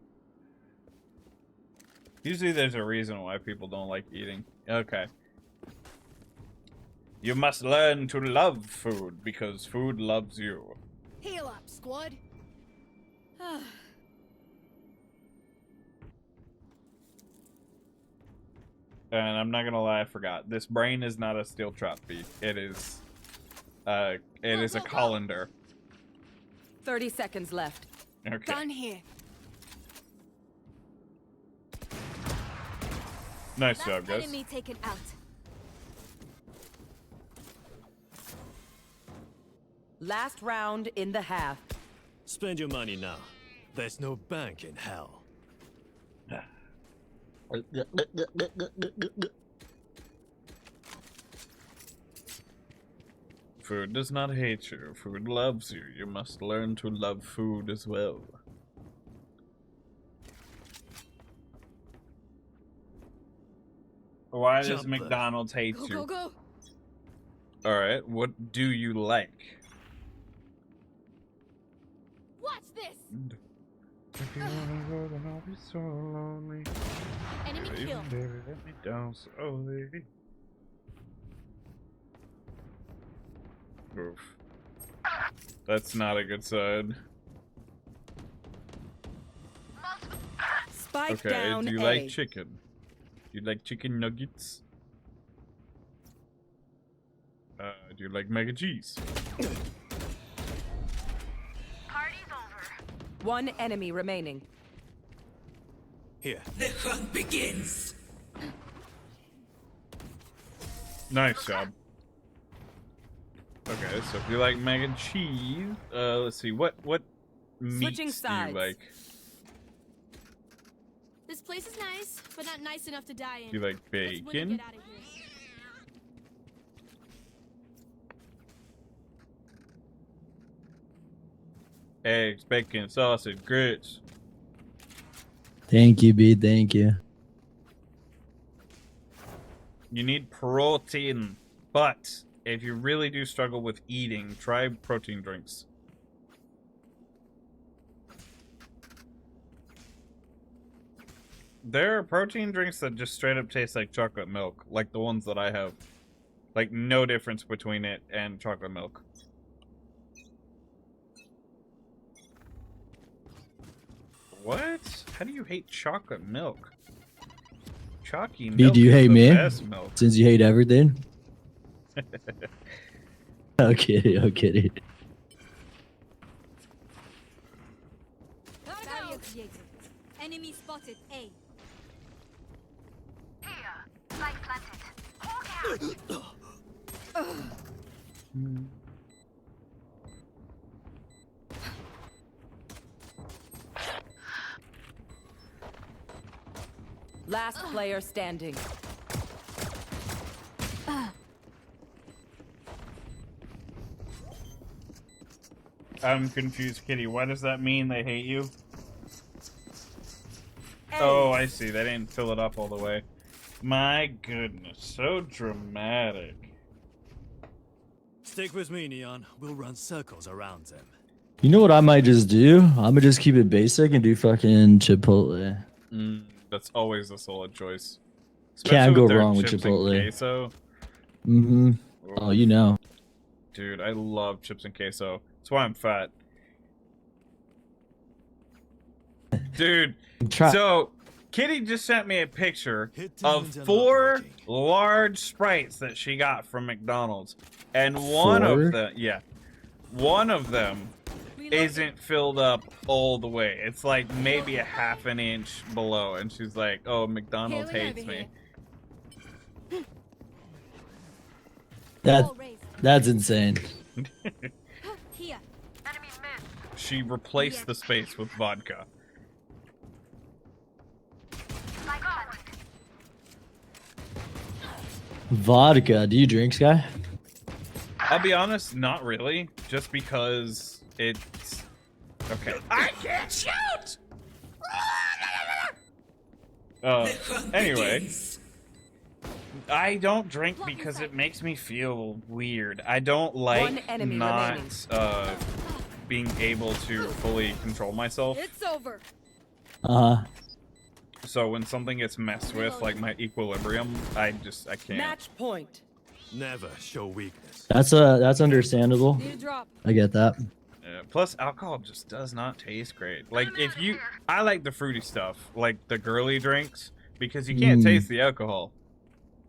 Usually there's a reason why people don't like eating. Okay. You must learn to love food, because food loves you. Heal up, squad. And I'm not gonna lie, I forgot. This brain is not a steel trap B. It is a colander. 30 seconds left. Okay. Done here. Nice job, guys. Enemy taken out. Last round in the half. Spend your money now. There's no bank in hell. Food does not hate you. Food loves you. You must learn to love food as well. Why does McDonald's hate Go, you? go, go. Alright, what do you like? Watch this. If you wanna go, then I'll be so lonely. Enemy Baby, kill. baby, let me down slowly. Oof. That's not a good sign. Spike Okay, down do you A. like chicken? You like chicken nuggets? Do you like mac and cheese? One enemy remaining. Here. The hunt begins. Nice job. Okay, so if you like mac and cheese, let's see, what Switching meats do sides. you like? This place is nice, but not nice enough to die in. Do you like Let's win and bacon? get out of here. Eggs, bacon, sausage, grits. Thank you, B. Thank you. You need protein, but if you really do struggle with eating, try protein drinks. There are protein drinks that just straight up taste like chocolate milk, like the ones that I have. Like, no difference between it and chocolate milk. What? How do you hate chocolate milk? Chalky B, milk do you is hate the me? best milk. Since you hate everything? I'm kidding, I'm kidding. Barrier created. Enemy spotted. A. Here. Light planted. Hold out. Last player standing. I'm confused, Kitty. Why does that mean they hate you? Oh, I see. They didn't fill it up all the way. My goodness, so dramatic. Stick with me, Neon. We'll run circles around them. You know what I might just do? I'm gonna just keep it basic and do fucking Chipotle. That's always a solid choice. Can't go their wrong with chips and Chipotle. queso. Mm-hmm. Oh, you know. Dude, I love chips and queso. That's why I'm fat. Dude, so Kitty just sent me a picture of 4 large Sprites that she got from McDonald's. And one 4? of them, yeah, one of them isn't filled up all the way. It's like maybe a half an inch below. And she's like, oh, McDonald's hates me. That's insane. Here. Enemy missed. She replaced the space with vodka. Light planted. Vodka. Do you drink, Sky? I'll be honest, not really. Just because it's... Okay. I can't shoot! Anyway. I don't drink because it makes me feel weird. I don't like not being able to fully control myself. It's over. Uh-huh. So when something gets messed with, like my equilibrium, I can't. Match point. Never show weakness. That's understandable. Need a drop. I get that. Plus, alcohol just does not taste great. Like, I like the fruity stuff, like the girly drinks, because you can't taste the alcohol.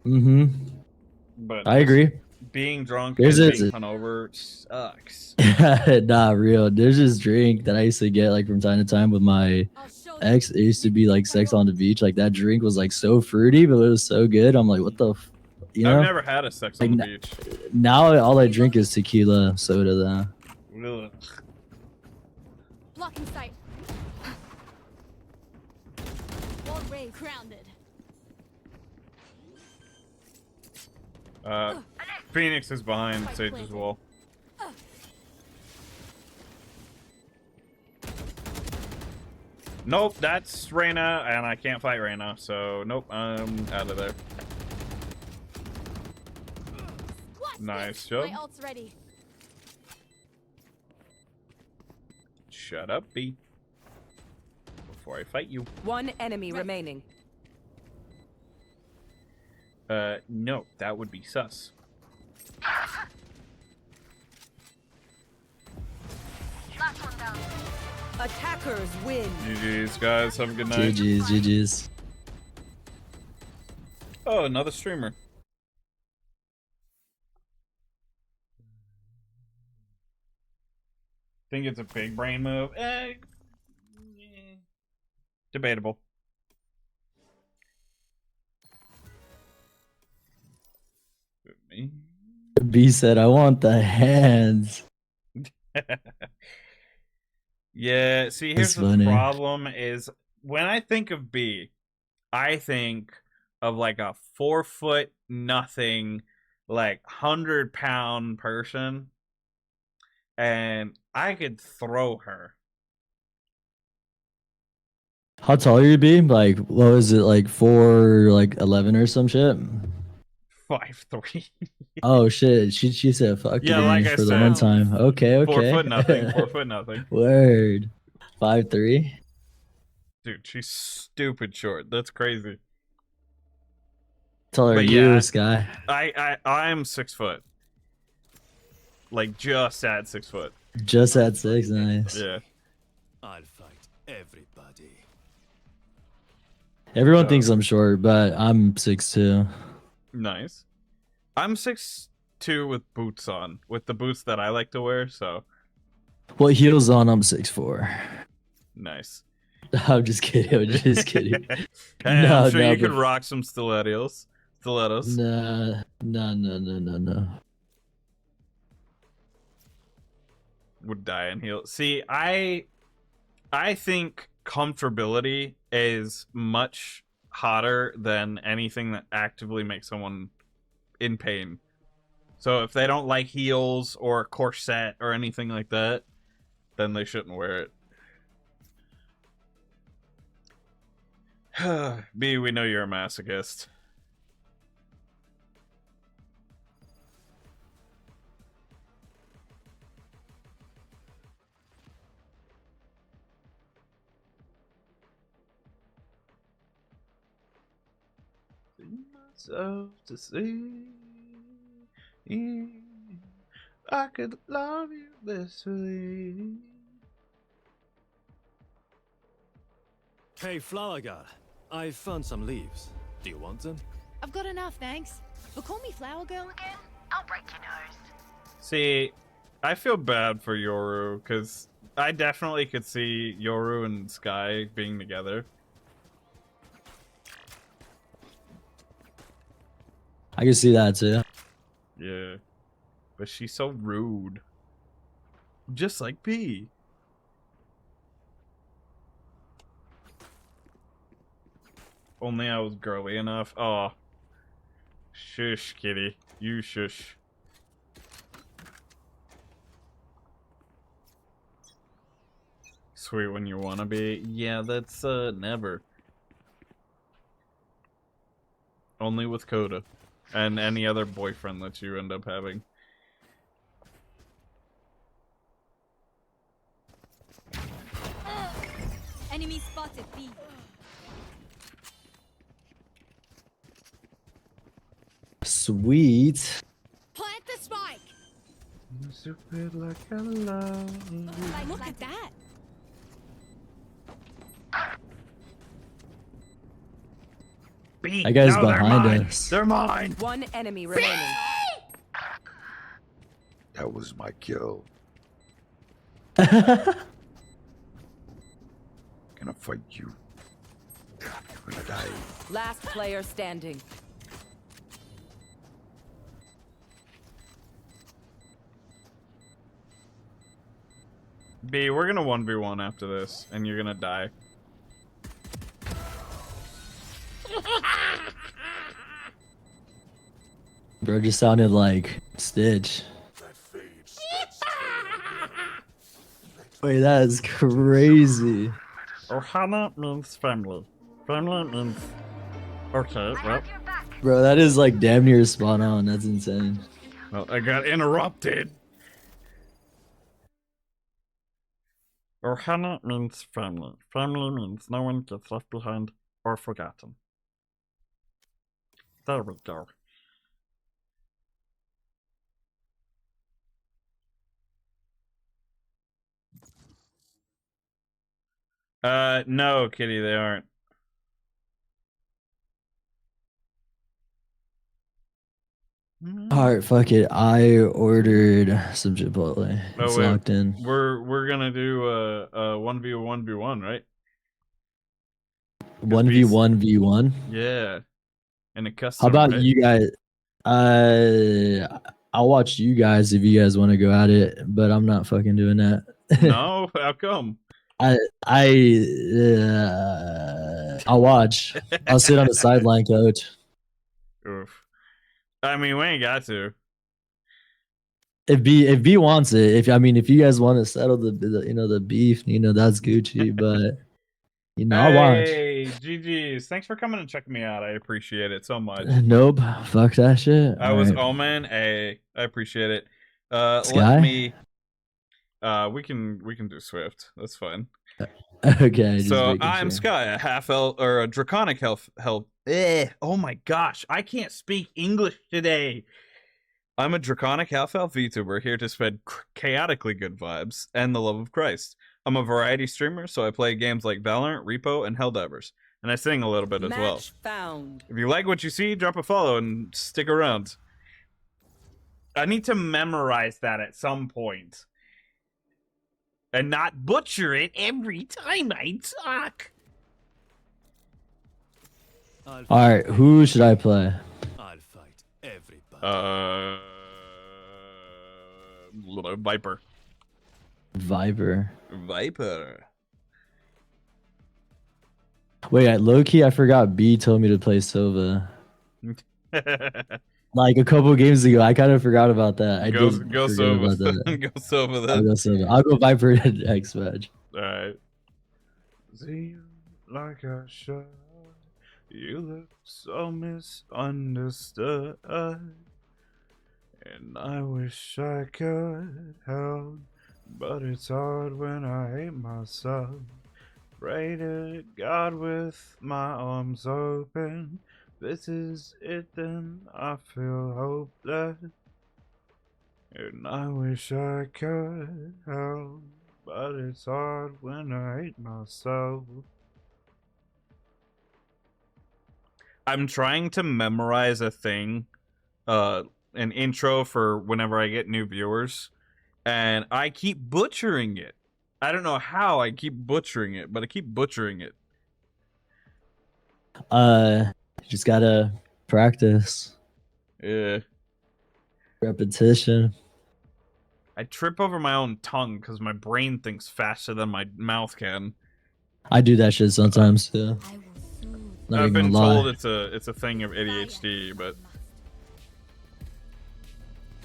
Mm-hmm. But I agree. Being drunk There's and a- being hungover sucks. Nah, real. There's this drink that I used to get like from time to time with my ex. It used to be like Sex on the Beach. Like that drink was like so fruity, but it was so good. I'm like, what the, you know? I've never had a Sex on the Beach. Now all I drink is tequila soda. Though. Ugh. Blocking sight. Wall raised. Grounded. Phoenix is behind Sage's wall. Nope, that's Reyna, and I can't fight Reyna, so nope, I'm out of there. Nice job. My ult's ready. Shut up, B. Before I fight you. One enemy remaining. No, that would be sus. Last one down. Attackers win. GG's, guys. Have a good night. GG's. Oh, another streamer. Think it's a big brain move? Debatable. me. B said, "I want the hands." Yeah, see, here's That's the funny. problem is when I think of B, I think of like a 4 foot nothing, like 100-pound person, and I could throw her. How tall are you, B? Like, what was it, like 4'11" or some shit? 5'3". Oh shit, she said fuck Yeah, it like I for the said, one time. Okay, 4 okay. foot nothing, 4 foot nothing. Word. 5'3". Dude, she's stupid short. That's crazy. Taller But than you, yeah, Sky. I'm 6 foot. Like just at 6 foot. Just at 6, nice. Yeah. I'll fight everybody. Everyone thinks I'm short, but I'm 6'2". Nice. I'm 6'2" with boots on, with the boots that I like to wear, so What heels on? I'm 6'4". nice. I'm just kidding. I'm just kidding. Hey, I'm sure you but- could rock some stilettos. Stilettos. No. Would die in heels. See, I think comfortability is much hotter than anything that actively makes someone in pain. So if they don't like heels or a corset or anything like that, then they shouldn't wear it. B, we know you're a masochist. Myself to see I could love you blissfully. Hey, Flower Girl. I found some leaves. Do you want them? I've got enough, thanks. But call me Flower Girl again, I'll break your nose. See, I feel bad for Yoru because I definitely could see Yoru and Sky being together. I can see that too. Yeah, but she's so rude. Just like P. Only I was girly enough. Oh. Shush, kitty. You shush. Sweet when you wanna be. Yeah, that's never. Only with Coda. And any other boyfriend that you end up having. Enemy spotted B. Sweet. Plant the spike. Stupid like I love you. Look at that. That guy's behind us. They're mine. One enemy remaining. That was my kill. That's Gonna fight you. You're gonna die. Last player standing. B, we're gonna 1v1 after this, and you're gonna die. Bro just sounded like Stitch. Wait, that is crazy. Ohana means family. Family means... Okay, well... Bro, that is like damn near spot on. That's insane. Well, I got interrupted. Ohana means family. Family means no one gets left behind or forgotten. There we go. No, Kitty, they aren't. Alright, fuck it. I ordered some Chipotle. Oh, It's wait. locked in. We're gonna do a 1v1v1, right? 1v1v1. Yeah. In a custom. How about right? you guys? I'll watch you guys if you guys want to go at it, but I'm not fucking doing that. No, how come? I'll watch. I'll sit on the sideline, coach. Oof. I mean, we ain't got to. If B wants it, if you guys want to settle the the beef, that's Gucci. But I'll watch. Hey, GG's. Thanks for coming and checking me out. I appreciate it so much. Nope. Fuck that shit. I was Omen. Hey, I appreciate it. Sky? Let me. We can do Swift. That's fine. Okay. Just So making I'm sure. Sky, a half elf or a draconic health. Oh my gosh, I can't speak English today. I'm a draconic half elf VTuber here to spread chaotically good vibes and the love of Christ. I'm a variety streamer, so I play games like Valorant, Repo, and Helldivers, and I sing a little bit as well. Match found. If you like what you see, drop a follow and stick around. I need to memorize that at some point. And not butcher it every time I talk. All right. Who should I play? I'll fight everybody. Viper. Viper. Wait, low key, I forgot B told me to play Sova. Like a couple games ago, I kind of forgot about that. Go forget Sova. about that. Go Sova I'll then. go Sova. I'll go Viper next match. Alright. See you like I should. You look so misunderstood. And I wish I could help, but it's hard when I hate myself. Pray to God with my arms open. This is it, then I feel hopeless. And I wish I could help, but it's hard when I hate myself. I'm trying to memorize a thing, an intro for whenever I get new viewers, and I keep butchering it. I don't know how I keep butchering it, but I keep butchering it. Just gotta practice. Yeah. Repetition. I trip over my own tongue because my brain thinks faster than my mouth can. I do that shit sometimes too. Not I've even been gonna lie. told it's a thing of ADHD, but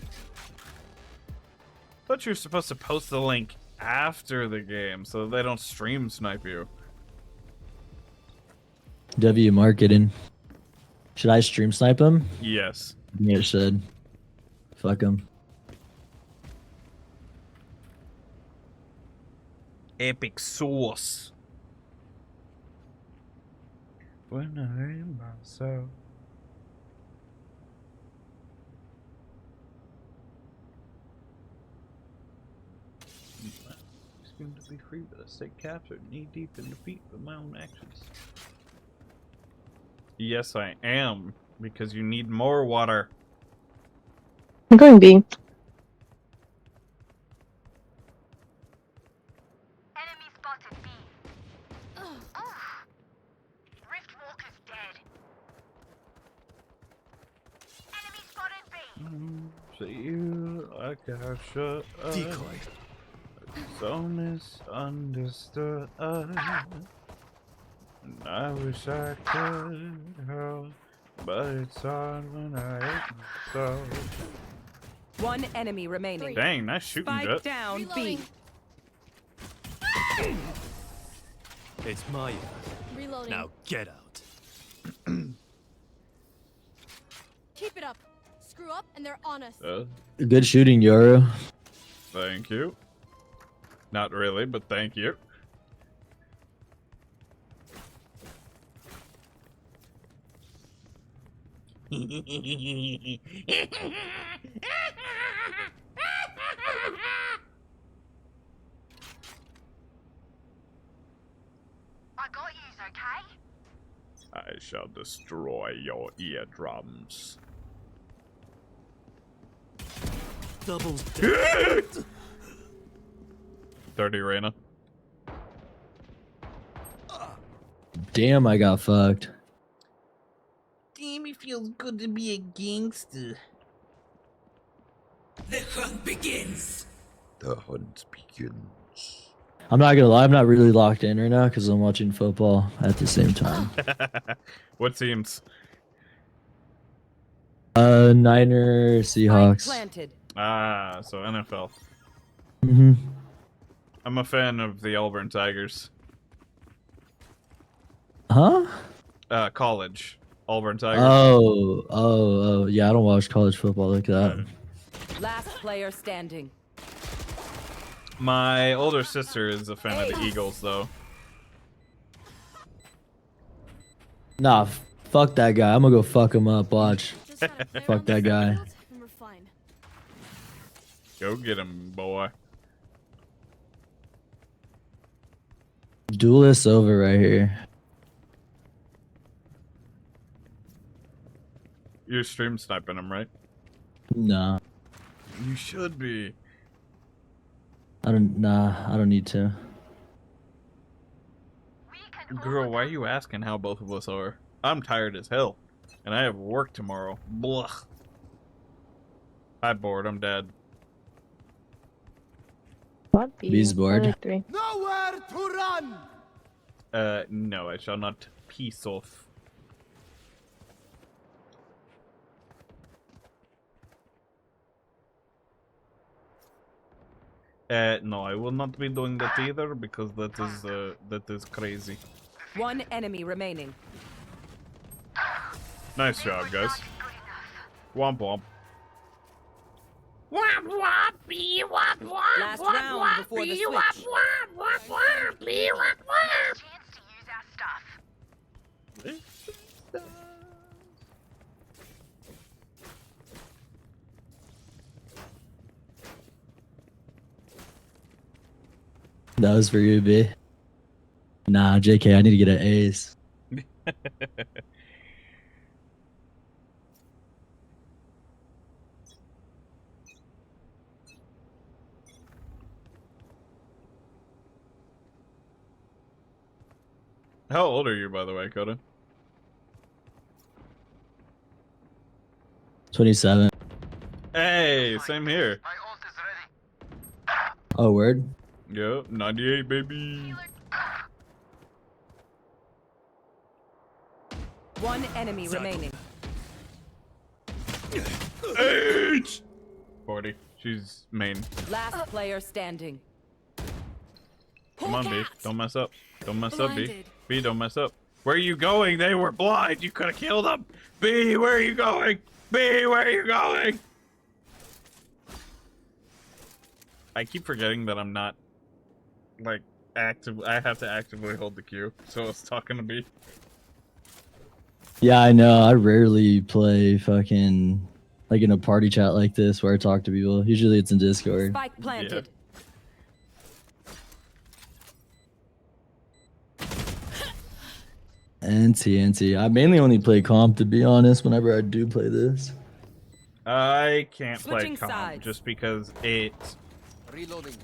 I thought you were supposed to post the link after the game so they don't stream snipe you. W marketing. Should I stream snipe him? Yes. Yeah, it should. Fuck him. Epic sauce. When I hate myself. It's going to be free, but I stay captured knee deep in defeat of my own actions. Yes, I am, because you need more water. I'm going B. Enemy spotted B. Oof. Riftwalker's dead. Enemy spotted B. See you like I should. Decoy. So misunderstood. And I wish I could help, but it's hard when I hate myself. One enemy remaining. Dang, nice shooting, Spike Jet. down B. It's my turn. Reloading. Now get out. Keep it up. Screw up and they're on us. Good shooting, Yoru. Thank you. Not really, but thank you. I got yous, okay? I shall destroy your eardrums. Double 30 Reyna. Damn, I got fucked. Damn, if feels good to be a gangster. The hunt begins. The hunt begins. I'm not gonna lie, I'm not really locked in right now because I'm watching football at the same time. What teams? Niner, Seahawks. Planted. Ah, so NFL. Mm-hmm. I'm a fan of the Auburn Tigers. Huh? College. Auburn Tigers. Oh, yeah, I don't watch college football like that. Last player standing. My older sister is a fan of the Eagles, though. Nah, fuck that guy. I'm gonna go fuck him up, watch. Fuck that guy. And we're fine. Go get him, boy. Duelist over right here. You're stream sniping him, right? Nah. You should be. I don't need to. Girl, why are you asking how both of us are? I'm tired as hell. And I have work tomorrow. Blah. I'm bored. I'm dead. What? B's bored. Nowhere to run. No, I shall not piece off. No, I will not be doing that either because that is crazy. One enemy remaining. Nice job, guys. Womp womp. Womp womp, bee womp womp, Last womp round womp, before the bee switch. womp womp, womp womp, bee womp womp. That was for you, B. Nah, JK, I need to get an ace. How old are you, by the way, Coda? 27. Hey, same here. Oh, word? Yep, 98, baby. One enemy remaining. 40. She's main. Last player standing. Come on, B. Don't mess up. Don't mess up, B. Blinded. B, don't mess up. Where are you going? They were blind. You could have killed them. B, where are you going? B, where are you going? I keep forgetting that I'm not, like, active. I have to actively hold the Q, so it's talking to B. Yeah, I know. I rarely play fucking, like, in a party chat like this where I talk to people. Usually it's in Discord. Spike planted. NT. I mainly only play comp, to be honest, whenever I do play this. I can't Switching play comp sides. just because it Reloading.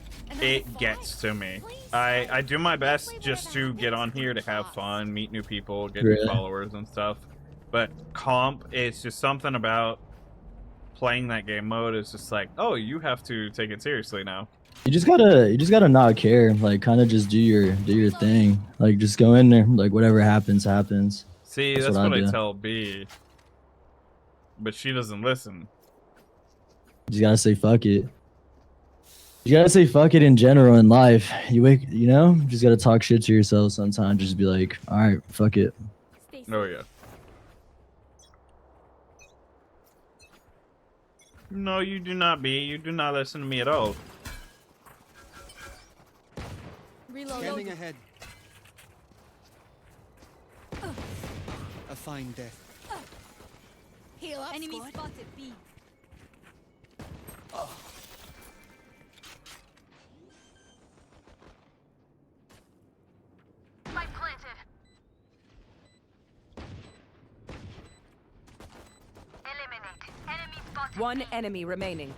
gets to me. I do my best just to get on here to have fun, meet new people, get Really? new followers and stuff. But comp, it's just something about playing that game mode is just like, oh, you have to take it seriously now. You just gotta not care. Like, kind of just do your thing. Like, just go in there. Like, whatever happens, happens. See, that's what I do. tell B. But she doesn't listen. You just gotta say fuck it. You gotta say fuck it in general in life. You just gotta talk shit to yourself sometimes. Just be like, all right, fuck it. Oh yeah. No, you do not, B. You do not listen to me at all. Reload. Scanning ahead. A fine death. Heal up. Enemy spotted. B. Spike planted. Eliminate. Enemy spotted. One enemy remaining.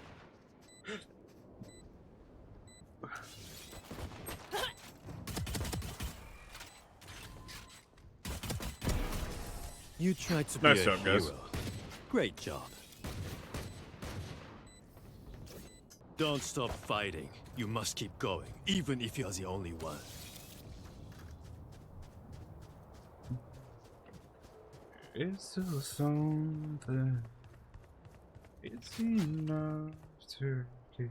You tried to Nice be a job, guys. hero. Great job. Don't stop fighting. You must keep going, even if you're the only one. It's still something. It's enough to keep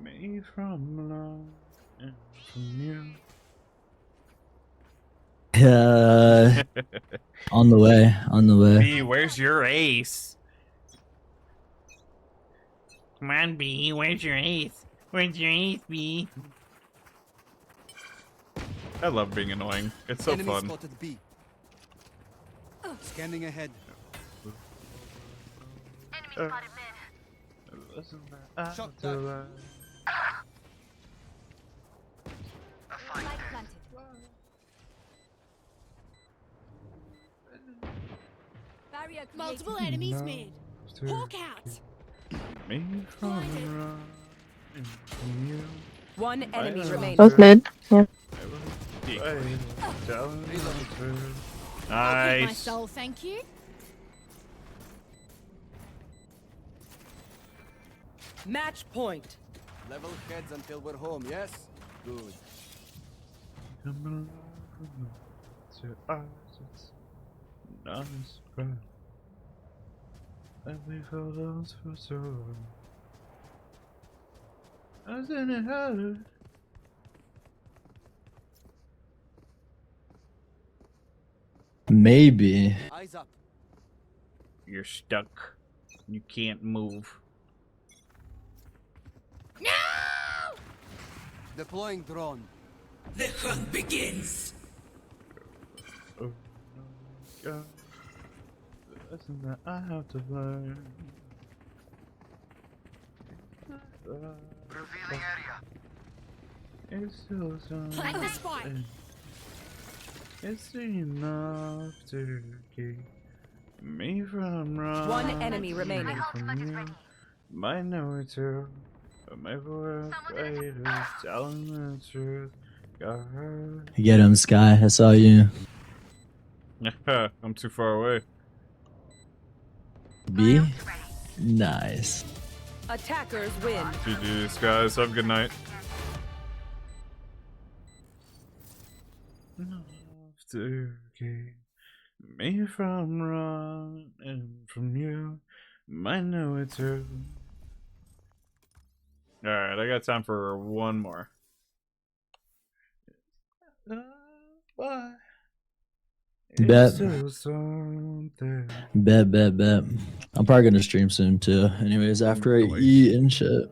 me from love and from you. On the way. On the way. B, where's your ace? Come on, B, where's your ace? Where's your ace, B? I love being annoying. It's so Enemy fun. spotted B. Scanning ahead. Enemy spotted mid. Shot down. Light planted. Barrier created. Multiple enemies mid. Hawk out. Me from love and from you. One enemy remaining. Both mid. Yeah. My Nice. soul, thank you. Match point. Level heads until we're home, yes? Good. Come on, to us, it's not a surprise that we felt lost for so long. Doesn't it hurt? Maybe. Eyes up. You're stuck. You can't move. No! Deploying drone. The hunt begins. Oh no, God. The lesson that I have to learn. Revealing area. It's still Plant the spike. something. It's enough to keep me from running. One enemy remaining. from you. Might know it too, but maybe we're afraid of telling the truth. Got hurt. Get him, Sky. I saw you. I'm too far away. B? Nice. Attackers win. GG's, guys. Have a good night. Enough to keep me from running from you. Might know it too. Alright, I got time for one more. Why? Bet. It's still something. Bet. I'm probably gonna stream soon too. Anyways, after I eat and shit.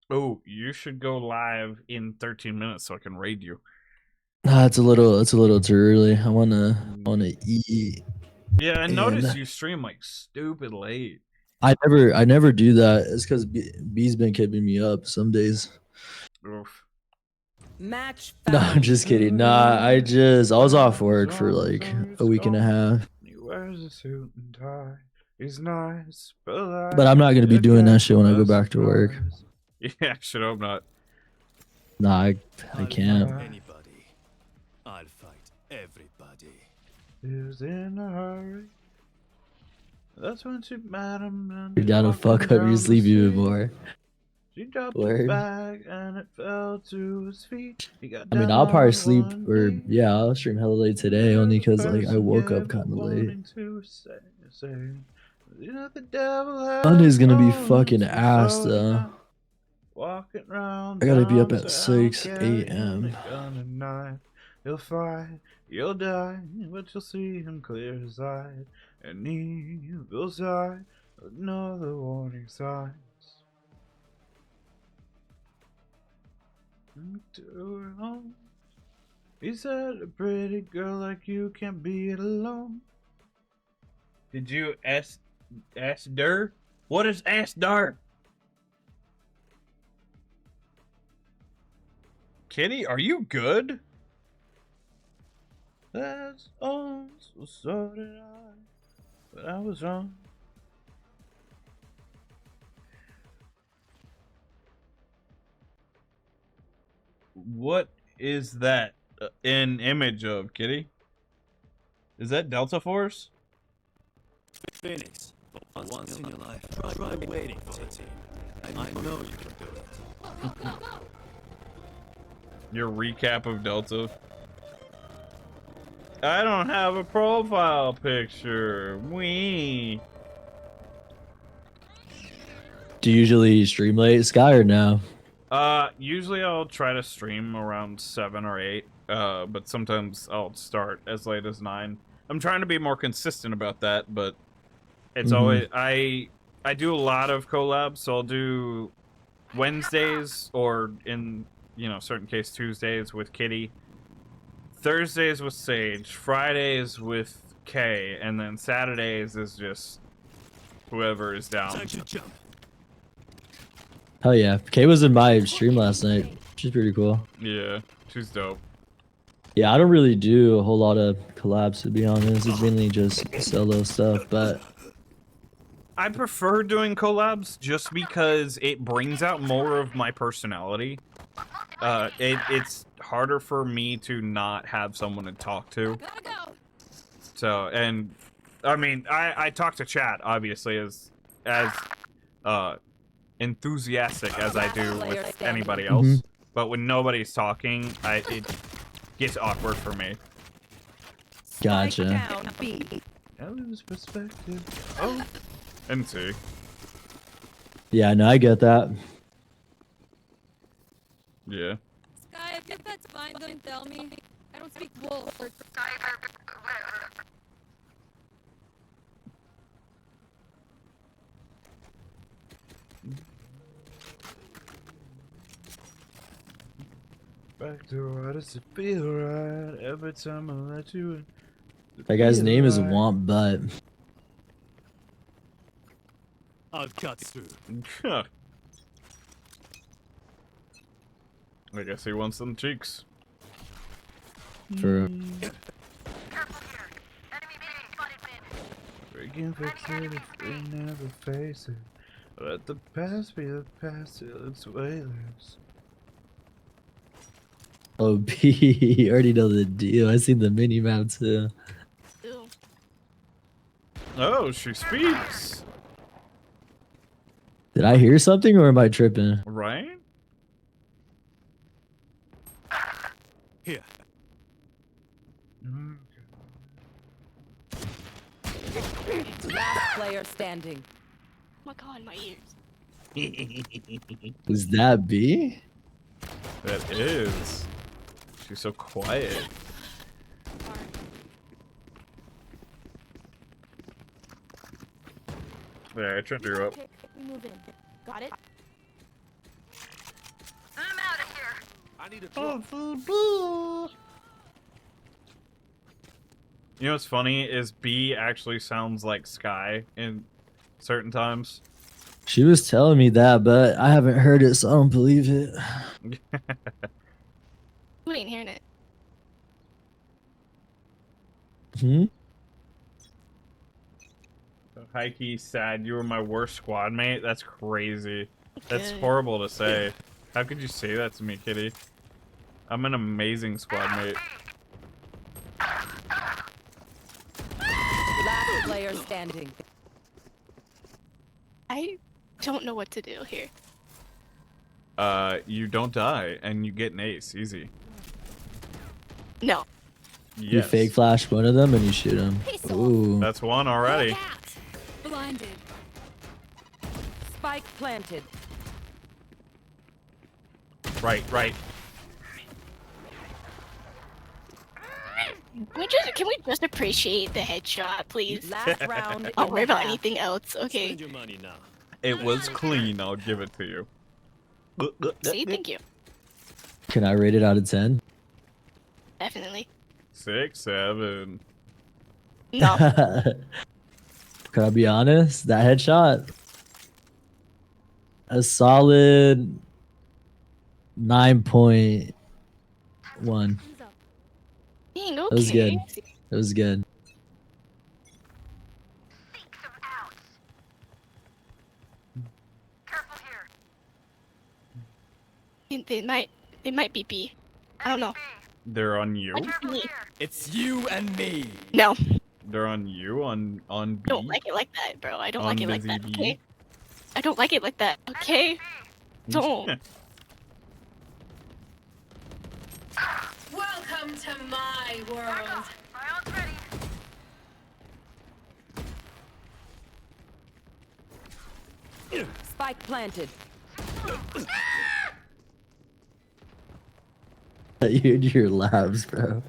Oh, you should go live in 13 minutes so I can raid you. It's a little too early. I wanna eat. Yeah, I And- noticed you stream like stupid late. I never do that. It's because B's been keeping me up some days. Oof. Match No, I'm just kidding. Nah, I was off work for like a week and a half. He wears a suit and tie. He's nice, but But I'm not gonna be doing that shit when I go back to work. Yeah, should hope not. Nah, I can't. Anybody. I'll fight everybody. Is in a hurry. That's when she met him. And You're down to fuck up your sleep even more. She dropped Word. it back and it fell to his feet. He got I mean, down I'll probably on sleep one or knee. yeah, I'll stream hella late today only because like I woke up kind of late. Wanting to say, you know, the devil has Sunday's gonna be gone, fucking so ass slow though. down. Walking round I gotta be up at downtown, 6 carrying a.m. a gun and knife. You'll fight, you'll die, but you'll see him clear his eyes. And evil's eye, another warning signs. To her home. He said, a pretty girl like you can't be alone. Did you ask Dur? What is ask Dur? Kitty, are you good? That's all, so did I. But I was wrong. What is that an image of, Kitty? Is that Delta Force? Phoenix, for once in your life, try waiting for the team. I know you can do it. Your recap of Delta. I don't have a profile picture. Wee. Do you usually stream late, Sky, or no? Usually I'll try to stream around 7 or 8. But sometimes I'll start as late as 9. I'm trying to be more consistent about that, but it's always I do a lot of collabs, so I'll do Wednesdays or in certain case Tuesdays with Kitty, Thursdays with Sage, Fridays with Kay, and then Saturdays is just whoever is down. Hell yeah. Kay was in my stream last night. She's pretty cool. Yeah, she's dope. Yeah, I don't really do a whole lot of collabs, to be honest. It's mainly just solo stuff, but I prefer doing collabs just because it brings out more of my personality. It's harder for me to not have someone to talk to. So, and I mean, I talk to chat obviously as enthusiastic as I do with anybody else. But when nobody's talking, it gets awkward for me. Gotcha. Ellen's perspective. Oh, and see. Yeah, no, I get that. Sky, Yeah. if that's fine, don't tell me. I don't speak wolf or... Back to why does it feel right every time I let you in? That guy's name is Want Butt. I'll cut through. I guess he wants some cheeks. For We can fix it if we never face it. Let the past be the past till it's weightless. OP, you already know the deal. I seen the mini map too. Oh, she speaks. Did I hear something or am I tripping? Right? Here. Last player standing. Oh my god, my ears. Was that B? That is. She's so quiet. Yeah, I tripped her up. Okay, we move in. Got it? I'm out of here. I need a You know what's funny is B actually sounds like Sky in certain times. She was telling me that, but I haven't heard it, so I don't believe it. You ain't hearing it. Hmm? Heike sad you were my worst squad mate. That's crazy. That's Okay. horrible to say. How could you say that to me, Kitty? I'm an amazing squad mate. Last player standing. I don't know what to do here. You don't die and you get an ace. Easy. No. Yes. You fake flash one of them and you shoot him. Ooh. That's one already. Blinded. Spike planted. Right. Can we just appreciate the headshot, please? Last round. I'll in worry the about half. anything else. Okay. Spend your money now. It was clean. I'll give it to you. See, thank you. Can I rate it out of 10? Definitely. 6, 7. No. Can I be honest? That headshot, a solid 9.1. Dang, That was good. okay. It was good. They might be B. I don't know. They're on you. Me. It's you and me. No. They're on you on B. I don't like it like that, bro. I don't like it like that. Busy Okay. I don't like it like that. Okay. Don't. Welcome to my world. Spike planted. You and your labs, bro.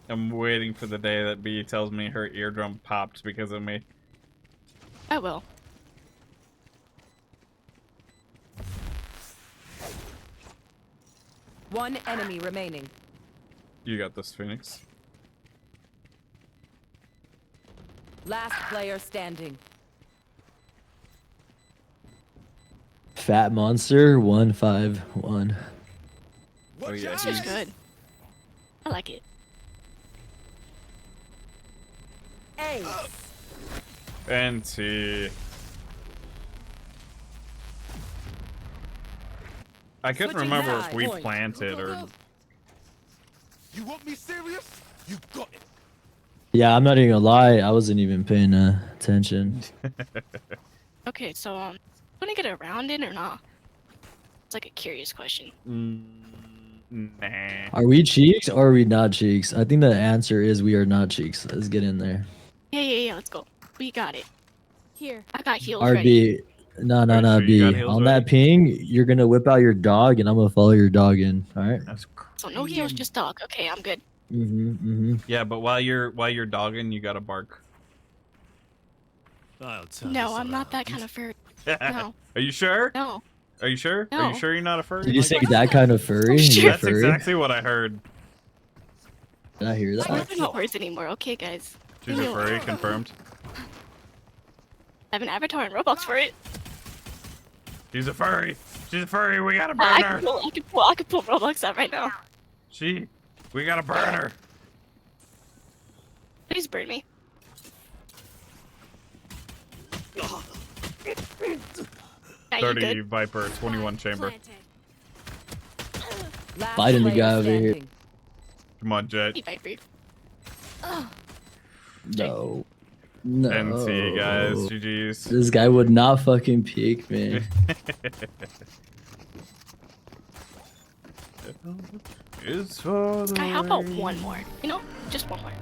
I'm waiting for the day that B tells me her eardrum popped because of me. I will. One enemy remaining. You got this, Phoenix. Last player standing. Fat Monster 151. Oh yeah, This is good. I like it. Ace. NT. I couldn't Switching remember if side. we Point. planted or. You want me serious? You got it. Yeah, I'm not even gonna lie. I wasn't even paying attention. Okay, so wanna get a round in or not? It's like a curious question. Nah. Are we cheeks or are we not cheeks? I think the answer is we are not cheeks. Let's get in there. Yeah, let's go. We got it. Here. I got heals ready. RB. No, Are you sure you B. got heals On ready? that ping, you're gonna whip out your dog and I'm gonna follow your dog in. Alright? That's So no heals, just dog. Okay, I'm good. Yeah, but while you're dogging, you gotta bark. I'll turn No, this I'm not that around. kind of furry. No. Are you sure? No. Are you sure? Are No. you sure you're not a furry? Did you say that kind of furry? shit. You're That's furry? exactly what I heard. Did I hear I'm that? not words anymore. Okay, guys. She's a furry, confirmed. I have an avatar in Roblox for it. She's a furry. She's a furry. We gotta burn I her. can pull Roblox out right now. We gotta burn her. Please burn me. Yeah, you 30 good? Viper, 21 Chamber. Last Fighting the player guy over here. standing. Come on, Jet. Hey, Viper. No. No. NC, guys. GG's. This guy would not fucking peek me. It's for the Sky, how about one more? You know, just one more.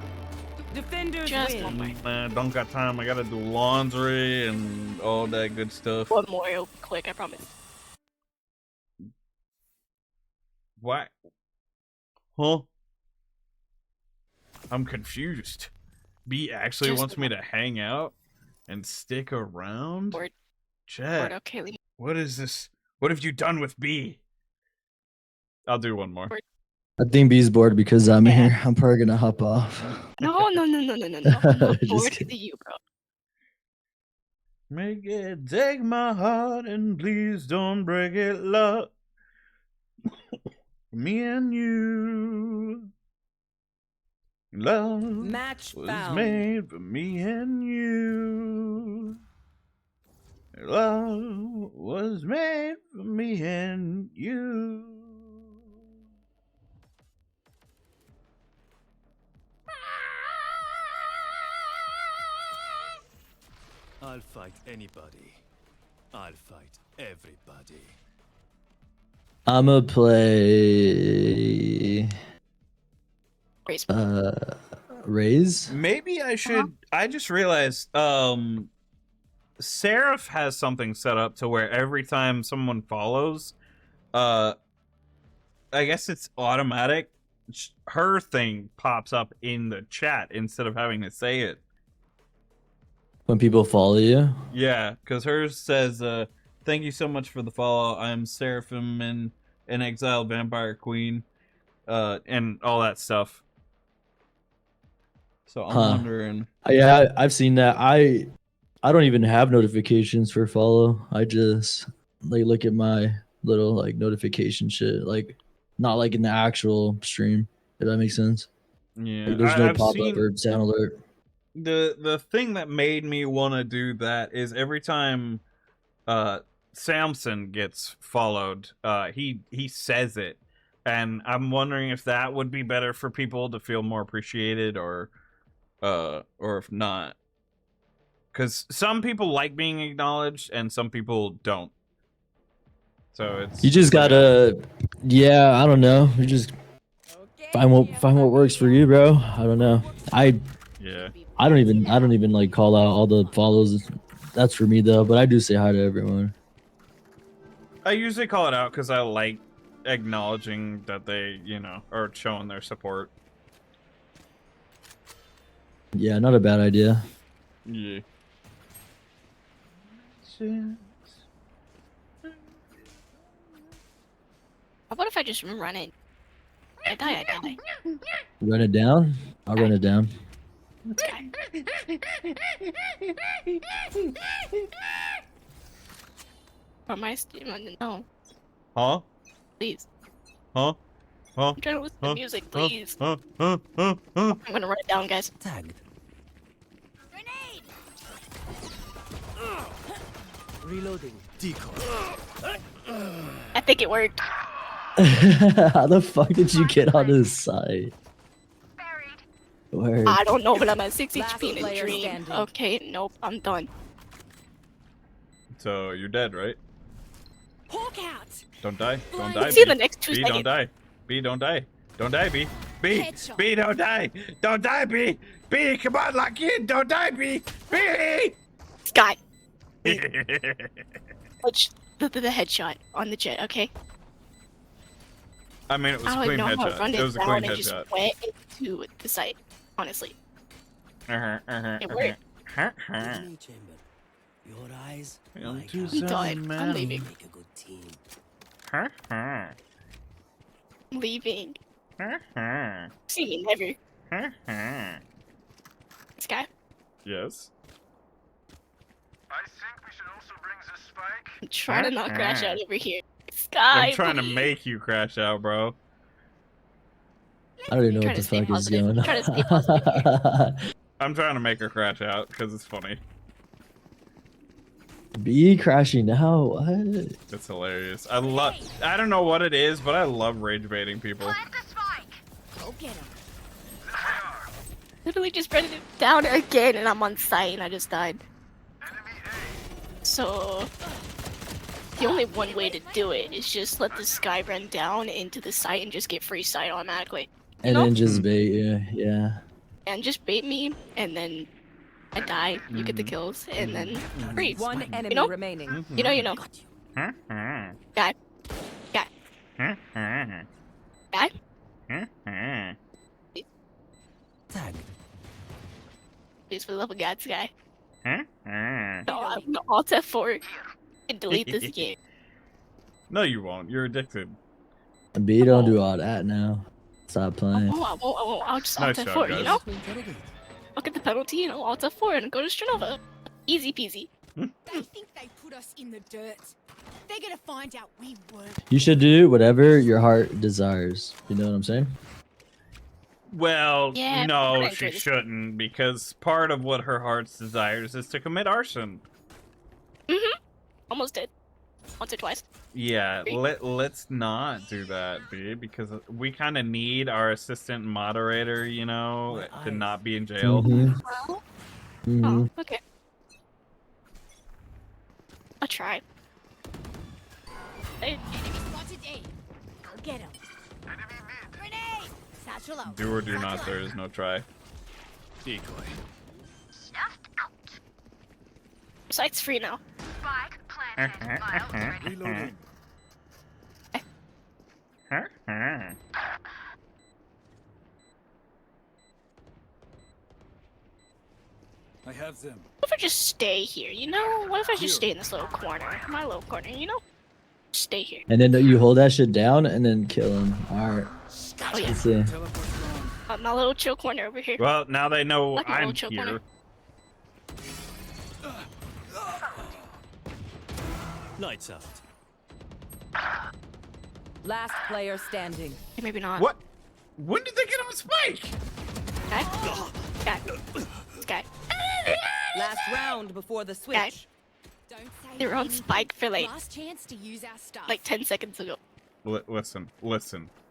Defenders Just win. one more. Man, don't got time. I gotta do laundry and all that good stuff. One more, real quick, I promise. What? Huh? I'm confused. B actually Just wants me to hang out and stick around? Word. Chet, Word, okay, leave me. what is this? What have you done with B? I'll do one more. I think B's bored because I'm here. I'm probably gonna hop off. No. I'm not Just bored kidding. with you, bro. Make it take my heart and please don't break it, love. Me and you. Love Match was found. made for me and you. Love was made for me and you. I'll fight anybody. I'll fight everybody. I'ma play Raise. Maybe I should. I just realized Seraph has something set up to where every time someone follows, I guess it's automatic. Her thing pops up in the chat instead of having to say it. When people follow you. Yeah, because hers says, thank you so much for the follow. I'm Seraphim and an exiled vampire queen, and all that stuff. So I'm wondering. Yeah, I've seen that. I don't even have notifications for follow. I just like look at my little like notification shit, like not like in the actual stream. If that makes sense. Yeah, Like, there's no I've pop seen- up or sound alert. The thing that made me want to do that is every time Samson gets followed, he says it, And I'm wondering if that would be better for people to feel more appreciated, or if not. Because some people like being acknowledged, and some people don't. So it's You just gotta, yeah, I don't know. You just find what works for you, bro. I don't know. I don't even like call out all the follows. That's for me though. But I do say hi to everyone. I usually call it out because I like acknowledging that they, are showing their support. Yeah, not a bad idea. Yeah. What if I just run it? I die. Run it down. I'll run it down. Or my no. Huh? Please. Huh? Huh? I'm trying to listen to music, please. Huh? I'm gonna run it down, guys. Tagged. Reloading. Decoy. I think it worked. How the fuck did you get on this side? Word. I don't know, but I'm at 6 Last HP in a player dream. standing. Okay, nope, I'm done. So you're dead, right? Hawk out. Don't die. Don't die. See you B. in the next 2 B, seconds. don't die. B, don't die. Don't die, B. B. Headshot. B, don't die. Don't die, B. B, come on, lock in. Don't die, B. B. Sky. Which the headshot on the jet, okay? I mean, it was I a don't clean know how to run headshot. it It was a down clean and just headshot. went into the site, honestly. It worked. Enemy chamber. Your eyes. I'm my too God. He died. sad, I'm man. leaving. Make a good team. I'm leaving. Uh-huh. See me never. Sky. Yes. I'm trying to not crash out over here. Sky. I'm trying to please. make you crash out, bro. I don't even know Try what to the stay fuck is positive. going Try to stay positive on. I'm trying to make her crash out because it's funny. B crashing now? What? It's hilarious. I don't know what it is, but I love rage baiting people. Go get him. Literally just running it down again, and I'm on site, and I just died. So the only one way to do it is just let the Sky run down into the site and just get free sight automatically. And then just bait you, yeah. And just bait me, and then I die. You get the kills, and then free. One enemy You know? remaining. You know. Guy. Guy. Guy. Tag. Please, for the love of God, Sky. No, I'm gonna Alt F4 and delete this game. No, you won't. You're addicted. B don't do all that now. Stop playing. Oh, I won't. I'll just Nice Alt job, F4, guys. you know? I'll get the penalty, and I'll Alt F4 and go to Stranova. Easy peasy. They think they put us in the dirt. They're gonna find out we weren't. You should do whatever your heart desires. You know what I'm saying? Well, Yeah, but no, I she enjoy this. shouldn't, because part of what her heart's desires is to commit arson. Almost did. Once or twice. Yeah, Agree. let's not do that, B, because we kind of need our assistant moderator, to not be in jail. Well, Mhm. oh, okay. I'll try. Enemy spotted A. Go get him. Grenade. Satchel out. Do or do not, there is no try. Decoy. Site's free now. Reloading. I have them. What if I just stay here, you know? What if I just stay in this little corner? My little corner, you know? Stay here. And then you hold that shit down and then kill him. Alright. Oh, yeah. Let's see. My little chill corner over here. Well, now they know Like a I'm little chill here. corner. Lights out. Last player standing. Okay, maybe not. What? When did they get on Spike? Sky. Last round before the switch. They were on Spike for Last chance to use our stuff. like 10 seconds ago. Listen,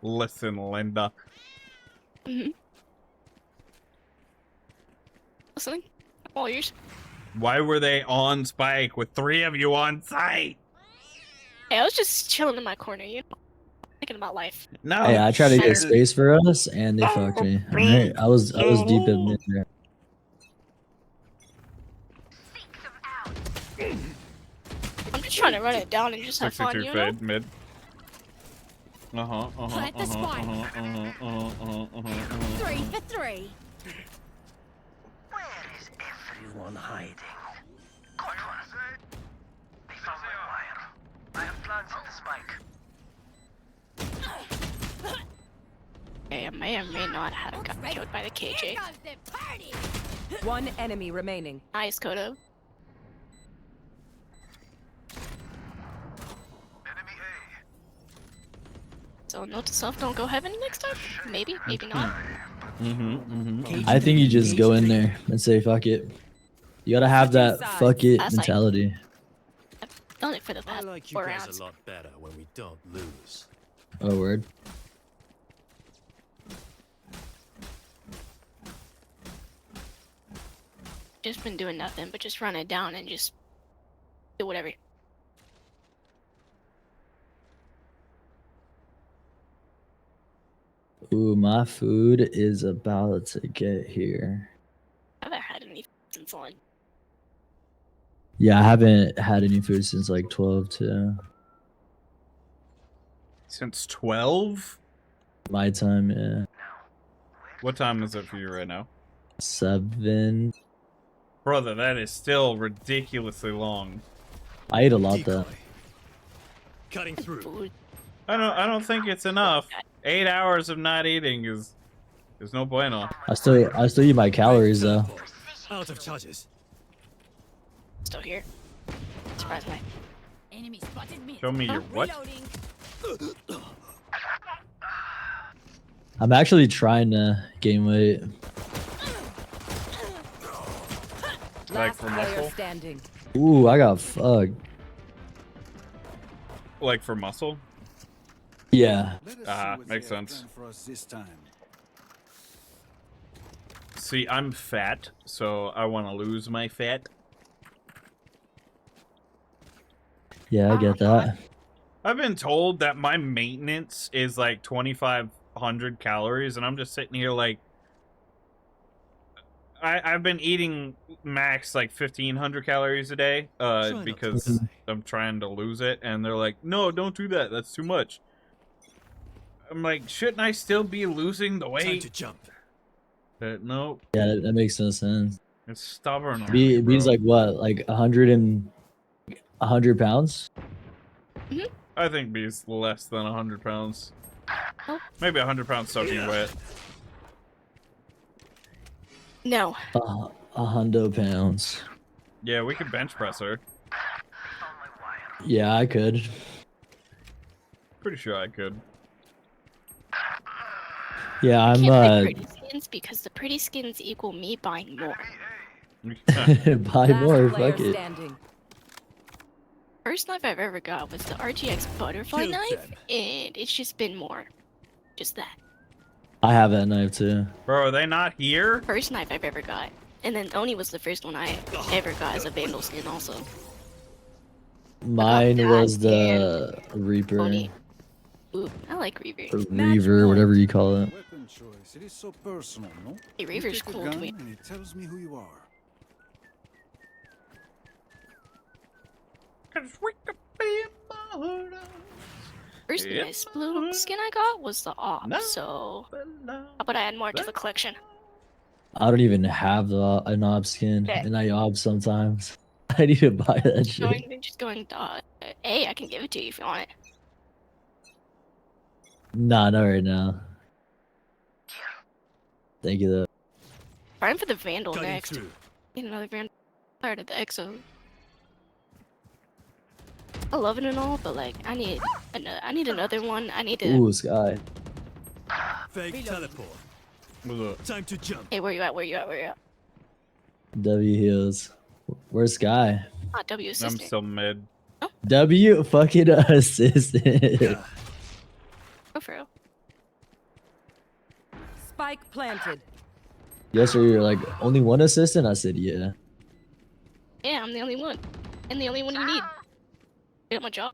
Linda. Mm-hmm. Listening? I'm all ears. Why were they on Spike with 3 of you on site? Hey, I was just chilling in my corner, you know, thinking about life. No. Hey, I tried to get space for us, and they fucked me. Alright, I was deep in mid there. I'm just trying to run it down and just have fun, 62 you know? fade mid. Plant the spike. 3 for 3. Where is everyone hiding? I have planted the spike. Hey, I may or may not have gotten killed by the KJ. One enemy remaining. Nice, Kodo. So note to self, don't go heaven next time? Maybe, maybe not. I think you just go in there and say fuck it. You gotta have that fuck it That's like- mentality. Done it for the I past like you 4 guys rounds. a lot better when we don't lose. Oh word. Just been doing nothing but just run it down and just do whatever. Ooh, my food is about to get here. I haven't had any since lunch. Yeah, I haven't had any food since like 12 too. Since 12? My time, yeah. What time is it for you right now? 7. Brother, that is still ridiculously long. I ate a lot though. Cutting through. I don't think it's enough. 8 hours of not eating is no bueno. I still eat my calories though. Out of charges. Still here. Surprisingly. Enemy spotted me. Show me your what? I'm actually trying to gain weight. Like for muscle? Standing. Ooh, I got fucked. Like for muscle? Yeah. Makes sense. For us this time. See, I'm fat, so I want to lose my fat. Yeah, I get that. I've been told that my maintenance is like 2,500 calories, and I'm just sitting here like, I've been eating max like 1,500 calories a day, because I'm trying to lose it, and they're like, no, don't do that, that's too much. I'm like, shouldn't I still be losing the weight? Time to jump. No. Yeah, that makes no sense. It's stubborn. B's like what, like 100 pounds? I think B's less than 100 pounds. Maybe 100 pounds soaking wet. No. 100 pounds. Yeah, we could bench press her. Yeah, I could. Pretty sure I could. Yeah, I'm Can't buy pretty skins because the pretty skins equal me buying more. buy more, fuck it. First knife I've ever got was the RGX butterfly Kill knife, them. and it's just been more. Just that. I have that knife too. Bro, are they not here? First knife I've ever got. And then Oni was the first one I ever got as a Vandal skin also. Mine was the Reaper. Oni. Ooh, I like Reaver. Or Reaver, whatever you call it. Weapon choice. It is so personal, no? Hey, Reaver's You take a cool to gun me. and it tells me who you are. First nice blue skin I got was the op, so how about I add more to the collection? I don't even have an ob skin, Okay. and I ob sometimes. I need to buy that shit. Just going hey, I can give it to you if you want it. Nah, not right now. Thank you though. Trying for the Vandal Cutting next. through. Need another Vandal. Tired of the Exo. I love it and all, but like I need another one. I need to. Ooh, Sky. Fake teleport. Time to jump. Hey, where you at? Where you at? Where you at? W heals. Where's Sky? W I'm assistant. still mid. W fucking assistant. Go for it. Spike planted. Yes, sir. You're like only one assistant. I said, yeah. Yeah, I'm the only one. And the only one you need. Get my job.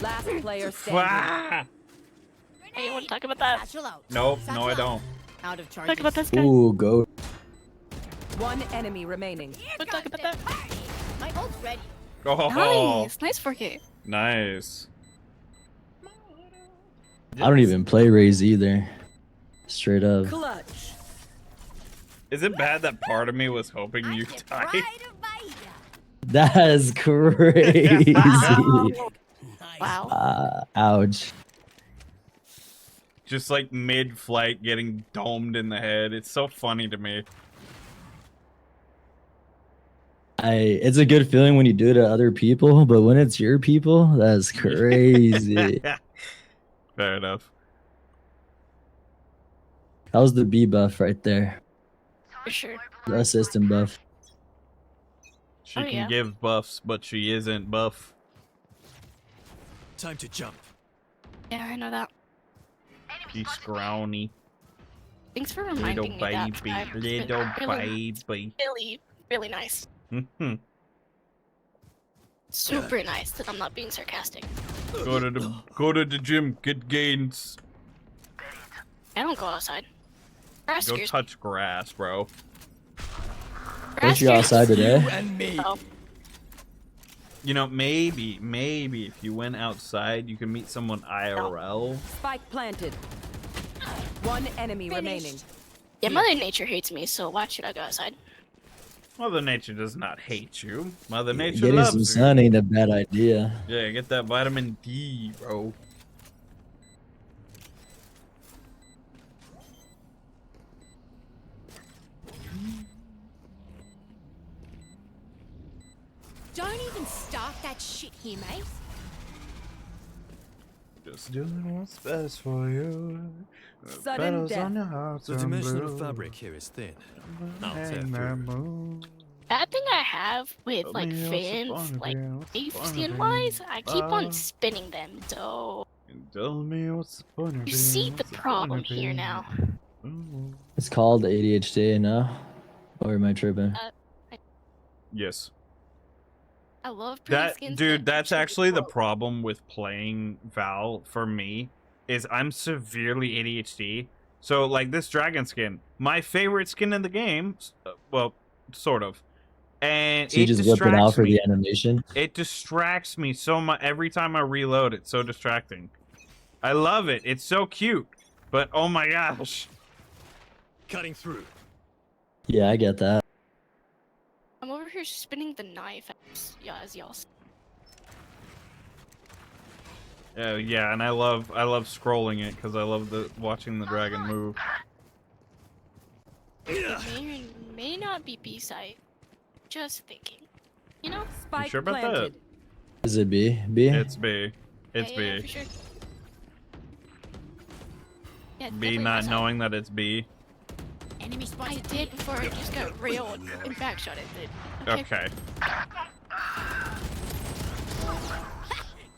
Last player standing. Hey, you want to talk about that? Nope, no, I don't. Out of charge. Talk about this guy. Ooh, go. One enemy remaining. Let's talk about that. My ult's ready. Oh, Nice 4K. nice. I don't even play Raze either. Straight up. Clutch. Is it bad that part of me was hoping you died? That is crazy. Wow. Ouch. Just like mid-flight getting domed in the head. It's so funny to me. It's a good feeling when you do it to other people, but when it's your people, that's crazy. Fair enough. That was the B buff right there. For sure. The assistant buff. She Oh, can yeah. give buffs, but she isn't buff. Time to jump. Yeah, I know that. She's scrawny. Thanks for Little reminding me that. baby. I've been Little really, baby. really, really nice. Mhm. Super nice that I'm not being sarcastic. Go to the gym, get gains. I don't go outside. Grass Go scares touch grass, bro. Weren't you outside today? me. Oh, You know, maybe if you went outside, you can meet someone IRL. Spike planted. One enemy remaining. yeah, Mother Nature hates me, so why should I go outside? Mother Nature does not hate you. Mother Nature Getting loves some you. sun ain't a bad idea. Yeah, get that vitamin D, bro. Don't even start that shit here, mate. Just doing what's best for you. Sudden Battles death. on your heart The turn dimensional blue. fabric here is thin. I'll tear Hang through. that moon. Bad thing I have with Tell like me what's the fans, fun like of it, what's the fun of safety and it? wise, I keep on Ah. spinning them, so Tell me what's the fun of you it, see the what's fun problem of here it? now. Ooh. It's called ADHD now. Or am I tripping? Yes. I love pretty That skins. dude, that that's actually actually the glow. problem with playing Val for me is I'm severely ADHD. So like this dragon skin, my favorite skin in the game, well, sort of. And So you it just whip it out distracts for me. the animation? It distracts me so much every time I reload. It's so distracting. I love it. It's so cute. But oh my gosh. Cutting through. Yeah, I get that. I'm over here spinning the knife as y'all see. Yeah, and I love scrolling it because I love watching the dragon move. It may not be B-side. Just thinking. You know? Spike sure about that? planted. Is it B? B? It's B. It's Yeah, B. for sure. Yeah, B definitely not my side. knowing that it's B. Enemy I spotted. did before I just got railed and backshot it. Did. Okay.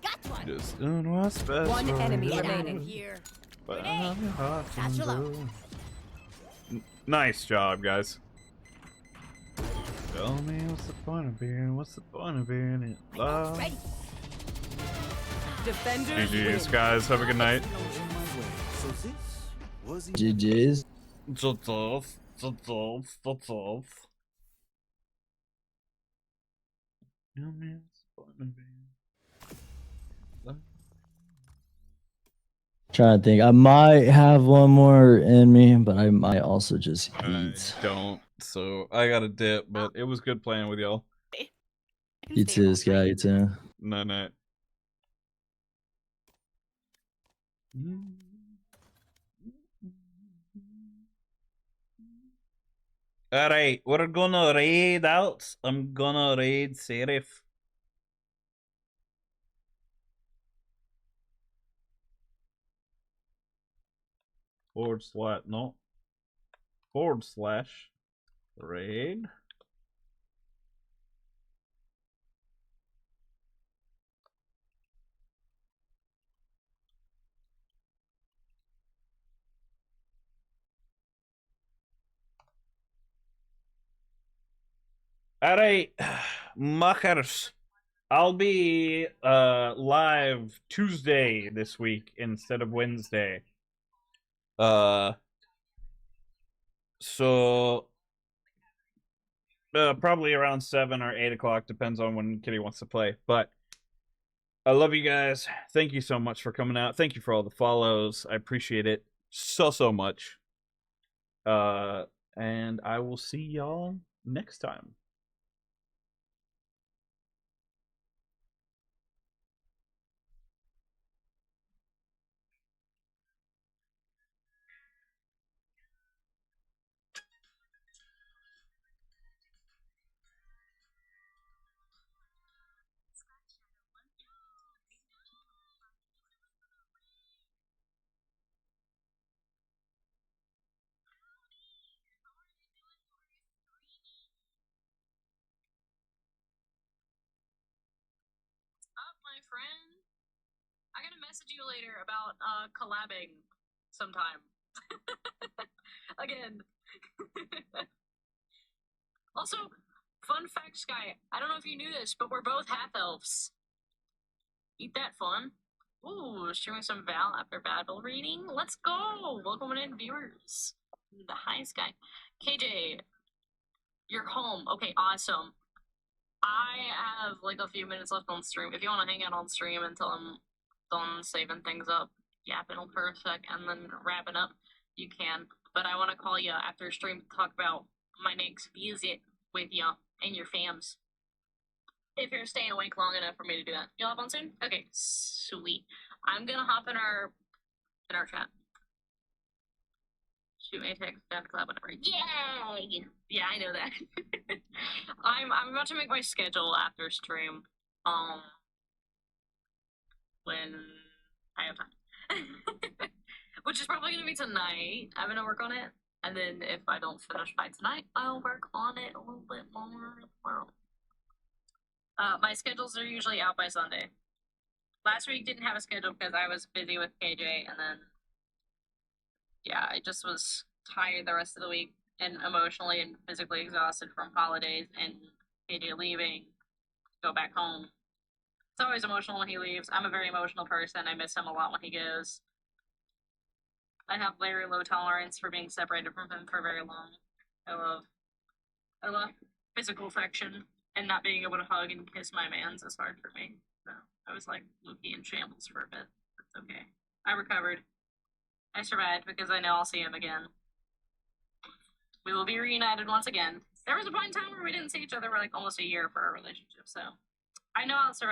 Got one. Just doing what's best One for enemy you. Get out remaining. of here. But Grenade. on your heart turn Satchel out. blue. Nice job, guys. Tell me what's the fun of being, what's the fun of being in My ult's love? ready. Defenders GG's, win. guys. Have a good night. So this was GG's. Tell me what's the fun of being love. Trying to think. I might have one more in me, but I might also just I eat. don't. So I got a dip, but it was good playing with y'all. You too, Sky. You too. Night night. Alright, we're gonna raid out. I'm gonna raid Seraph. // raid. Alright, muckers. I'll be live Tuesday this week instead of Wednesday. So probably around 7 or 8 o'clock, depends on when Kitty wants to play. But I love you guys. Thank you so much for coming out. Thank you for all the follows. I appreciate it so much. And I will see y'all next time. My friend, I gotta message you later about collabing sometime. Again. Also, fun fact, Sky, I don't know if you knew this, but we're both half elves. Ain't that fun? Ooh, streaming some Val after battle reading. Let's go! Welcome in, viewers. Hi, Sky. KJ, you're home. Okay, awesome. I have like a few minutes left on stream. If you want to hang out on stream until I'm done saving things up, yapping for a sec, and then wrapping up, you can. But I want to call you after stream to talk about my next visit with you and your fams. If you're staying awake long enough for me to do that. You'll hop on soon? Okay, sweet. I'm gonna hop in our chat. Shoot me a text, down to club, whatever. Yay! Yeah, I know that. I'm about to make my schedule after stream. When I have time. Which is probably gonna be tonight. I'm gonna work on it. And then if I don't finish by tonight, I'll work on it a little bit more tomorrow. My schedules are usually out by Sunday. Last week didn't have a schedule because I was busy with KJ, and then yeah, I just was tired the rest of the week and emotionally and physically exhausted from holidays and KJ leaving to go back home. It's always emotional when he leaves. I'm a very emotional person. I miss him a lot when he goes. I have very low tolerance for being separated from him for very long. I love physical affection, and not being able to hug and kiss my mans is hard for me. So I was like Loki in shambles for a bit. It's okay. I recovered. I survived because I know I'll see him again. We will be reunited once again. There was a point in time where we didn't see each other for like almost a year for our relationship, so I know I'll survive.